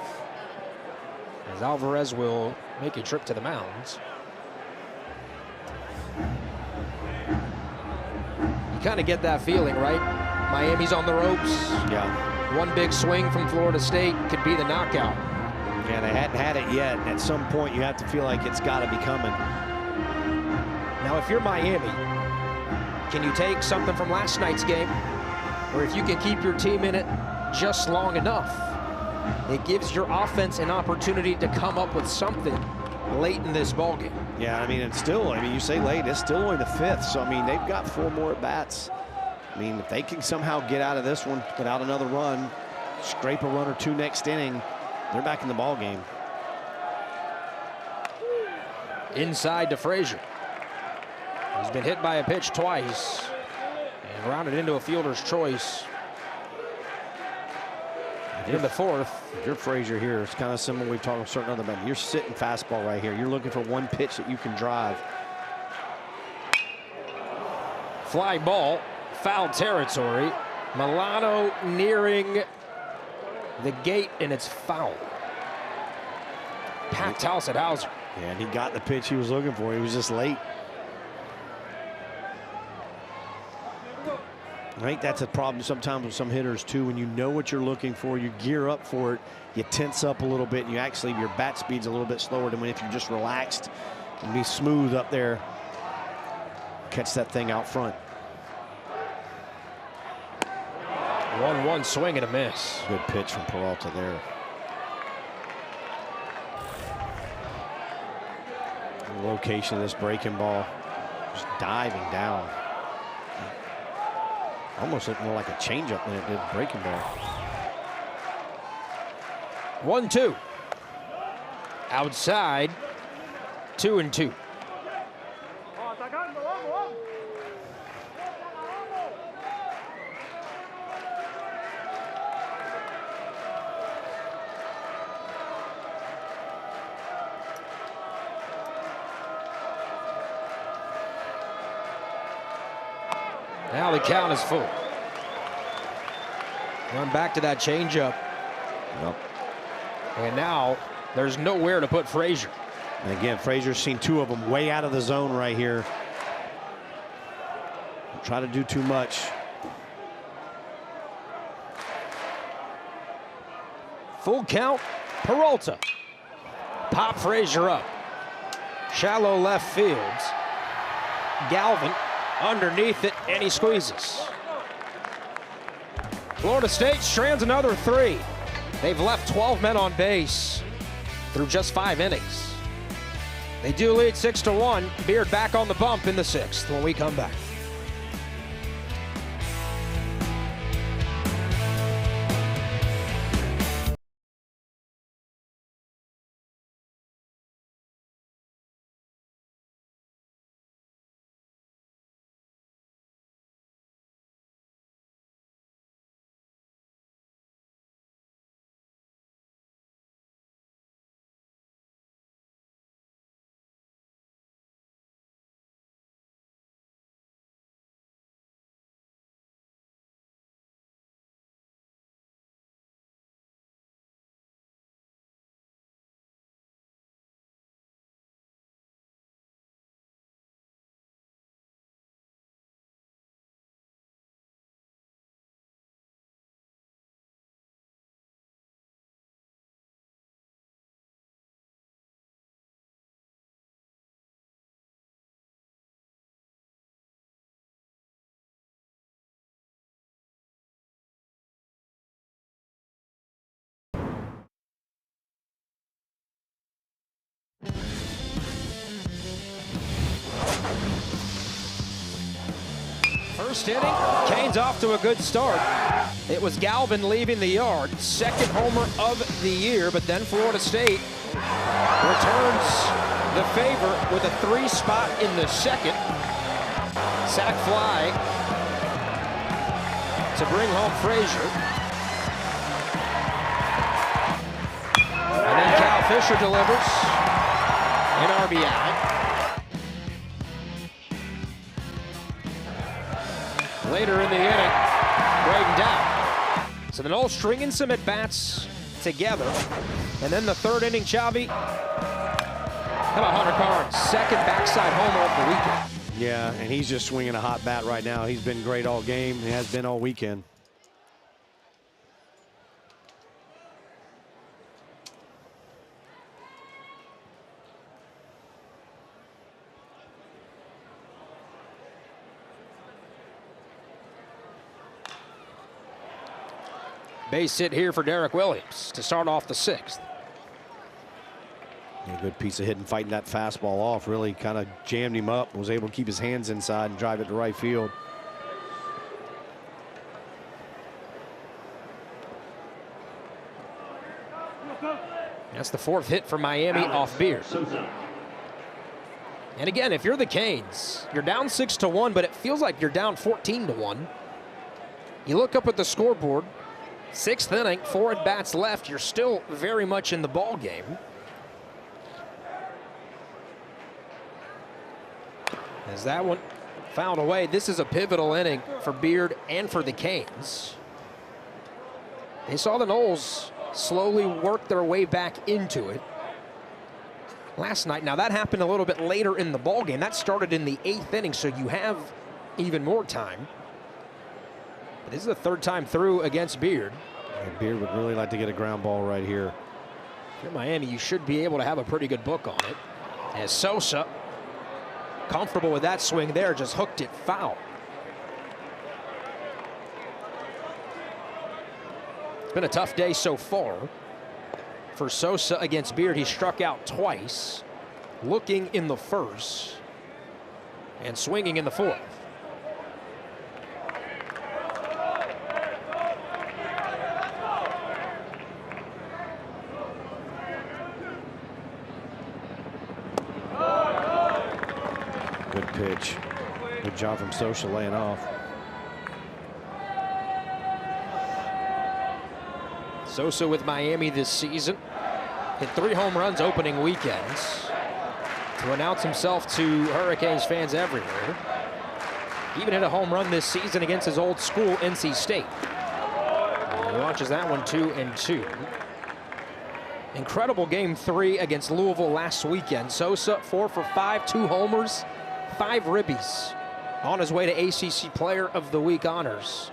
As Alvarez will make a trip to the mounds. You kind of get that feeling, right? Miami's on the ropes. Yeah. One big swing from Florida State could be the knockout. Yeah, they hadn't had it yet. At some point, you have to feel like it's got to be coming. Now, if you're Miami, can you take something from last night's game? Or if you can keep your team in it just long enough, it gives your offense an opportunity to come up with something late in this ballgame. Yeah, I mean, it's still, I mean, you say late, it's still only the 5th. So, I mean, they've got 4 more at-bats. I mean, if they can somehow get out of this one without another run, scrape a run or 2 next inning, they're back in the ballgame. Inside to Frazier. He's been hit by a pitch twice and rounded into a fielder's choice in the 4th. If you're Frazier here, it's kind of similar. We've talked about certain other men. You're sitting fastball right here. You're looking for one pitch that you can drive. Fly ball, foul territory. Milano nearing the gate, and it's foul. Packed house at Hauser. Yeah, and he got the pitch he was looking for. He was just late. I think that's a problem sometimes with some hitters too. When you know what you're looking for, you gear up for it, you tense up a little bit, and you actually, your bat speed's a little bit slower than when if you're just relaxed and be smooth up there, catch that thing out front. 1-1 swing and a miss. Good pitch from Peralta there. The location of this breaking ball, just diving down. Almost looked more like a changeup than it did breaking ball. 1-2. Outside, 2-2. Now the count is full. Run back to that changeup. Yep. And now there's nowhere to put Frazier. And again, Frazier's seen 2 of them way out of the zone right here. Don't try to do too much. Full count, Peralta. Pop Frazier up. Shallow left field. Galvin underneath it, and he squeezes. Florida State strands another 3. They've left 12 men on base through just 5 innings. They do lead 6-1. Beard back on the bump in the 6th when we come back. First inning, Canes off to a good start. It was Galvin leaving the yard, 2nd homer of the year, but then Florida State returns the favor with a 3 spot in the 2nd. Sac fly to bring home Frazier. And then Cal Fisher delivers an RBI. Later in the inning, Braden down. So the Noles stringing some at-bats together. And then the third inning, Chavi. How about Hunter Karns? Second backside homer of the weekend. Yeah, and he's just swinging a hot bat right now. He's been great all game. He has been all weekend. Base hit here for Derek Williams to start off the 6th. A good piece of hitting, fighting that fastball off. Really kind of jammed him up. Was able to keep his hands inside and drive it to right field. That's the 4th hit for Miami off Beard. And again, if you're the Canes, you're down 6-1, but it feels like you're down 14-1. You look up at the scoreboard, 6th inning, 4 at-bats left. You're still very much in the ball game. As that one fouled away, this is a pivotal inning for Beard and for the Canes. They saw the Noles slowly work their way back into it last night. Now that happened a little bit later in the ball game. That started in the 8th inning, so you have even more time. But this is the 3rd time through against Beard. And Beard would really like to get a ground ball right here. If you're Miami, you should be able to have a pretty good book on it. As Sosa, comfortable with that swing there, just hooked it foul. It's been a tough day so far for Sosa against Beard. He struck out twice, looking in the 1st and swinging in the 4th. Good pitch. Good job from Sosa laying off. Sosa with Miami this season. Hit 3 home runs opening weekends to announce himself to Hurricanes fans everywhere. He even hit a home run this season against his old school, NC State. He launches that one 2-2. Incredible game 3 against Louisville last weekend. Sosa 4 for 5, 2 homers, 5 ribbies. On his way to ACC Player of the Week honors.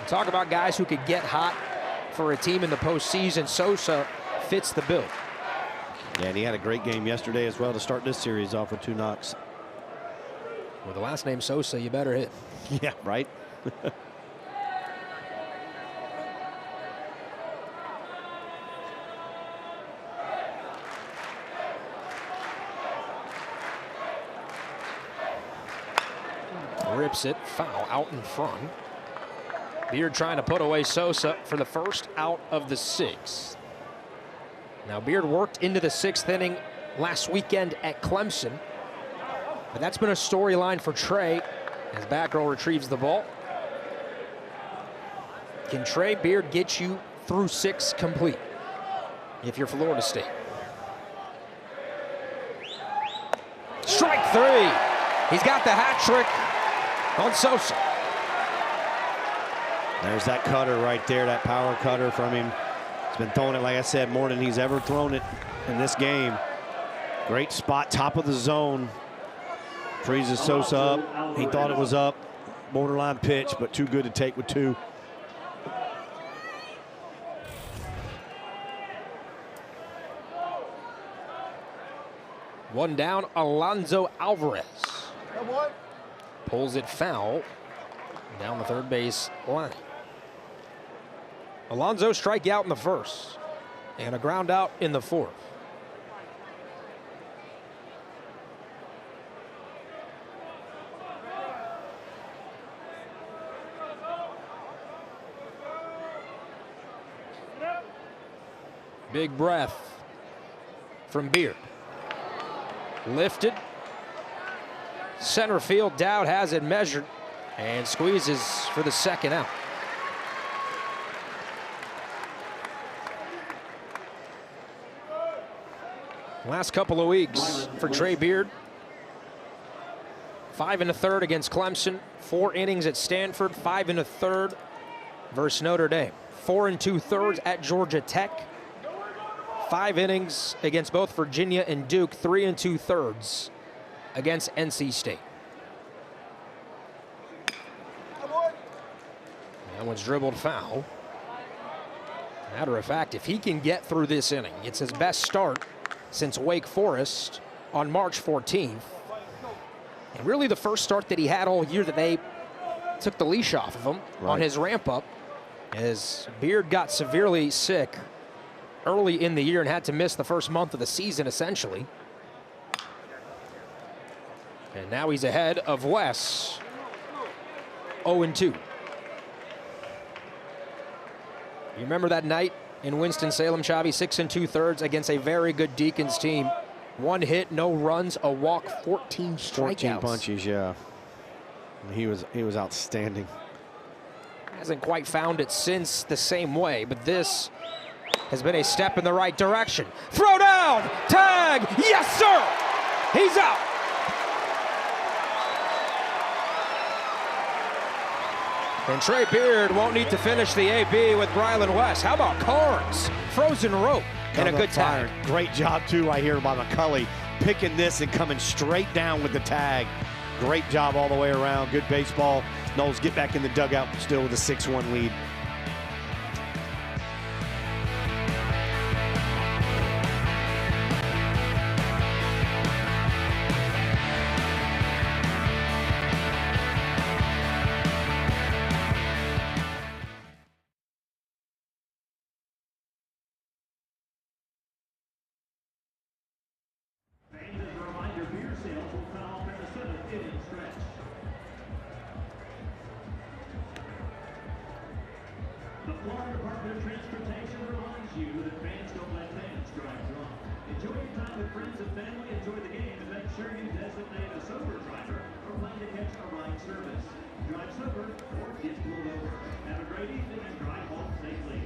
Talk about guys who could get hot for a team in the postseason. Sosa fits the bill. Yeah, and he had a great game yesterday as well to start this series off with 2 knocks. With the last name Sosa, you better hit. Yeah, right. Rips it, foul out in front. Beard trying to put away Sosa for the first out of the 6th. Now Beard worked into the 6th inning last weekend at Clemson, but that's been a storyline for Trey as Batgirl retrieves the ball. Can Trey Beard get you through 6 complete if you're Florida State? Strike 3. He's got the hat trick on Sosa. There's that cutter right there, that power cutter from him. He's been throwing it, like I said, more than he's ever thrown it in this game. Great spot, top of the zone. Freezes Sosa up. He thought it was up. Borderline pitch, but too good to take with 2. One down, Alonso Alvarez. Pulls it foul down the 3rd base line. Alonso strikeout in the 1st and a ground out in the 4th. Big breath from Beard. Lifted. Center field, Dowd has it measured and squeezes for the 2nd out. Last couple of weeks for Trey Beard. 5 1/3 against Clemson, 4 innings at Stanford, 5 1/3 versus Notre Dame, 4 2/3 at Georgia Tech, 5 innings against both Virginia and Duke, 3 2/3 against NC State. That one's dribbled foul. Matter of fact, if he can get through this inning, it's his best start since Wake Forest on March 14th. And really the first start that he had all year that they took the leash off of him on his ramp up, as Beard got severely sick early in the year and had to miss the first month of the season essentially. And now he's ahead of Wes, 0-2. You remember that night in Winston-Salem, Chavi, 6 2/3 against a very good Deacons team. 1 hit, no runs, a walk, 14 strikeouts. 14 punches, yeah. He was outstanding. Hasn't quite found it since the same way, but this has been a step in the right direction. Throw down, tag, yes sir! He's out. And Trey Beard won't need to finish the AB with Brylan West. How about Carnes? Frozen rope and a good tag. Great job too right here by McCulley, picking this and coming straight down with the tag. Great job all the way around. Good baseball. Knowles get back in the dugout still with a 6-1 lead. The Florida Department of Transportation reminds you that fans don't let fans drive drunk. Enjoy your time with friends and family. Enjoy the game, and make sure you designate a sober driver or plan to catch a ride service. Drive sober or get pulled over. Have a great evening and drive home safely.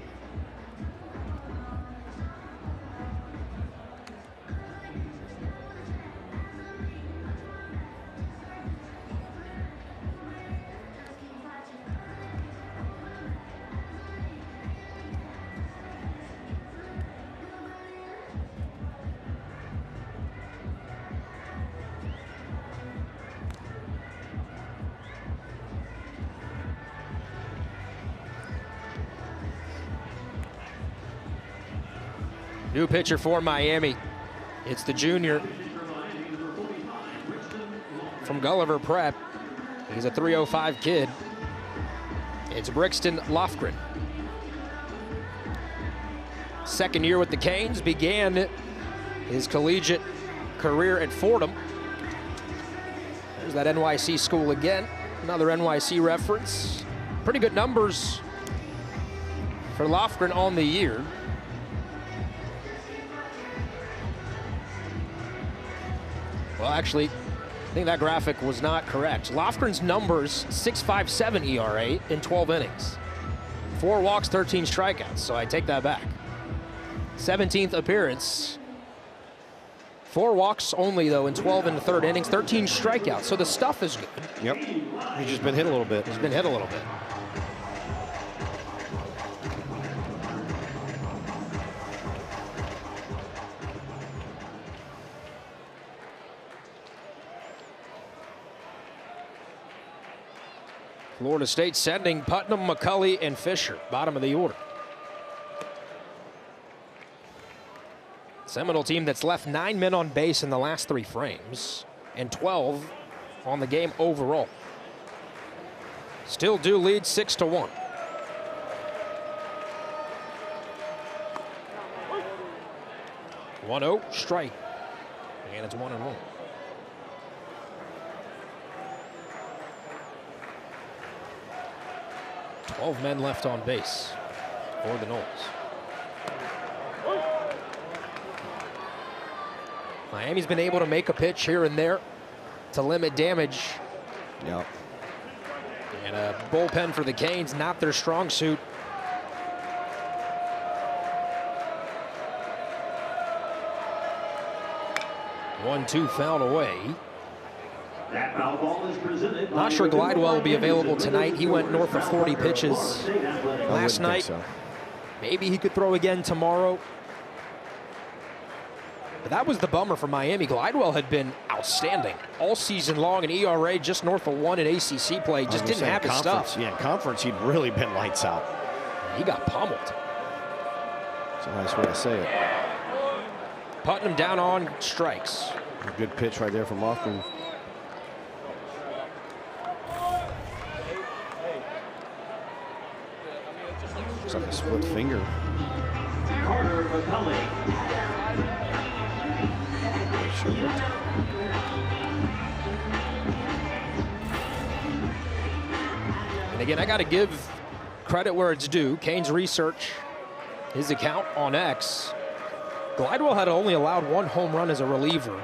New pitcher for Miami. It's the junior from Gulliver Prep. He's a 305 kid. It's Brixton Lofgren. Second year with the Canes, began his collegiate career at Fordham. There's that NYC school again. Another NYC reference. Pretty good numbers for Lofgren on the year. Well, actually, I think that graphic was not correct. Lofgren's numbers, 6.57 ERA in 12 innings. 4 walks, 13 strikeouts, so I take that back. 17th appearance. 4 walks only, though, in 12 and the third innings, 13 strikeouts, so the stuff is good. Yep, he's just been hit a little bit. He's been hit a little bit. Florida State sending Putnam, McCulley, and Fisher, bottom of the order. Seminole team that's left 9 men on base in the last 3 frames and 12 on the game overall. Still do lead 6-1. One-0 strike, and it's 1-1. Twelve men left on base for the Noles. Miami's been able to make a pitch here and there to limit damage. Yep. And a bullpen for the Canes, not their strong suit. One-two foul away. That foul ball is presented. Not sure Glidewell will be available tonight. He went north of 40 pitches last night. So. Maybe he could throw again tomorrow. But that was the bummer for Miami. Glidewell had been outstanding all season long, an ERA just north of 1 in ACC play. Just didn't have his stuff. Yeah, in conference, he'd really been lights out. He got pummeled. That's a nice way to say it. Putnam down on strikes. A good pitch right there from Lofgren. Looks like a split finger. Carter McCulley. And again, I got to give credit where it's due. Canes Research, his account on X, Glidewell had only allowed 1 home run as a reliever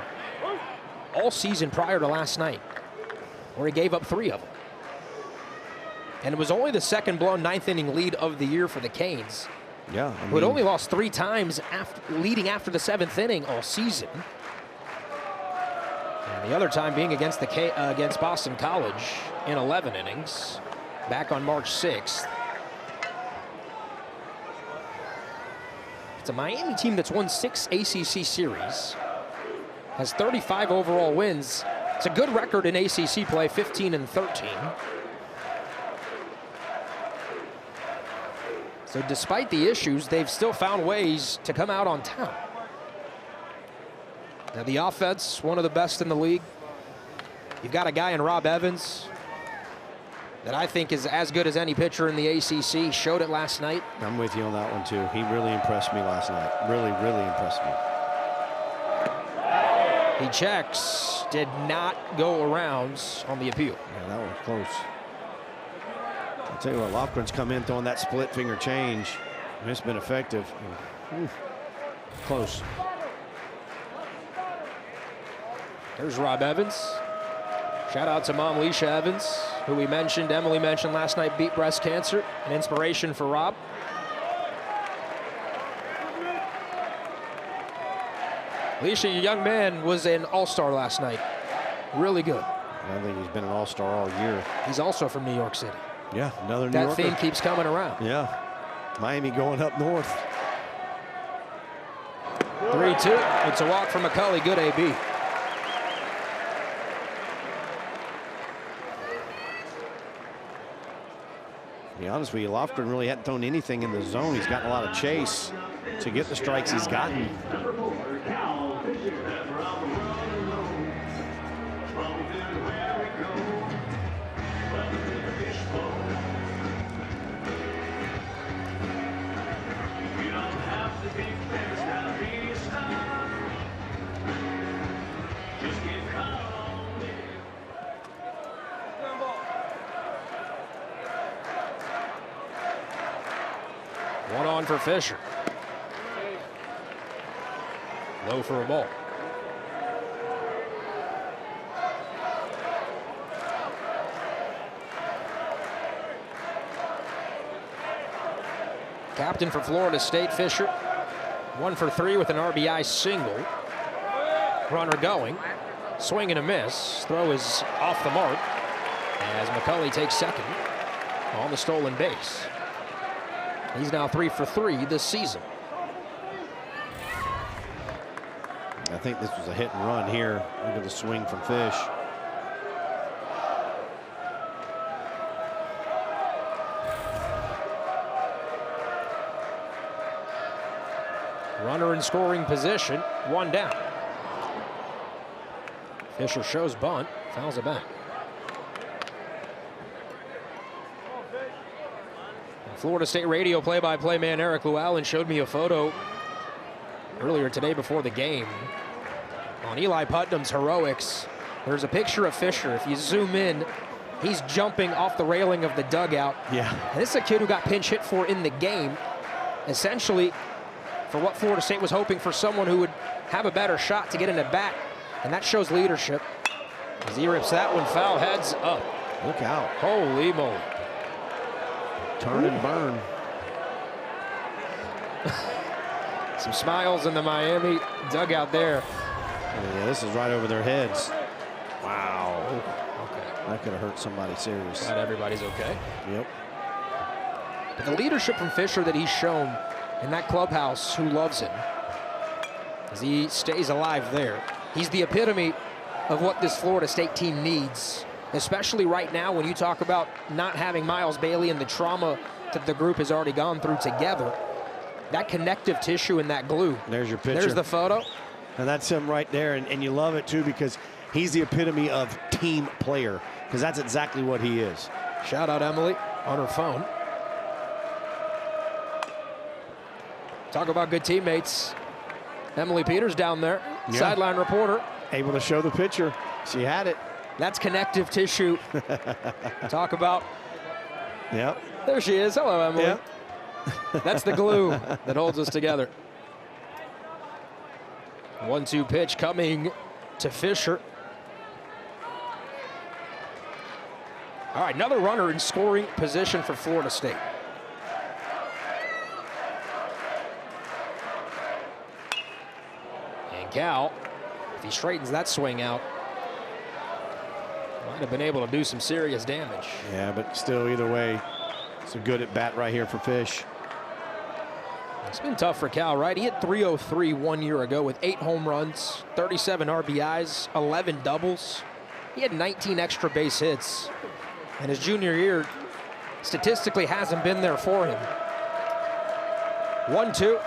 all season prior to last night, where he gave up 3 of them. And it was only the second blown 9th inning lead of the year for the Canes, Yeah, who had only lost 3 times leading after the 7th inning all season. And the other time being against against Boston College in 11 innings back on March 6th. It's a Miami team that's won 6 ACC series, has 35 overall wins. It's a good record in ACC play, 15-13. So despite the issues, they've still found ways to come out on top. Now the offense, one of the best in the league. You've got a guy in Rob Evans that I think is as good as any pitcher in the ACC. Showed it last night. I'm with you on that one, too. He really impressed me last night. Really, really impressed me. He checks, did not go around on the appeal. Yeah, that was close. I'll tell you what, Lofgren's come in throwing that split finger change. It's been effective. Close. There's Rob Evans. Shout out to Mom Leisha Evans, who Emily mentioned last night, beat breast cancer. An inspiration for Rob. Leisha, your young man, was an all-star last night. Really good. I think he's been an all-star all year. He's also from New York City. Yeah, another New That Yorker. theme keeps coming around. Yeah. Miami going up north. 3-2. It's a walk from McCulley. Good AB. To be honest with you, Lofgren really hadn't thrown anything in the zone. He's gotten a lot of chase to get the strikes he's gotten. Number 4, Cal Fisher. One on for Fisher. Low for a ball. Captain for Florida State, Fisher. 1 for 3 with an RBI single. Runner going. Swing and a miss. Throw is off the mark as McCulley takes second on the stolen base. He's now 3 for 3 this season. I think this was a hit and run here. Look at the swing from Fish. Runner in scoring position, 1 down. Fisher shows bunt, fouls it back. Florida State radio play-by-play man Eric Llewellyn showed me a photo earlier today before the game on Eli Putnam's heroics. There's a picture of Fisher. If you zoom in, he's jumping off the railing of the dugout. Yeah. And this is a kid who got pinch hit for in the game, essentially for what Florida State was hoping for someone who would have a better shot to get in at bat, and that shows leadership. As he rips that one foul, heads up. Look out. Holy moly. Turn and burn. Some smiles in the Miami dugout there. Yeah, this is right over their heads. Wow. Okay. That could have hurt somebody serious. Glad everybody's okay. Yep. But the leadership from Fisher that he's shown in that clubhouse, who loves him, as he stays alive there. He's the epitome of what this Florida State team needs, especially right now when you talk about not having Miles Bailey and the trauma that the group has already gone through together. That connective tissue and that glue. There's your picture. There's the photo. And that's him right there. And you love it, too, because he's the epitome of team player, because that's exactly what he is. Shout out Emily on her phone. Talk about good teammates. Emily Peters down there, Yeah. sideline reporter. Able to show the picture. She had it. That's connective tissue. Talk about, Yep. there she is. Hello, Emily. Yep. That's the glue that holds us together. 1-2 pitch coming to Fisher. All right, another runner in scoring position for Florida State. And Cal, if he straightens that swing out, might have been able to do some serious damage. Yeah, but still, either way, it's a good at bat right here for Fish. It's been tough for Cal, right? He hit .303 1 year ago with 8 home runs, 37 RBIs, 11 doubles. He had 19 extra base hits. And his junior year statistically hasn't been there for him. 1-2,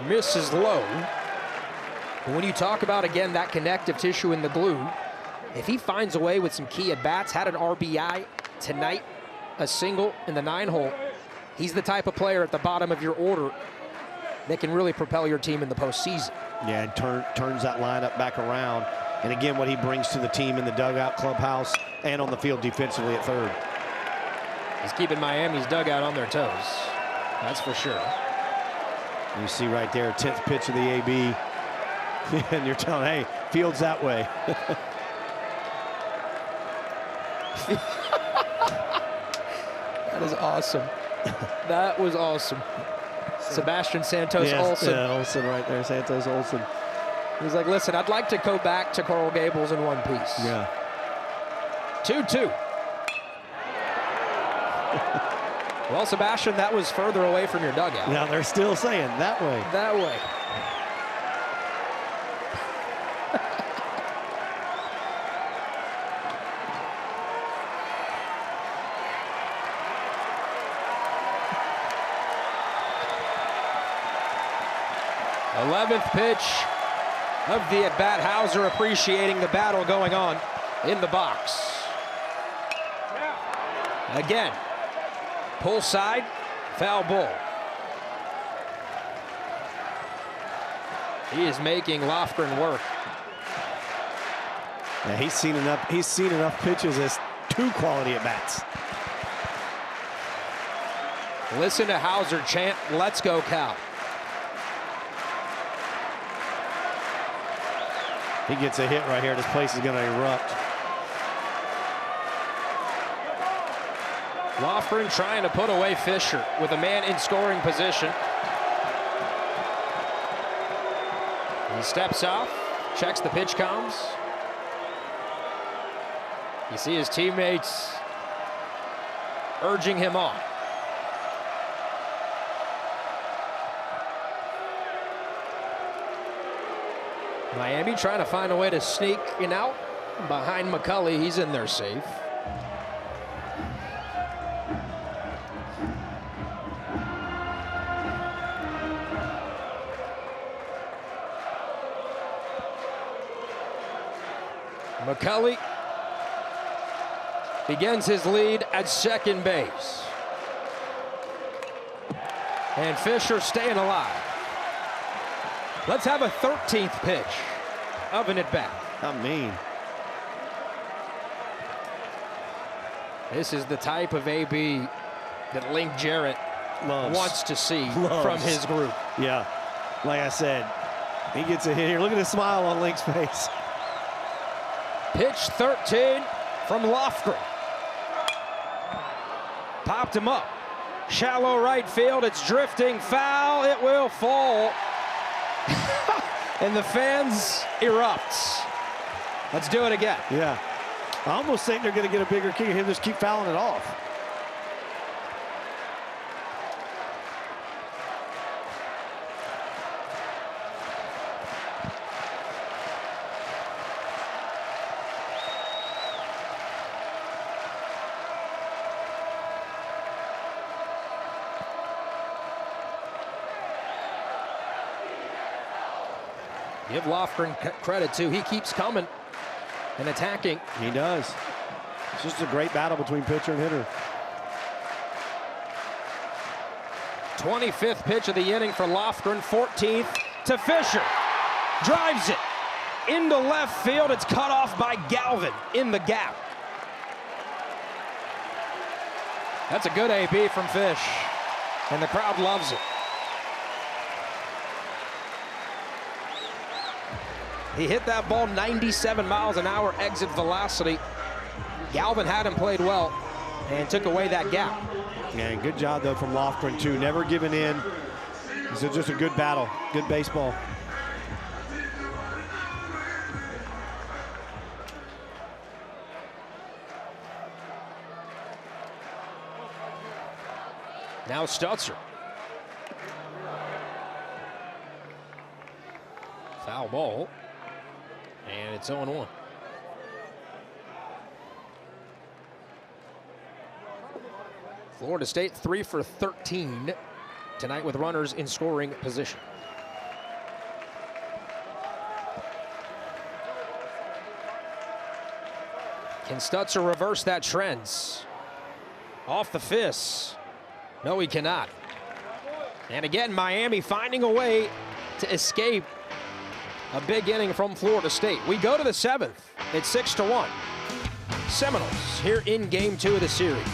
misses low. And when you talk about, again, that connective tissue in the glue, if he finds a way with some key at-bats, had an RBI tonight, a single in the 9-hole, he's the type of player at the bottom of your order that can really propel your team in the postseason. Yeah, and turns that lineup back around. And again, what he brings to the team in the dugout, clubhouse, and on the field defensively at third. He's keeping Miami's dugout on their toes. That's for sure. And you see right there, 10th pitch of the AB. And you're telling, hey, field's that way. That is awesome. That was awesome. Sebastian Santos Olsen. Yeah, Olsen right there, Santos Olsen. He's like, listen, I'd like to go back to Coral Gables in one piece. Yeah. 2-2. Well, Sebastian, that was further away from your dugout. Now they're still saying that way. That way. Eleventh pitch of the at-bat. Hauser appreciating the battle going on in the box. Again, pull side, foul ball. He is making Lofgren work. Yeah, he's seen enough pitches as 2 quality at bats. Listen to Hauser chant, "Let's go Cal." He gets a hit right here. This place is going to erupt. Lofgren trying to put away Fisher with a man in scoring position. He steps off, checks the pitch comms. You see his teammates urging him on. Miami trying to find a way to sneak in out behind McCulley. He's in there safe. McCulley begins his lead at second base. And Fisher staying alive. Let's have a 13th pitch of an at-bat. I mean, this is the type of AB that Link Jarrett wants to see from his group. Yeah, like I said, he gets a hit here. Look at the smile on Link's face. Pitch 13 from Lofgren. Popped him up. Shallow right field. It's drifting foul. It will fall. And the fans erupt. Let's do it again. Yeah. I almost think they're going to get a bigger kick and him just keep fouling it off. Give Lofgren credit, too. He keeps coming and attacking. He does. It's just a great battle between pitcher and hitter. 25th pitch of the inning for Lofgren, 14th to Fisher. Drives it into left field. It's cut off by Galvin in the gap. That's a good AB from Fish, and the crowd loves it. He hit that ball 97 miles an hour exit velocity. Galvin hadn't played well and took away that gap. And good job, though, from Lofgren, too. Never giving in. It's just a good battle, good baseball. Now Stutzer. Foul ball. And it's 0-1. Florida State 3 for 13 tonight with runners in scoring position. Can Stutzer reverse that trend? Off the fist. No, he cannot. And again, Miami finding a way to escape a big inning from Florida State. We go to the 7th. It's 6-1. Seminoles here in game 2 of the series.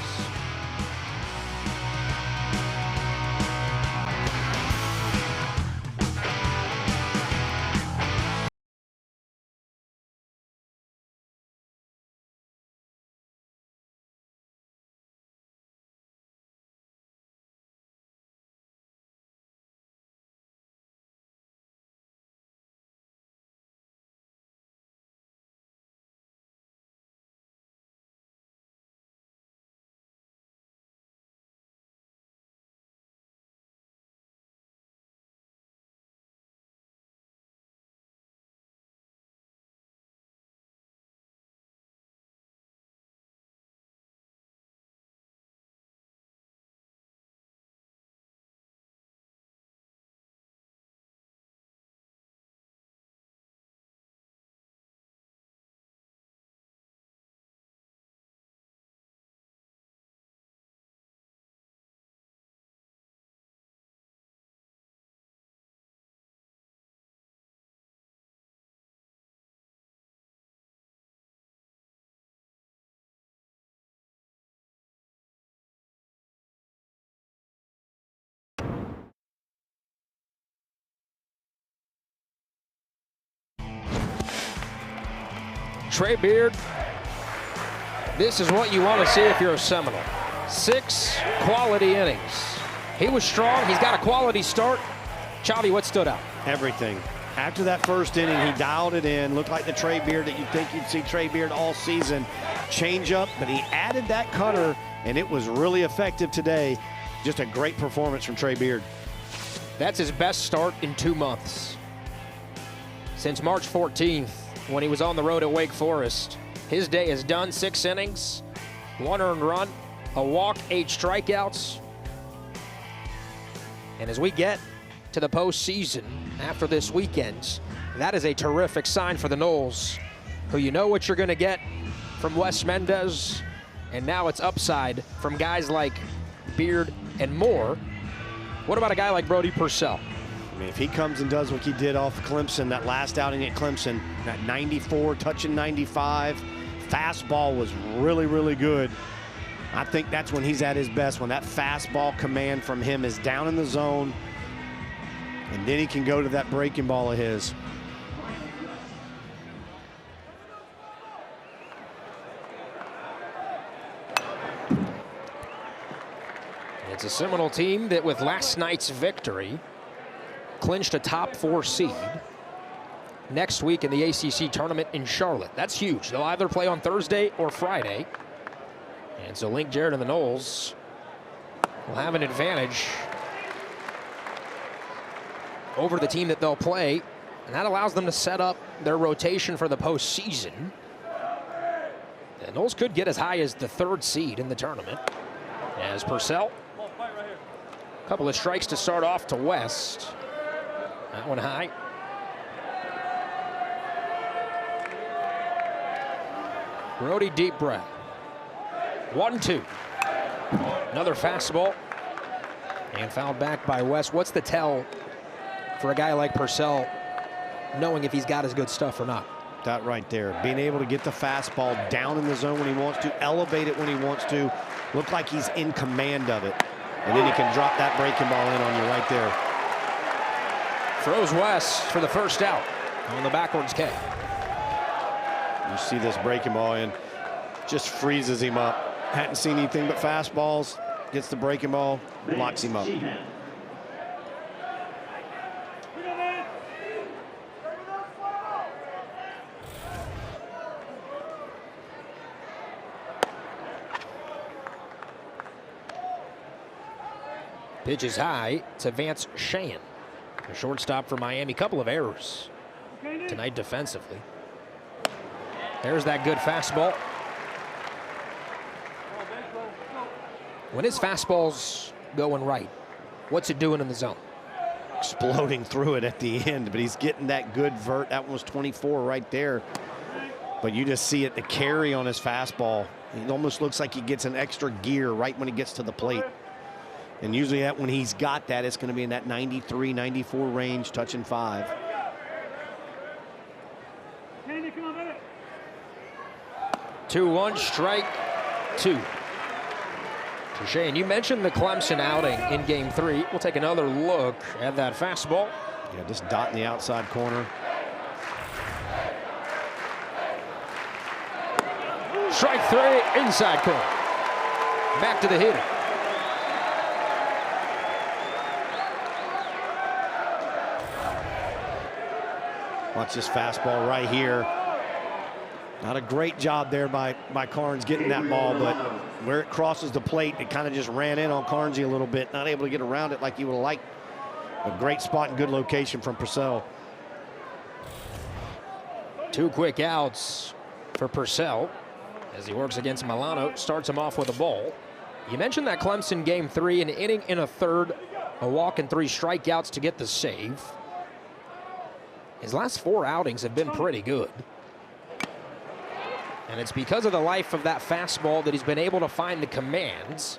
Trey Beard, this is what you want to see if you're a Seminole. 6 quality innings. He was strong. He's got a quality start. Chavi, what stood out? Everything. After that first inning, he dialed it in. Looked like the Trey Beard that you'd think you'd see Trey Beard all season. Change up, but he added that cutter, and it was really effective today. Just a great performance from Trey Beard. That's his best start in 2 months. Since March 14th, when he was on the road at Wake Forest. His day is done. 6 innings, 1 earned run, a walk, 8 strikeouts. And as we get to the postseason after this weekend, that is a terrific sign for the Noles, who you know what you're going to get from Wes Mendez, and now it's upside from guys like Beard and Moore. What about a guy like Brody Purcell? I mean, if he comes and does what he did off Clemson, that last outing at Clemson, that 94, touching 95, fastball was really, really good. I think that's when he's at his best, when that fastball command from him is down in the zone, and then he can go to that breaking ball of his. It's a Seminole team that with last night's victory clinched a top 4 seed. next week in the ACC tournament in Charlotte. That's huge. They'll either play on Thursday or Friday. And so Link Jarrett and the Noles will have an advantage over the team that they'll play, and that allows them to set up their rotation for the postseason. The Noles could get as high as the 3rd seed in the tournament. As Purcell, a couple of strikes to start off to West. That one high. Brody, deep breath. 1-2. Another fastball. And fouled back by West. What's the tell for a guy like Purcell, knowing if he's got his good stuff or not? That right there. Being able to get the fastball down in the zone when he wants to, elevate it when he wants to, look like he's in command of it. And then he can drop that breaking ball in on you right there. Throws West for the first out on the backwards K. You see this breaking ball in, just freezes him up. Hadn't seen anything but fastballs. Gets the breaking ball, locks him up. Pitch is high to Vance Shane, a shortstop for Miami. Couple of errors tonight defensively. There's that good fastball. When his fastball's going right, what's it doing in the zone? Exploding through it at the end, but he's getting that good vert. That one was 24 right there. But you just see it, the carry on his fastball. It almost looks like he gets an extra gear right when he gets to the plate. And usually that when he's got that, it's going to be in that 93, 94 range, touching 5. 2-1, strike 2. To Shane, you mentioned the Clemson outing in game 3. We'll take another look at that fastball. Yeah, just dot in the outside corner. Strike 3, inside corner. Back to the hitter. Watch this fastball right here. Not a great job there by Carnes getting that ball, but where it crosses the plate, it kind of just ran in on Carnesy a little bit. Not able to get around it like he would have liked. A great spot and good location from Purcell. 2 quick outs for Purcell as he works against Milano. Starts him off with a ball. You mentioned that Clemson game 3, an inning in a third, a walk and 3 strikeouts to get the save. His last 4 outings have been pretty good. And it's because of the life of that fastball that he's been able to find the commands.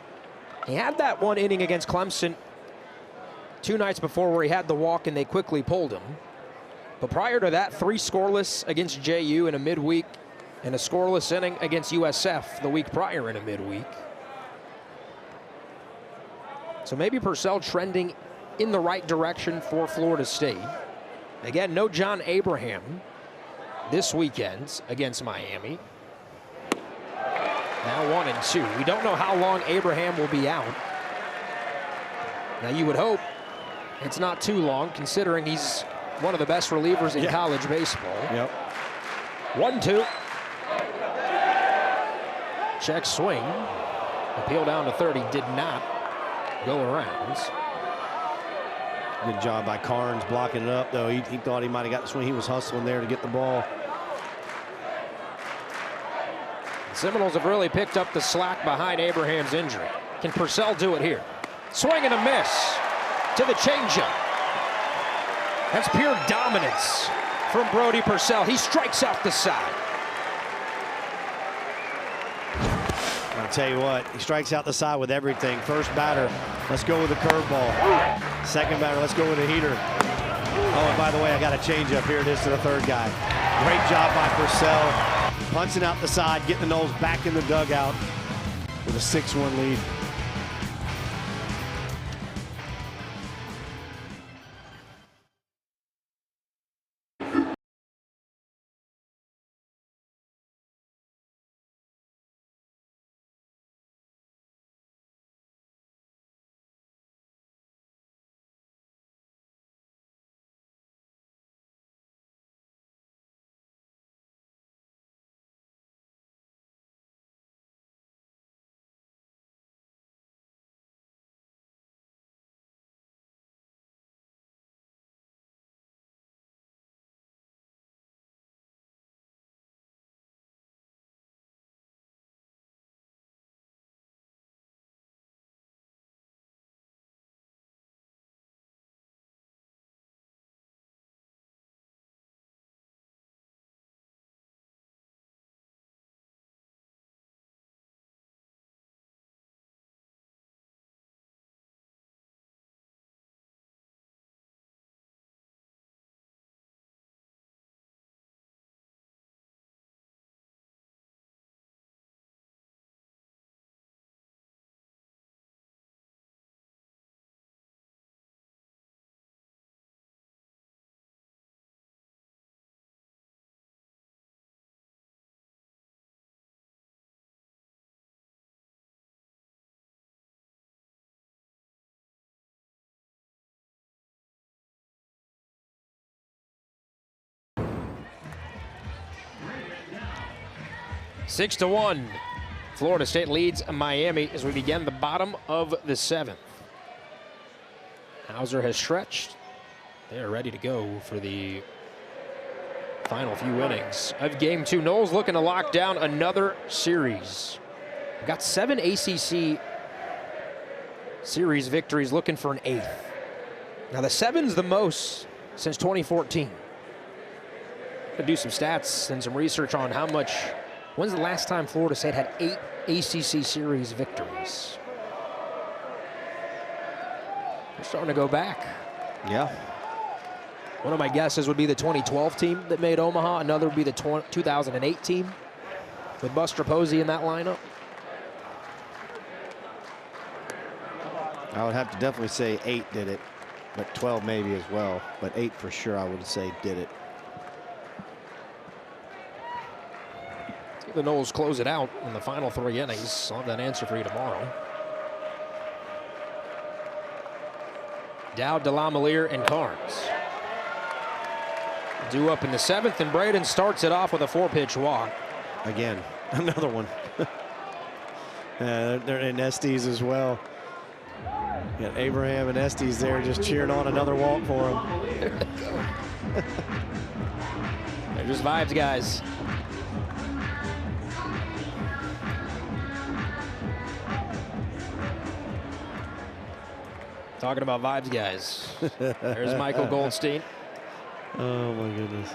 He had that 1 inning against Clemson 2 nights before where he had the walk and they quickly pulled him. But prior to that, 3 scoreless against JU in a midweek and a scoreless inning against USF the week prior in a midweek. So maybe Purcell trending in the right direction for Florida State. Again, no John Abraham this weekend against Miami. Now 1-2. We don't know how long Abraham will be out. Now you would hope it's not too long, considering he's one of the best relievers in college baseball. Yep. 1-2. Check swing. Appeal down to third. He did not go around. Good job by Carnes blocking it up, though. He thought he might have got the swing. He was hustling there to get the ball. Seminoles have really picked up the slack behind Abraham's injury. Can Purcell do it here? Swing and a miss to the changeup. That's pure dominance from Brody Purcell. He strikes out the side. I'll tell you what, he strikes out the side with everything. First batter, let's go with the curveball. Second batter, let's go with a heater. Oh, and by the way, I got a changeup. Here it is to the third guy. Great job by Purcell. Punching out the side, getting the Noles back in the dugout with a 6-1 lead. 6-1. Florida State leads Miami as we begin the bottom of the 7th. Hauser has stretched. They are ready to go for the final few innings of game 2. Noles looking to lock down another series. We've got 7 ACC series victories, looking for an 8th. Now the 7's the most since 2014. Gonna do some stats and some research on when's the last time Florida State had 8 ACC series victories? They're starting to go back. Yeah. One of my guesses would be the 2012 team that made Omaha. Another would be the 2008 team with Buster Posey in that lineup. I would have to definitely say 8 did it, but 12 maybe as well. But 8 for sure, I would say did it. See the Noles close it out in the final 3 innings. I'll have that answer for you tomorrow. Dowd, DeLamielleure, and Carnes. Due up in the 7th, and Braden starts it off with a 4-pitch walk. Again, another one. They're in Estes as well. Got Abraham and Estes there just cheering on another walk for him. They're just vibes, guys. Talking about vibes, guys. There's Michael Goldstein. Oh, my goodness.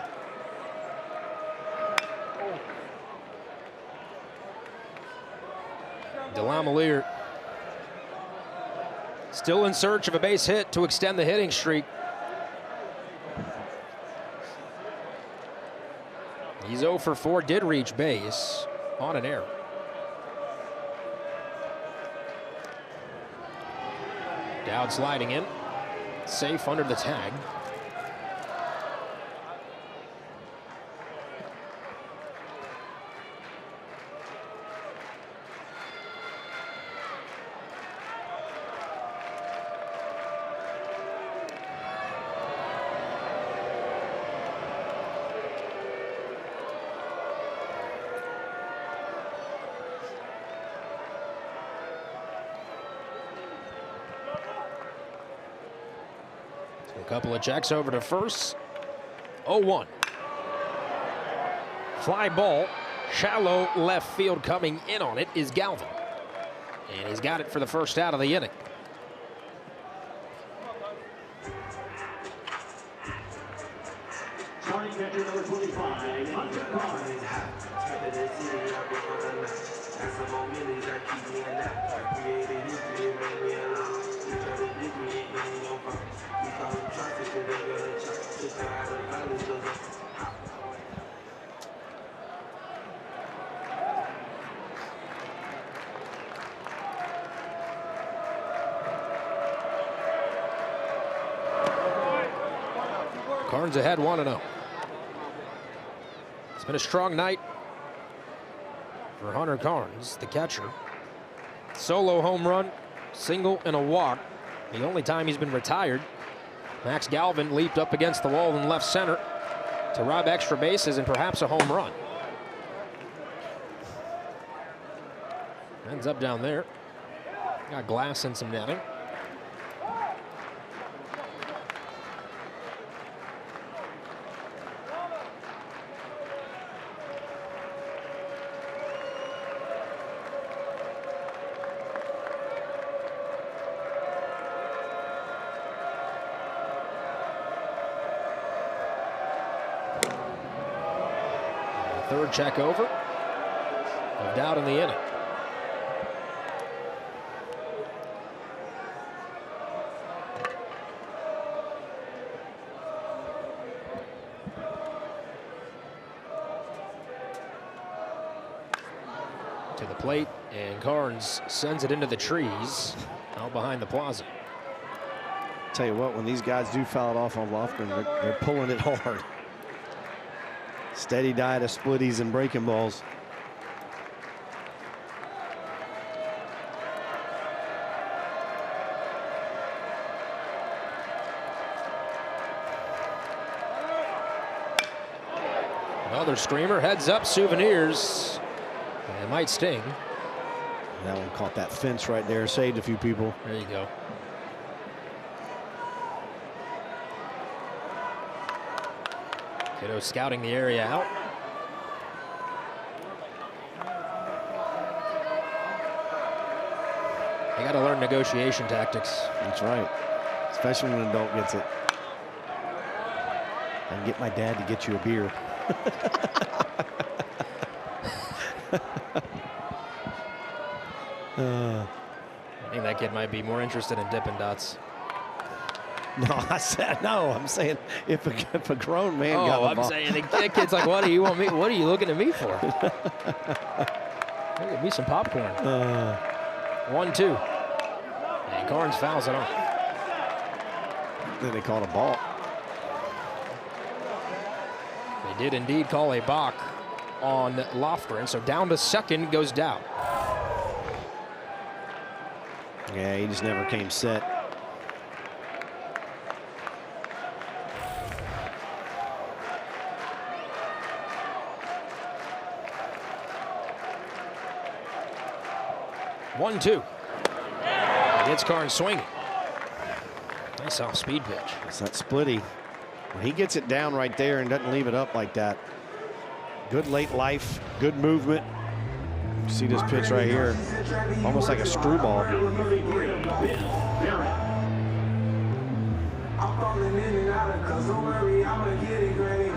DeLamielleure still in search of a base hit to extend the hitting streak. He's 0 for 4, did reach base on an error. Dowd sliding in, safe under the tag. A couple of checks over to first. 0-1. Fly ball, shallow left field. Coming in on it is Galvin. And he's got it for the first out of the inning. Starting catcher number 25, Hunter Carnes. Carnes ahead 1-0. It's been a strong night for Hunter Carnes, the catcher. Solo home run, single, and a walk. The only time he's been retired. Max Galvin leaped up against the wall in left center to rob extra bases and perhaps a home run. Ends up down there. Got glass and some netting. Third check over. No doubt in the inning. To the plate, and Carnes sends it into the trees out behind the plaza. Tell you what, when these guys do foul it off on Lofgren, they're pulling it hard. Steady diet of splitties and breaking balls. Another screamer, heads up, Souvenirs It might sting. That one caught that fence right there, saved a few people. There you go. Kiddo scouting the area out. You got to learn negotiation tactics. That's right, especially when an adult gets it. I can get my dad to get you a beer. I think that kid might be more interested in Dippin' Dots. No, I said no. I'm saying if a grown man got the I'm ball. saying the kid's like, what do you want me? What are you looking at me for? Give me some popcorn. 1-2. And Carnes fouls it off. Then they called a ball. They did indeed call a balk on Lofgren, so down to second goes Dow. Yeah, he just never came set. One, two. Gets Carnes swinging. Nice off-speed pitch. It's that splitty. When he gets it down right there and doesn't leave it up like that. Good late life, good movement. You see this pitch right here, almost like a screwball. I'm falling in and out of cause don't worry, I'ma get it, Granny.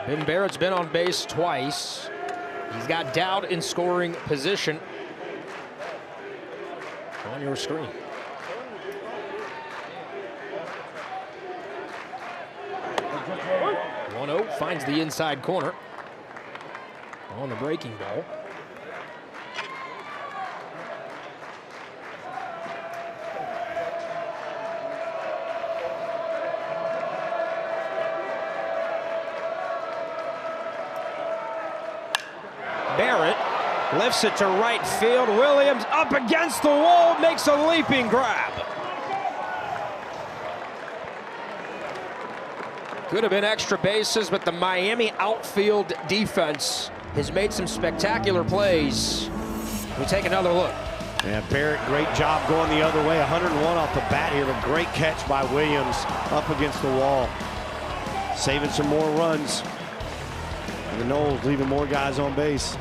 Ben Barrett's been on base twice. He's got Dowd in scoring position on your screen. One-0 finds the inside corner on the breaking ball. Barrett lifts it to right field. Williams up against the wall, makes a leaping grab. Could have been extra bases, but the Miami outfield defense has made some spectacular plays. We take another look. Yeah, Barrett, great job going the other way. 101 off the bat here, but great catch by Williams up against the wall. Saving some more runs. And the Noles leaving more guys on base.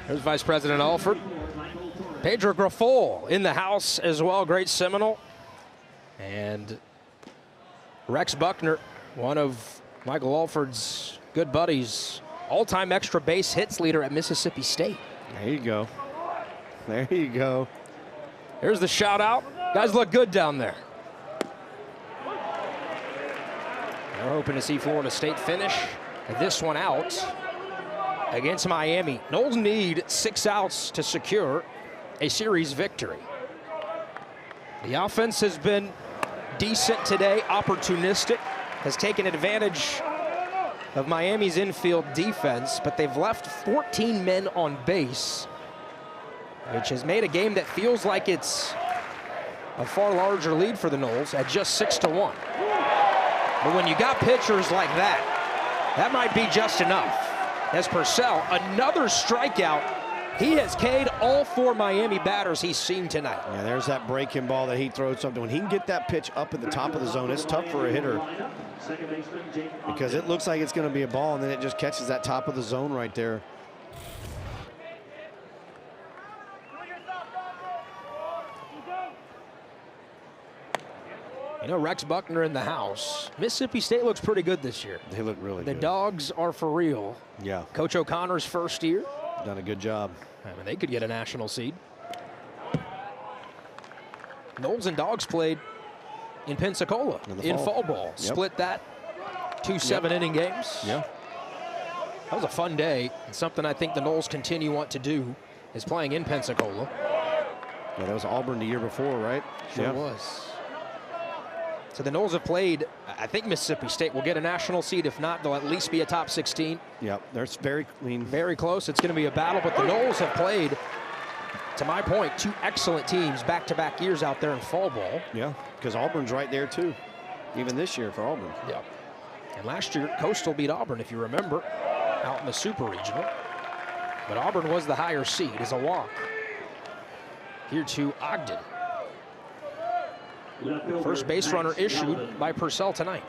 There's Vice President Alford. Pedro Grifol in the house as well, great Seminole. And Rex Buckner, one of Michael Alford's good buddies, all-time extra base hits leader at Mississippi State. There you go. There you go. Here's the shout out. Guys look good down there. We're hoping to see Florida State finish this one out against Miami. Noles need 6 outs to secure a series victory. The offense has been decent today, opportunistic, has taken advantage of Miami's infield defense, but they've left 14 men on base, which has made a game that feels like it's a far larger lead for the Noles at just 6-1. But when you got pitchers like that, that might be just enough. As Purcell, another strikeout. He has K'd all 4 Miami batters he's seen tonight. Yeah, there's that breaking ball that he throws something. When he can get that pitch up at the top of the zone, it's tough for a hitter because it looks like it's going to be a ball, and then it just catches that top of the zone right there. You know, Rex Buckner in the house. Mississippi State looks pretty good this year. They look really The good. Dogs are for real. Yeah. Coach O'Connor's first year. Done a good job. I mean, they could get a national seed. Noles and Dogs played in Pensacola in fall ball. Yep. Split that 2 7-inning games. Yeah. That was a fun day, and something I think the Noles want to do is playing in Pensacola. Yeah, that was Auburn the year before, right? Sure was. So the Noles have played, I think Mississippi State will get a national seed. If not, they'll at least be a top 16. Yep, there's Very close. It's going to be a battle, but the Noles have played, to my point, 2 excellent teams back-to-back years out there in fall ball. yeah, because Auburn's right there too, even this year for Auburn. Yep. And last year, Coastal beat Auburn, if you remember, out in the Super Regional. But Auburn was the higher seed as a walk. Here to Ogden. First base runner issued by Purcell tonight.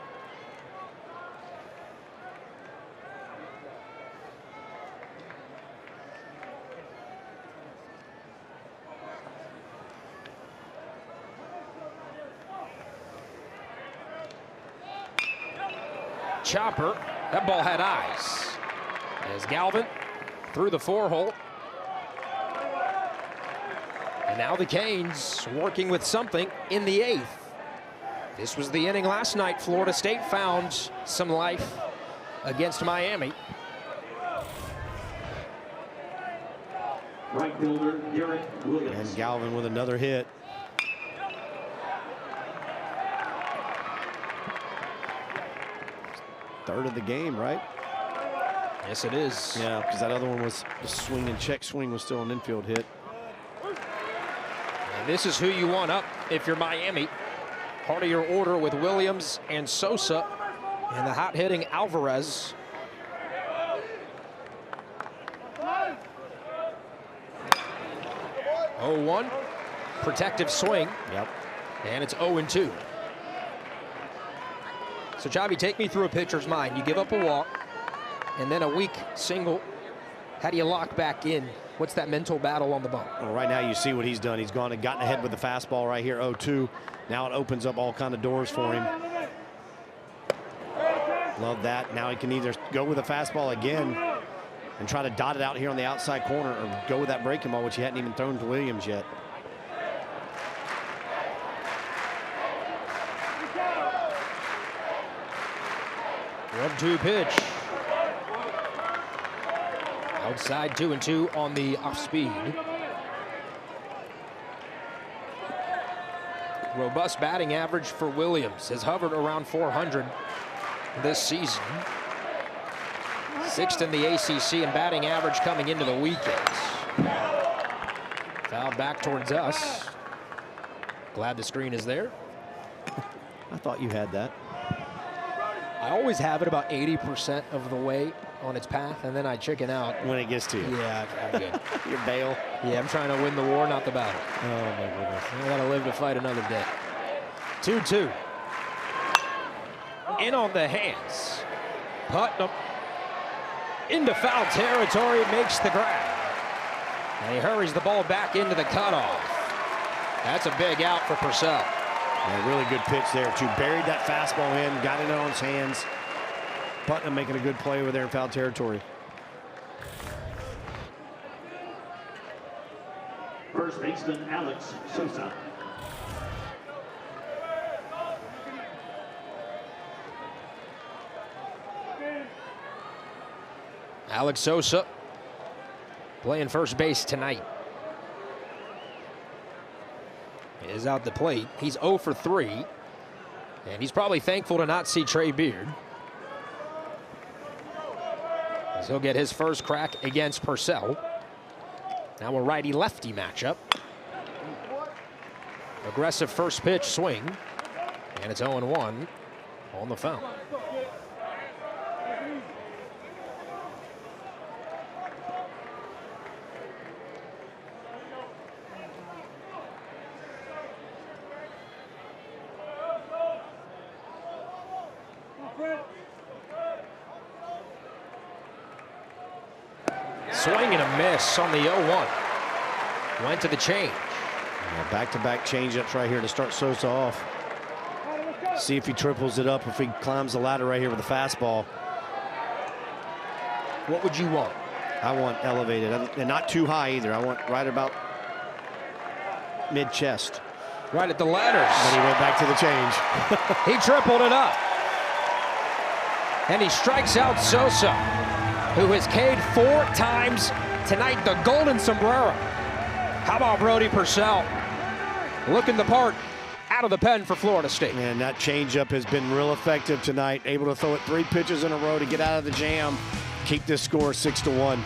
Chopper, that ball had eyes. As Galvin through the 4-hole. And now the Canes working with something in the 8th. This was the inning last night. Florida State found some life against Miami. Right fielder Garrett Williams. And Galvin with another hit. Third of the game, right? Yes, it is. Yeah, because that other one was the swing and check swing was still an infield hit. And this is who you want up if you're Miami. Part of your order with Williams and Sosa and the hot-hitting Alvarez. Oh, 1 protective swing. Yep. And it's 0-2. So, Javi, take me through a pitcher's mind. You give up a walk, and then a weak single. How do you lock back in? What's that mental battle on the bump? Well, right now you see what he's done. He's gone and gotten ahead with the fastball right here, 0-2. Now it opens up all kind of doors for him. Love that. Now he can either go with a fastball again and try to dot it out here on the outside corner, or go with that breaking ball, which he hadn't even thrown to Williams yet. One-two pitch. Outside 2-2 on the off speed. Robust batting average for Williams. Has hovered around 400 this season. 6th in the ACC in batting average coming into the weekend. Foul back towards us. Glad the screen is there. I thought you had that. I always have it about 80% of the way on its path, and then I chicken out. When it gets to you. Yeah, I'm good. Your bail. Yeah, I'm trying to win the war, not the battle. Oh, my goodness. I gotta live to fight another day. 2-2. In on the hands. Putnam into foul territory, makes the grab. And he hurries the ball back into the cutoff. That's a big out for Purcell. Yeah, really good pitch there, too. Buried that fastball in, got it on his hands. Putnam making a good play over there in foul territory. first baseman Alex Sosa. Alex Sosa playing first base tonight. He is out the plate. He's 0 for 3. And he's probably thankful to not see Trey Beard, as he'll get his first crack against Purcell. Now a righty-lefty matchup. Aggressive first pitch swing. And it's 0-1 on the foul. Swing and a miss on the 0-1. Went to the change. Back-to-back changeups right here to start Sosa off. See if he triples it up, if he climbs the ladder right here with a fastball. What would you want? I want elevated, and not too high either. I want right about mid-chest. Right at the ladders. But he went back to the change. He tripled it up. And he strikes out Sosa, who has K'd 4 times tonight, the golden sombrero. How about Brody Purcell? Looking the part out of the pen for Florida State. And that changeup has been real effective tonight. Able to throw it 3 pitches in a row to get out of the jam. Keep this score 6-1.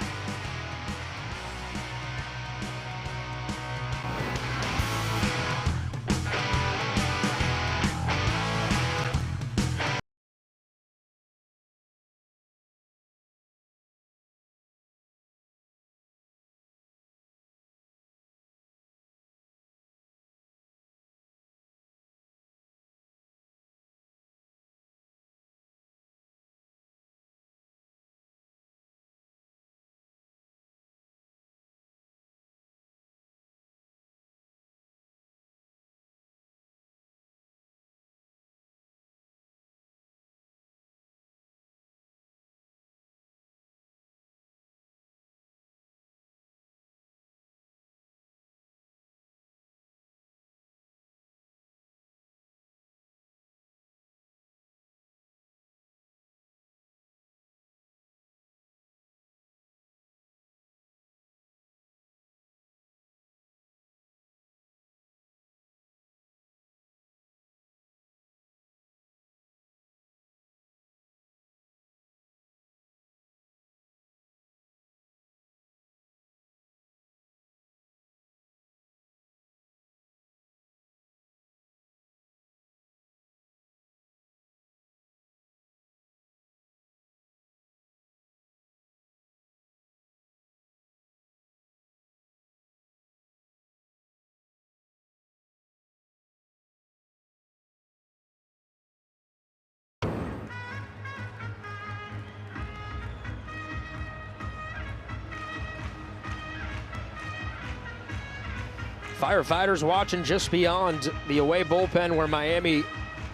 Firefighters watching just beyond the away bullpen where Miami's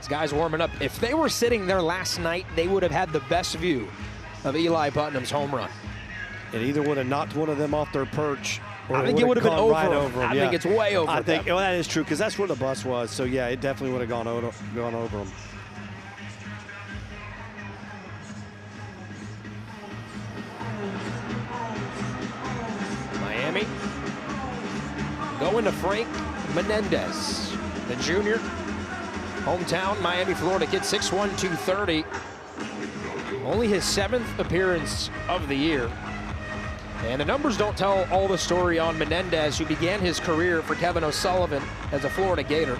guys warming up. If they were sitting there last night, they would have had the best view of Eli Putnam's home run. It either would have knocked one of them off their perch, or I think it would have been over. Right over them. I think it's way over. I think them. well, that is true, because that's where the bus was. So yeah, it definitely would have gone over them. Miami going to Frank Menendez, the junior. Hometown Miami, Florida kid, 6'1", 230. Only his 7th appearance of the year. And the numbers don't tell all the story on Menendez, who began his career for Kevin O'Sullivan as a Florida Gator.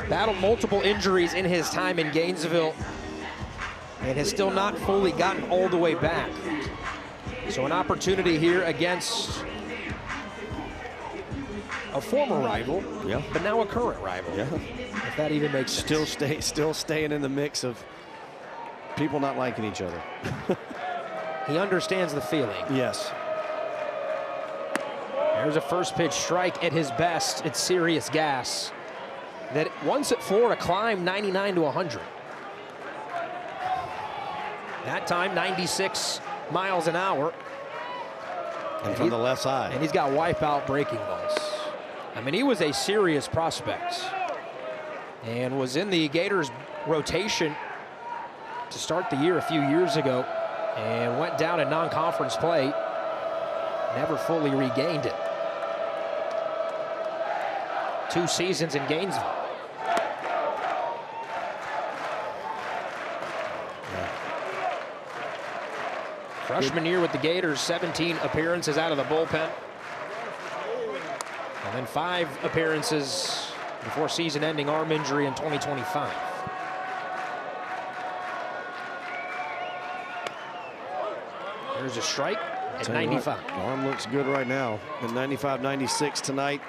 Battled multiple injuries in his time in Gainesville and has still not fully gotten all the way back. So an opportunity here against a former rival, yeah, but now a current rival. Yeah. If that even makes sense. Still staying in the mix of people not liking each other. He understands the feeling. Yes. There's a first pitch strike at his best. It's serious gas that once at Florida climbed 99 to 100. That time 96 miles an hour. And from the left side. And he's got wipeout breaking balls. I mean, he was a serious prospect and was in the Gators rotation to start the year a few years ago and went down in non-conference play. Never fully regained it. 2 seasons in Gainesville. Freshman year with the Gators, 17 appearances out of the bullpen. And then 5 appearances before season-ending arm injury in 2025. There's a strike at 95. What, arm looks good right now. At 95-96 tonight.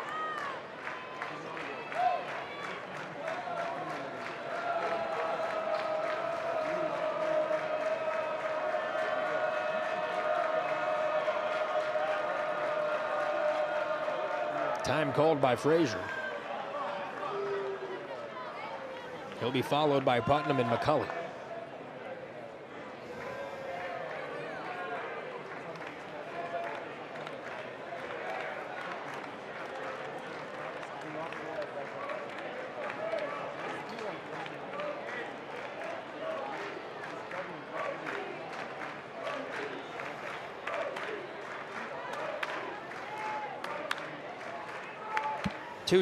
Time called by Frazier. He'll be followed by Putnam and McCulley.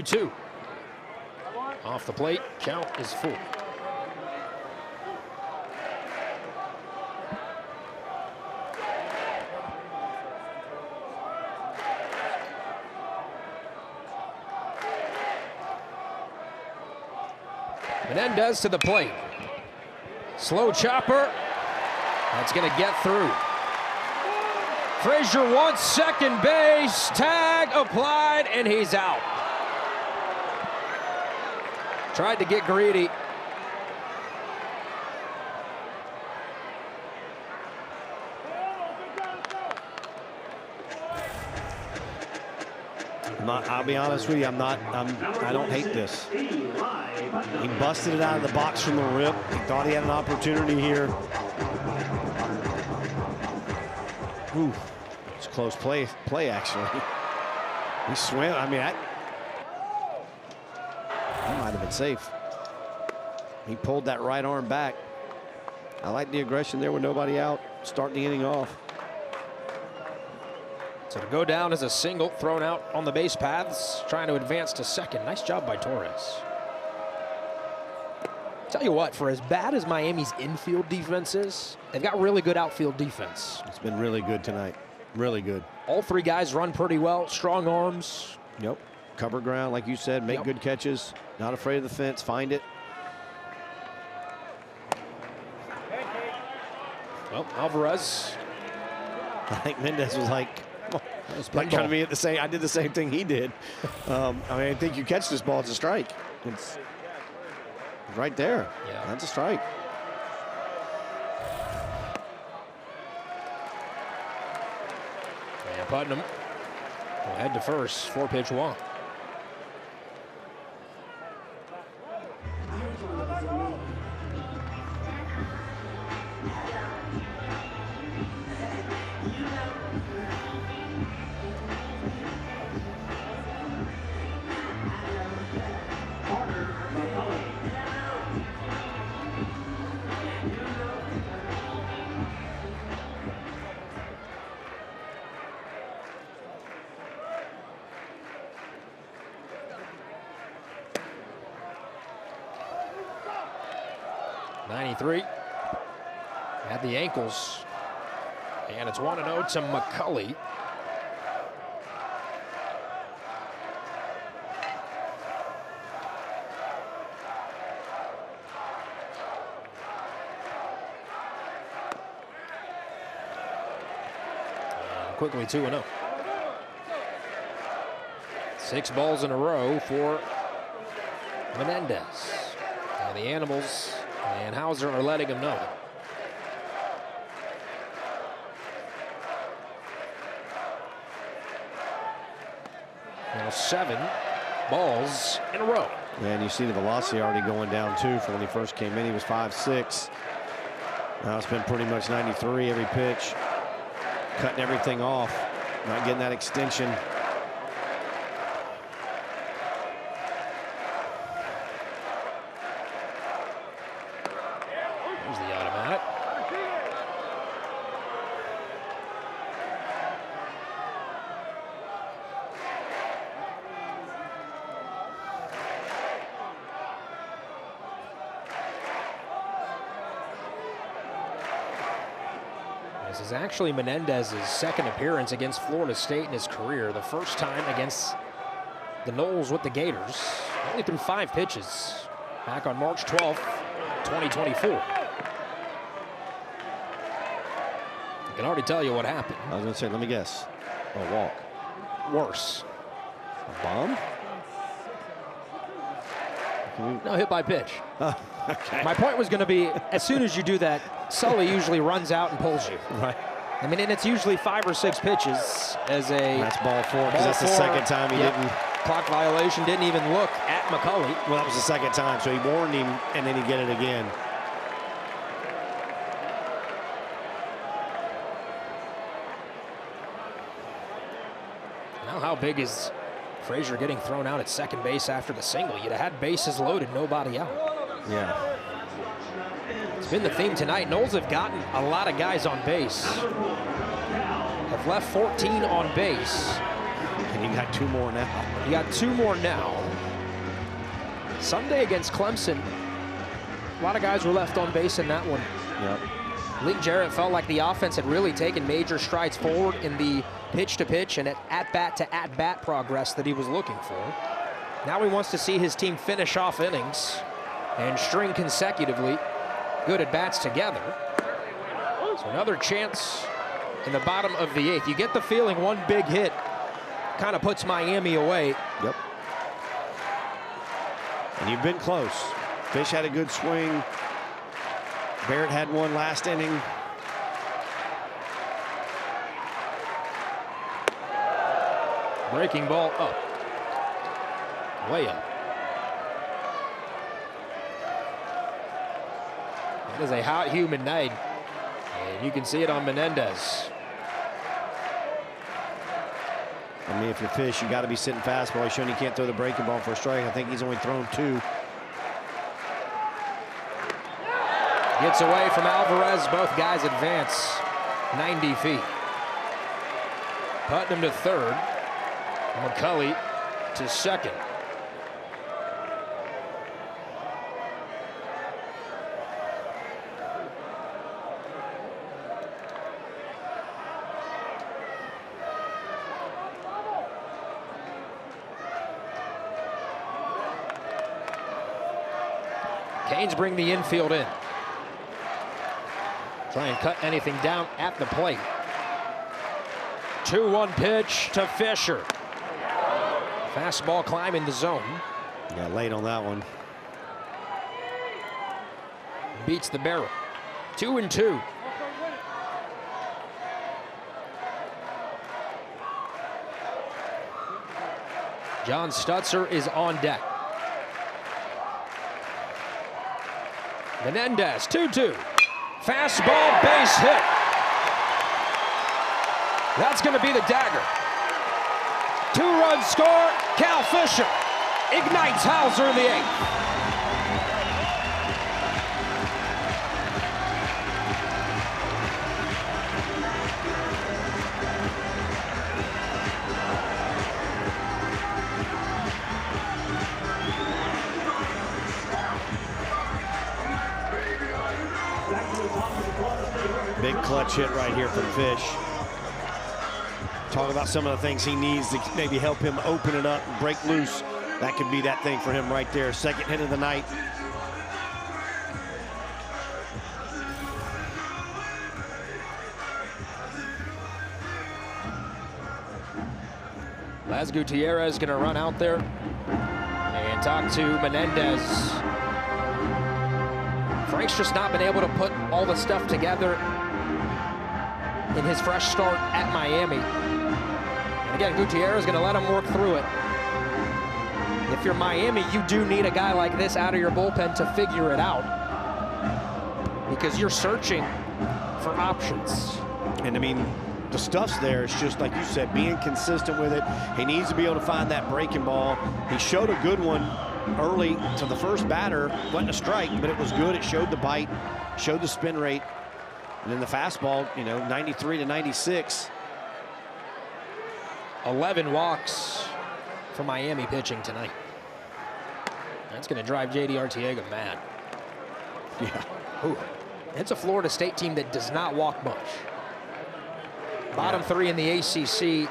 Two. Off the plate, count is full. Menendez to the plate. Slow chopper. That's going to get through. Frazier wants second base. Tag applied, and he's out. Tried to get greedy. I'll be honest with you, I don't hate this. He busted it out of the box from the rip. He thought he had an opportunity here. Ooh, it's close play actually. He swam, I mean, he might have been safe. He pulled that right arm back. I like the aggression there with nobody out, starting the inning off. So to go down as a single, thrown out on the base paths, trying to advance to second. Nice job by Torres. Tell you what, for as bad as Miami's infield defense is, they've got really good outfield defense. It's been really good tonight. Really good. All 3 guys run pretty well, strong arms. Yep. Cover ground, like you said, make Yep. good catches. Not afraid of the fence, find it. Well, Alvarez. I think Mendez was like pinball. trying to be at the same. I did the same thing he did. I mean, I think you catch this ball, it's a strike. It's right there. Yeah. That's a strike. And Putnam will head to first, 4-pitch walk. At the ankles. And it's 1-0 to McCulley. And quickly 2-0. 6 balls in a row for Menendez. And the Animals and Hauser are letting him know. Now 7 balls in a row. And you see the velocity already going down too. From when he first came in, he was 5.6. Now it's been pretty much 93 every pitch, cutting everything off. Not getting that extension. There's the automatic. This is actually Menendez's second appearance against Florida State in his career. The first time against the Noles with the Gators. Only threw 5 pitches back on March 12th, 2024. I can already tell you what happened. I was going to say, let me guess. A walk. Worse. A bomb? No, hit by pitch. Oh, okay. My point was going to be, as soon as you do that, Sully usually runs out and pulls you. Right. I mean, and it's usually 5 or 6 pitches as a That's ball 4, because that's the second time he didn't. Clock violation, didn't even look at McCulley. Well, that was the second time, so he warned him, and then he get it again. Now how big is Frazier getting thrown out at second base after the single? You'd have had bases loaded, nobody out. Yeah. It's been the theme tonight. Noles have gotten a lot of guys on base. Have left 14 on base. And you got 2 more now. You got 2 more now. Sunday against Clemson, a lot of guys were left on base in that one. Yep. Lee Jarrett felt like the offense had really taken major strides forward in the pitch-to-pitch and at-bat-to-at-bat progress that he was looking for. Now he wants to see his team finish off innings and string consecutively good at-bats together. So another chance in the bottom of the 8th. You get the feeling one big hit kind of puts Miami away. Yep. And you've been close. Fish had a good swing. Barrett had one last inning. Breaking ball up. Way up. It is a hot, humid night, and you can see it on Menendez. I mean, if you're Fish, you got to be sitting fastball. He's shown he can't throw the breaking ball for a strike. I think he's only thrown 2. Gets away from Alvarez. Both guys advance 90 feet. Putnam to third. McCulley to second. Canes bring the infield in. Try and cut anything down at the plate. 2-1 pitch to Fisher. Fastball climbing the zone. Yeah, late on that one. Beats the barrel. 2-2. John Stutzer is on deck. Menendez, 2-2. Fastball, base hit. That's going to be the dagger. 2-run score. Cal Fisher ignites Hauser in the 8th. Big clutch hit right here from Fish. Talk about some of the things he needs to maybe help him open it up and break loose. That could be that thing for him right there. Second hit of the night. Laz Gutierrez going to run out there and talk to Menendez. Frank's just not been able to put all the stuff together in his fresh start at Miami. And again, Gutierrez is going to let him work through it. If you're Miami, you do need a guy like this out of your bullpen to figure it out, because you're searching for options. And I mean, the stuff's there. It's just, like you said, being consistent with it. He needs to be able to find that breaking ball. He showed a good one early to the first batter. Wasn't a strike, but it was good. It showed the bite, showed the spin rate. And then the fastball, you know, 93 to 96. 11 walks for Miami pitching tonight. That's going to drive J.D. Arteaga mad. Yeah. Ooh. It's a Florida State team that does not walk much. Bottom three in the ACC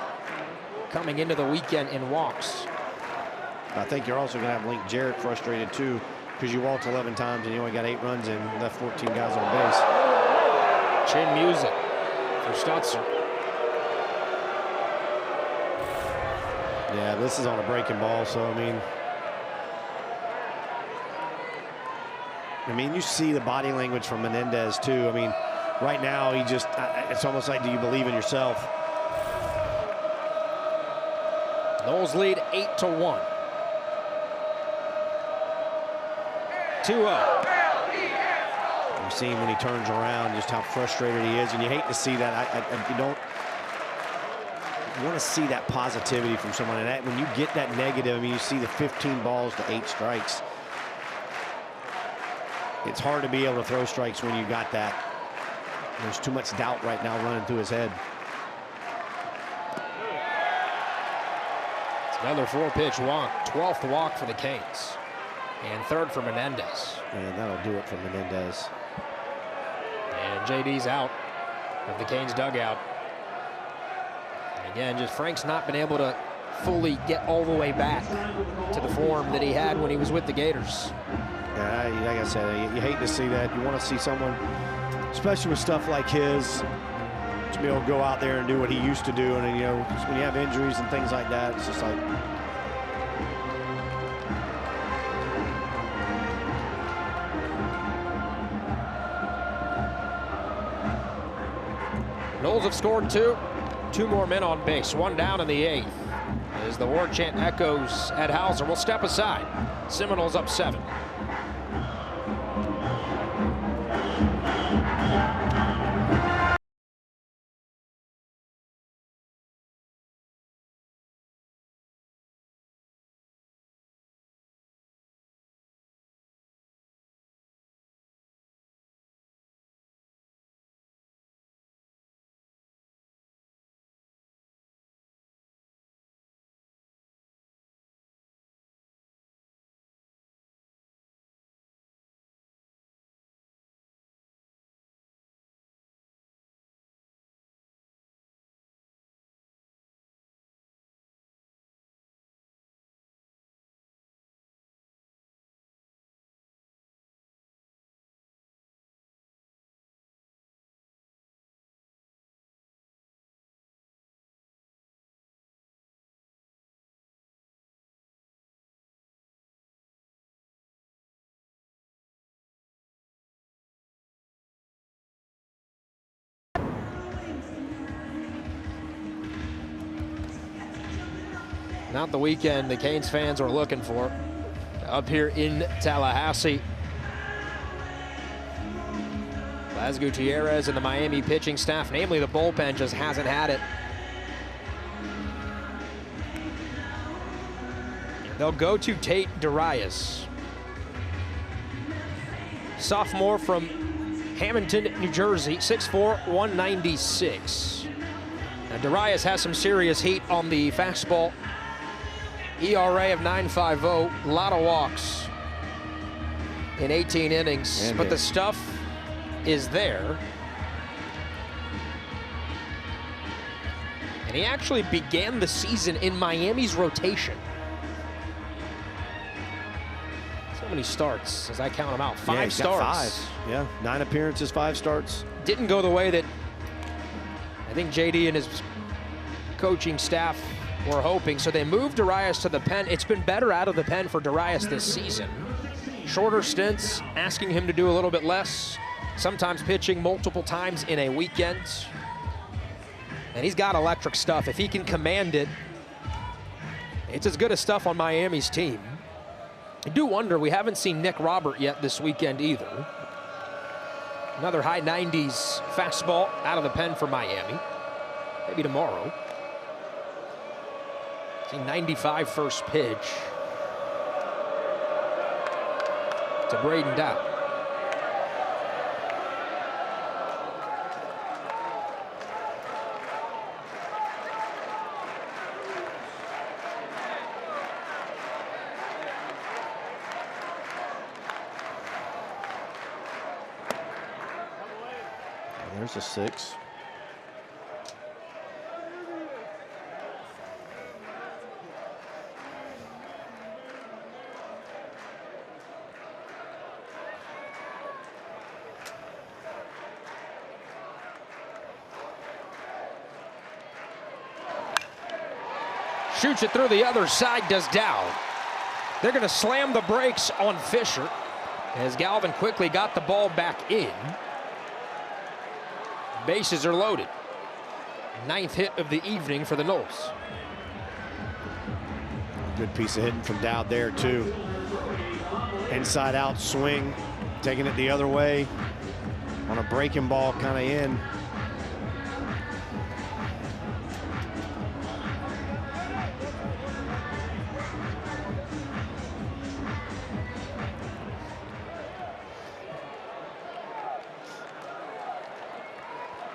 coming into the weekend in walks. I think you're also going to have Link Jarrett frustrated too, because you walked 11 times and you only got 8 runs in, left 14 guys on base. Chin music for Stutzer. Yeah, this is on a breaking ball, so I mean, you see the body language from Menendez too. I mean, right now he just, it's almost like, do you believe in yourself? Noles lead 8-1. 2-0. You've seen when he turns around just how frustrated he is, and you hate to see that. You want to see that positivity from someone, and that, when you get that negative, I mean, you see the 15 balls to 8 strikes. It's hard to be able to throw strikes when you got that. There's too much doubt right now running through his head. It's another 4-pitch walk, 12th walk for the Canes, and 3rd for Menendez. And that'll do it for Menendez. And JD's out of the Canes dugout. And again, just Frank's not been able to fully get all the way back to the form that he had when he was with the Gators. Yeah, like I said, you hate to see that. You want to see someone, especially with stuff like his, to be able to go out there and do what he used to do. And, you know, when you have injuries and things like that, it's just like, Noles have scored 2. 2 more men on base. 1 down in the 8th. As the war chant echoes at Hauser, will step aside. Seminoles up 7. Not the weekend the Canes fans are looking for up here in Tallahassee. Laz Gutierrez and the Miami pitching staff, namely the bullpen, just hasn't had it. They'll go to Tate Darius, sophomore from Hamilton, New Jersey, 6'4", 196. Now Darius has some serious heat on the fastball. ERA of 9.50, a lot of walks in 18 innings, but the stuff is there. And he actually began the season in Miami's rotation. So many starts, as I count them out, 5 starts. 5. Yeah, 9 appearances, 5 starts. Didn't go the way that I think JD and his coaching staff were hoping, so they moved Darius to the pen. It's been better out of the pen for Darius this season. Shorter stints, asking him to do a little bit less, sometimes pitching multiple times in a weekend. And he's got electric stuff. If he can command it, it's as good as stuff on Miami's team. I do wonder, we haven't seen Nick Robert yet this weekend either. Another high 90s fastball out of the pen for Miami. maybe tomorrow. See 95 first pitch to Braden Dow. There's a 6. Shoots it through the other side, does Dow. They're going to slam the brakes on Fisher as Galvin quickly got the ball back in. Bases are loaded. 9th hit of the evening for the Noles. Good piece of hitting from Dowd there, too. Inside out swing, taking it the other way on a breaking ball kind of in.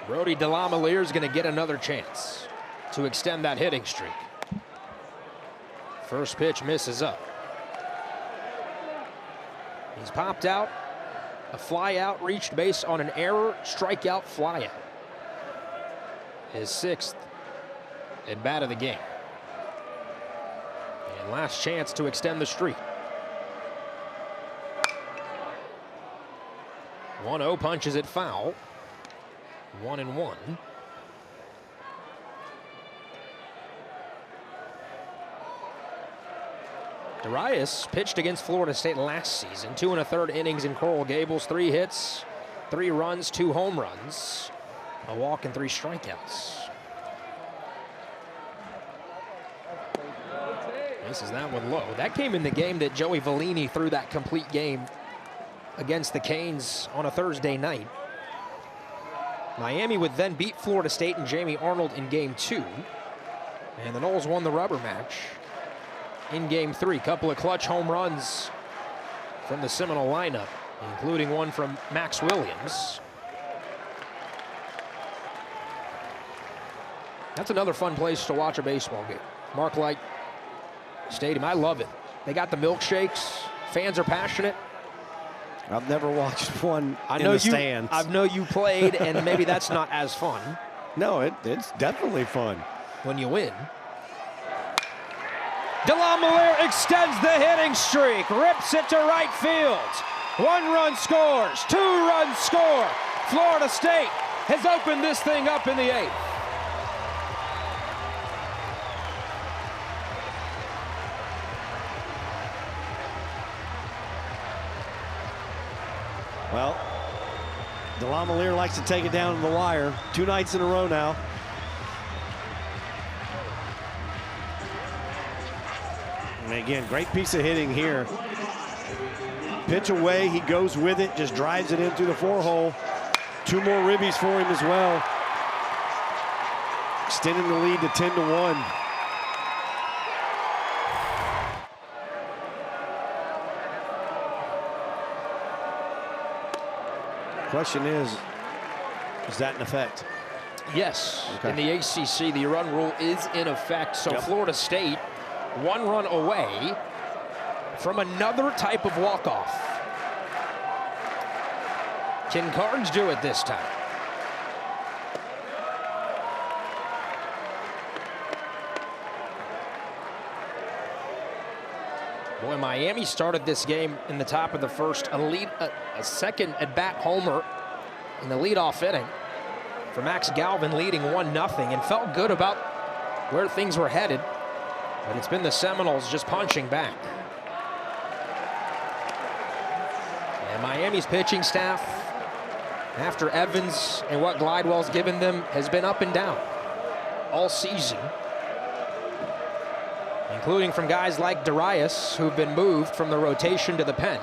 Brody Delamelier is going to get another chance to extend that hitting streak. First pitch misses up. He's popped out, a fly out, reached base on an error, strikeout, fly out. His 6th at bat of the game. And last chance to extend the streak. 1-0 punches it foul. 1-1. Darius pitched against Florida State last season. 2 1/3 innings in Coral Gables. 3 hits, 3 runs, 2 home runs, a walk and 3 strikeouts. Misses that one low. That came in the game that Joey Vellini threw that complete game against the Canes on a Thursday night. Miami would then beat Florida State and Jamie Arnold in Game 2. And the Noles won the rubber match in Game 3. Couple of clutch home runs from the Seminole lineup, including one from Max Williams. That's another fun place to watch a baseball game. Mark Light Stadium, I love it. They got the milkshakes. Fans are passionate. I've never watched one in the stands. I know you played, and maybe that's not as fun. No, it's definitely fun. When you win. Delamelier extends the hitting streak, rips it to right field. 1 run scores, 2 runs score. Florida State has opened this thing up in the 8th. Well, Delamelier likes to take it down to the wire. 2 nights in a row now. And again, great piece of hitting here. Pitch away, he goes with it, just drives it in through the 4-hole. 2 more ribbies for him as well. Extending the lead to 10-1. Question is that in effect? Yes, Okay. in the ACC, the run rule is in effect. So Yep. Florida State 1 run away from another type of walk-off. Can Cards do it this time? Boy, Miami started this game in the top of the first. A second at-bat homer in the leadoff inning for Max Galvin, leading 1-0, and felt good about where things were headed. But it's been the Seminoles just punching back. And Miami's pitching staff, after Evans and what Glidewell's given them, has been up and down all season, including from guys like Darius, who've been moved from the rotation to the pen.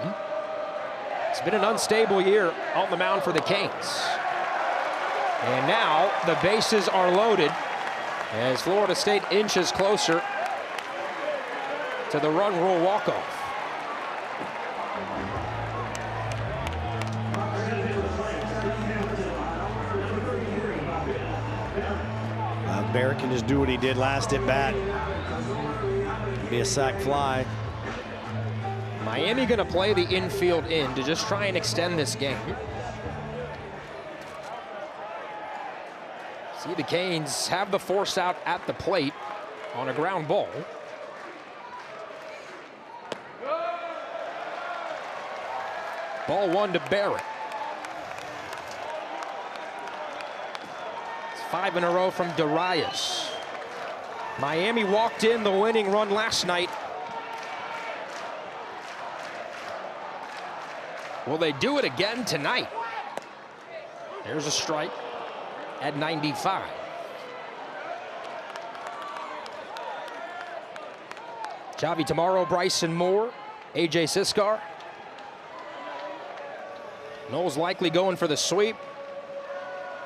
It's been an unstable year on the mound for the Canes. And now the bases are loaded as Florida State inches closer to the run rule walk-off. Barrett can just do what he did last at bat. Be a sac fly. Miami going to play the infield in to just try and extend this game. See, the Canes have the force out at the plate on a ground ball. Ball one to Barrett. It's 5 in a row from Darius. Miami walked in the winning run last night. Will they do it again tonight? There's a strike at 95. Javi Tomorrow, Bryson Moore, AJ Siskar. Knowles likely going for the sweep.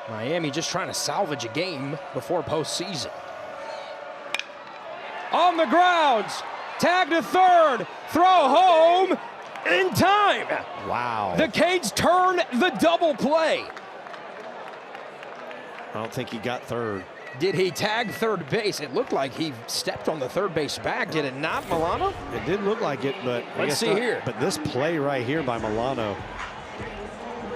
Miami just trying to salvage a game before postseason. On the grounds, tag to third, throw home in time. Wow. The Canes turn the double play. I don't think he got third. Did he tag third base? It looked like he stepped on the third base bag. Did it not, Milano? It did look like it, but I Let's guess see not. here. But this play right here by Milano,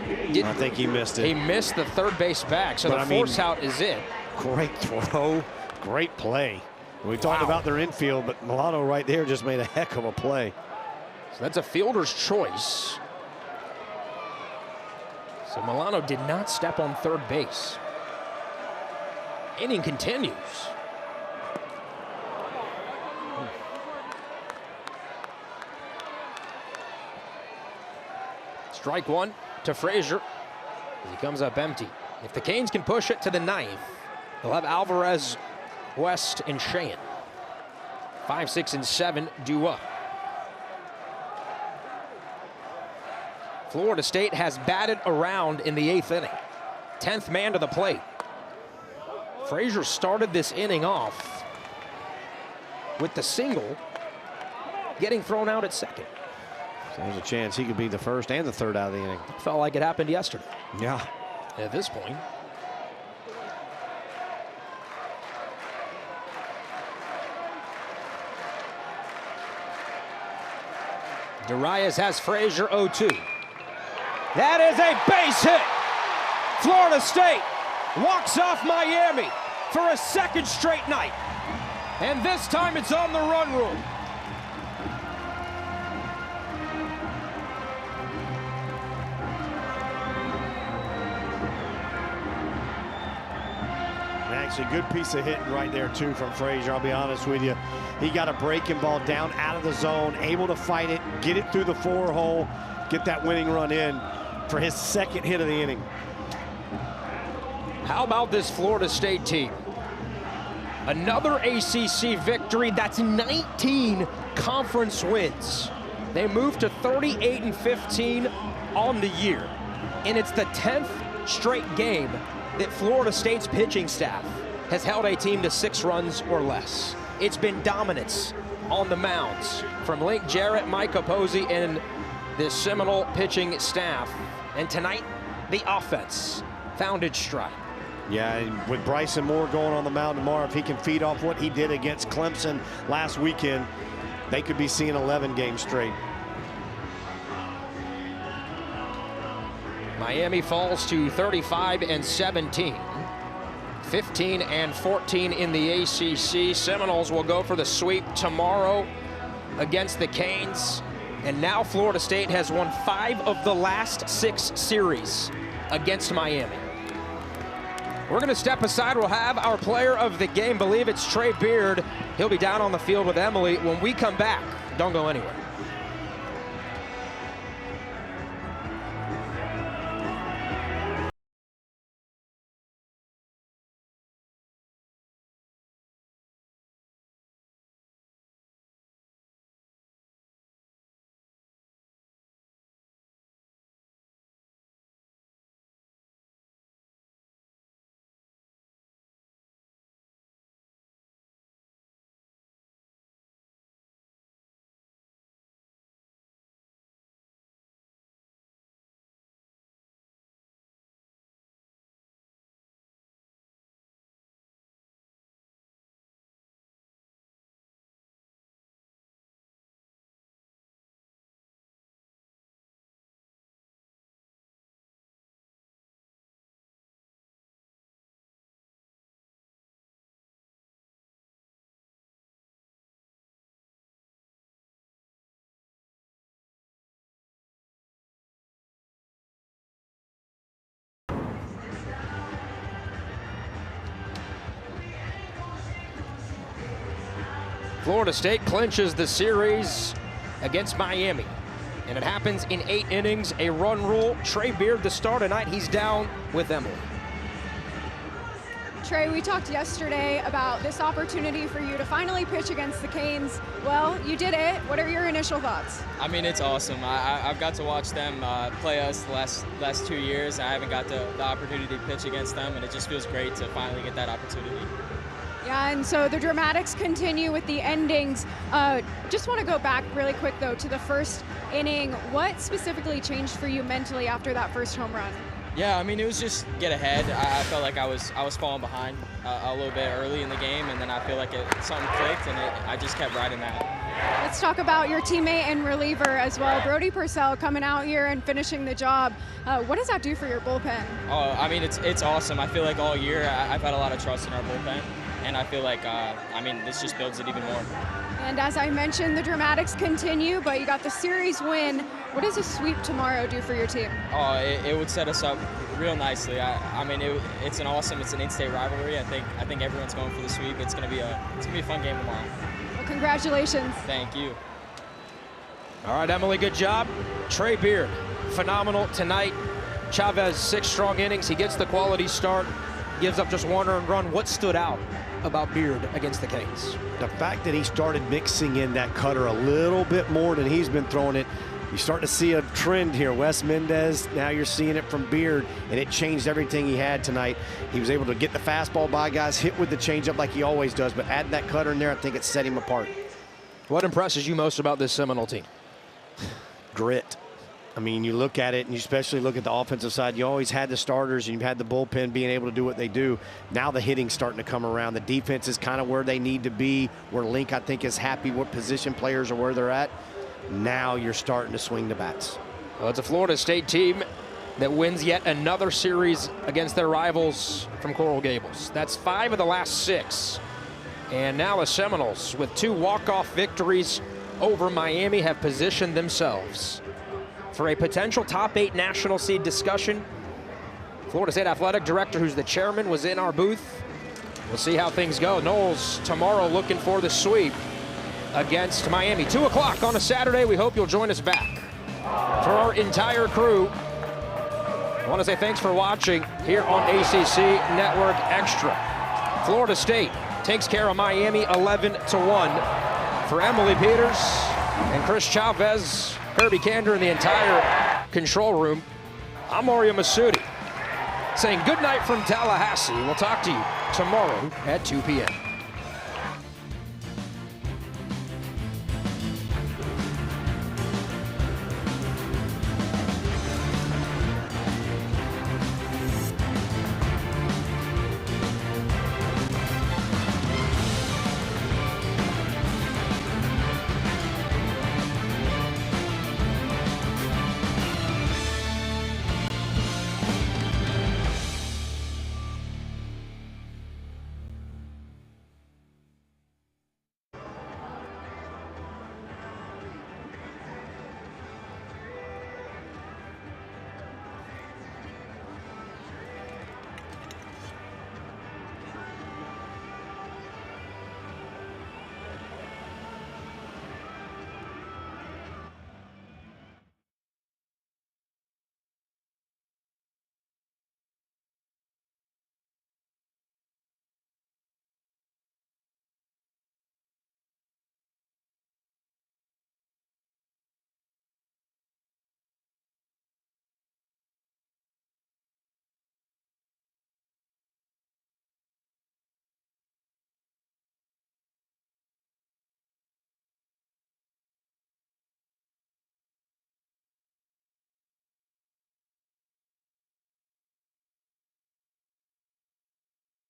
I think he missed it. He missed the third base bag, so But the I mean, force out is in. Great throw, great play. We talked Wow. about their infield, but Milano right there just made a heck of a play. So that's a fielder's choice. So Milano did not step on third base. Inning continues. Strike one to Frazier as he comes up empty. If the Canes can push it to the ninth, they'll have Alvarez, West, and Sheehan. 5, 6, and 7 due up. Florida State has batted around in the 8th inning. 10th man to the plate. Frazier started this inning off with the single, getting thrown out at second. So there's a chance he could be the first and the third out of the inning. Felt like it happened yesterday. Yeah. At this point. Darius has Frazier 0-2. That is a base hit. Florida State walks off Miami for a second straight night. And this time it's on the run rule. Actually, good piece of hitting right there, too, from Frazier. I'll be honest with you. He got a breaking ball down out of the zone, able to fight it, get it through the 4-hole, get that winning run in for his second hit of the inning. How about this Florida State team? Another ACC victory. That's 19 conference wins. They moved to 38-15 on the year. And it's the 10th straight game that Florida State's pitching staff has held a team to 6 runs or less. It's been dominance on the mounds from Link Jarrett, Mike Capozzi, and this Seminole pitching staff. And tonight, the offense found its stride. Yeah, and with Bryson Moore going on the mound tomorrow, if he can feed off what he did against Clemson last weekend, they could be seeing 11 games straight. Miami falls to 35-17. 15-14 in the ACC. Seminoles will go for the sweep tomorrow against the Canes. And now Florida State has won 5 of the last 6 series against Miami. We're going to step aside. We'll have our player of the game. Believe it's Trey Beard. He'll be down on the field with Emily when we come back. Don't go anywhere. Florida State clinches the series against Miami. And it happens in 8 innings, a run rule. Trey Beard, the star tonight, he's down with Emily. Trey, we talked yesterday about this opportunity for you to finally pitch against the Canes. Well, you did it. What are your initial thoughts? I mean, it's awesome. I've got to watch them play us the last 2 years. I haven't got the opportunity to pitch against them, and it just feels great to finally get that opportunity. Yeah, and so the dramatics continue with the endings. Just want to go back really quick, though, to the first inning. What specifically changed for you mentally after that first home run? Yeah, I mean, it was just get ahead. I felt like I was falling behind a little bit early in the game, and then I feel like something clicked, and I just kept riding that. Let's talk about your teammate and reliever as well, Brody Purcell, coming out here and finishing the job. What does that do for your bullpen? Oh, I mean, it's awesome. I feel like all year I've had a lot of trust in our bullpen, and I feel like, I mean, this just builds it even more. And as I mentioned, the dramatics continue, but you got the series win. What does a sweep tomorrow do for your team? Oh, it would set us up real nicely. I mean, it's an in-state rivalry. I think everyone's going for the sweep. It's gonna be a fun game tomorrow. Well, congratulations. Thank you. All right, Emily, good job. Trey Beard, phenomenal tonight. Chavez, 6 strong innings. He gets the quality start, gives up just 1 earned run. What stood out about Beard against the Canes? The fact that he started mixing in that cutter a little bit more than he's been throwing it. You're starting to see a trend here. Wes Mendez, now you're seeing it from Beard, and it changed everything he had tonight. He was able to get the fastball by guys, hit with the changeup like he always does, but adding that cutter in there, I think it set him apart. What impresses you most about this Seminole team? Grit. I mean, you look at it, and you especially look at the offensive side. You always had the starters, and you've had the bullpen being able to do what they do. Now the hitting's starting to come around. The defense is kind of where they need to be, where Link, I think, is happy what position players are where they're at. Now you're starting to swing the bats. Well, it's a Florida State team that wins yet another series against their rivals from Coral Gables. That's 5 of the last 6. And now the Seminoles, with 2 walk-off victories over Miami, have positioned themselves for a potential top 8 national seed discussion. Florida State Athletic Director, who's the chairman, was in our booth. We'll see how things go. Noles tomorrow looking for the sweep against Miami. 2 o'clock on a Saturday. We hope you'll join us back. For our entire crew, I want to say thanks for watching here on ACC Network Extra. Florida State takes care of Miami 11-1. For Emily Peters and Chris Chavez, Kirby Kander, and the entire control room, I'm Mario Masudi saying good night from Tallahassee. We'll talk to you tomorrow at 2 p.m.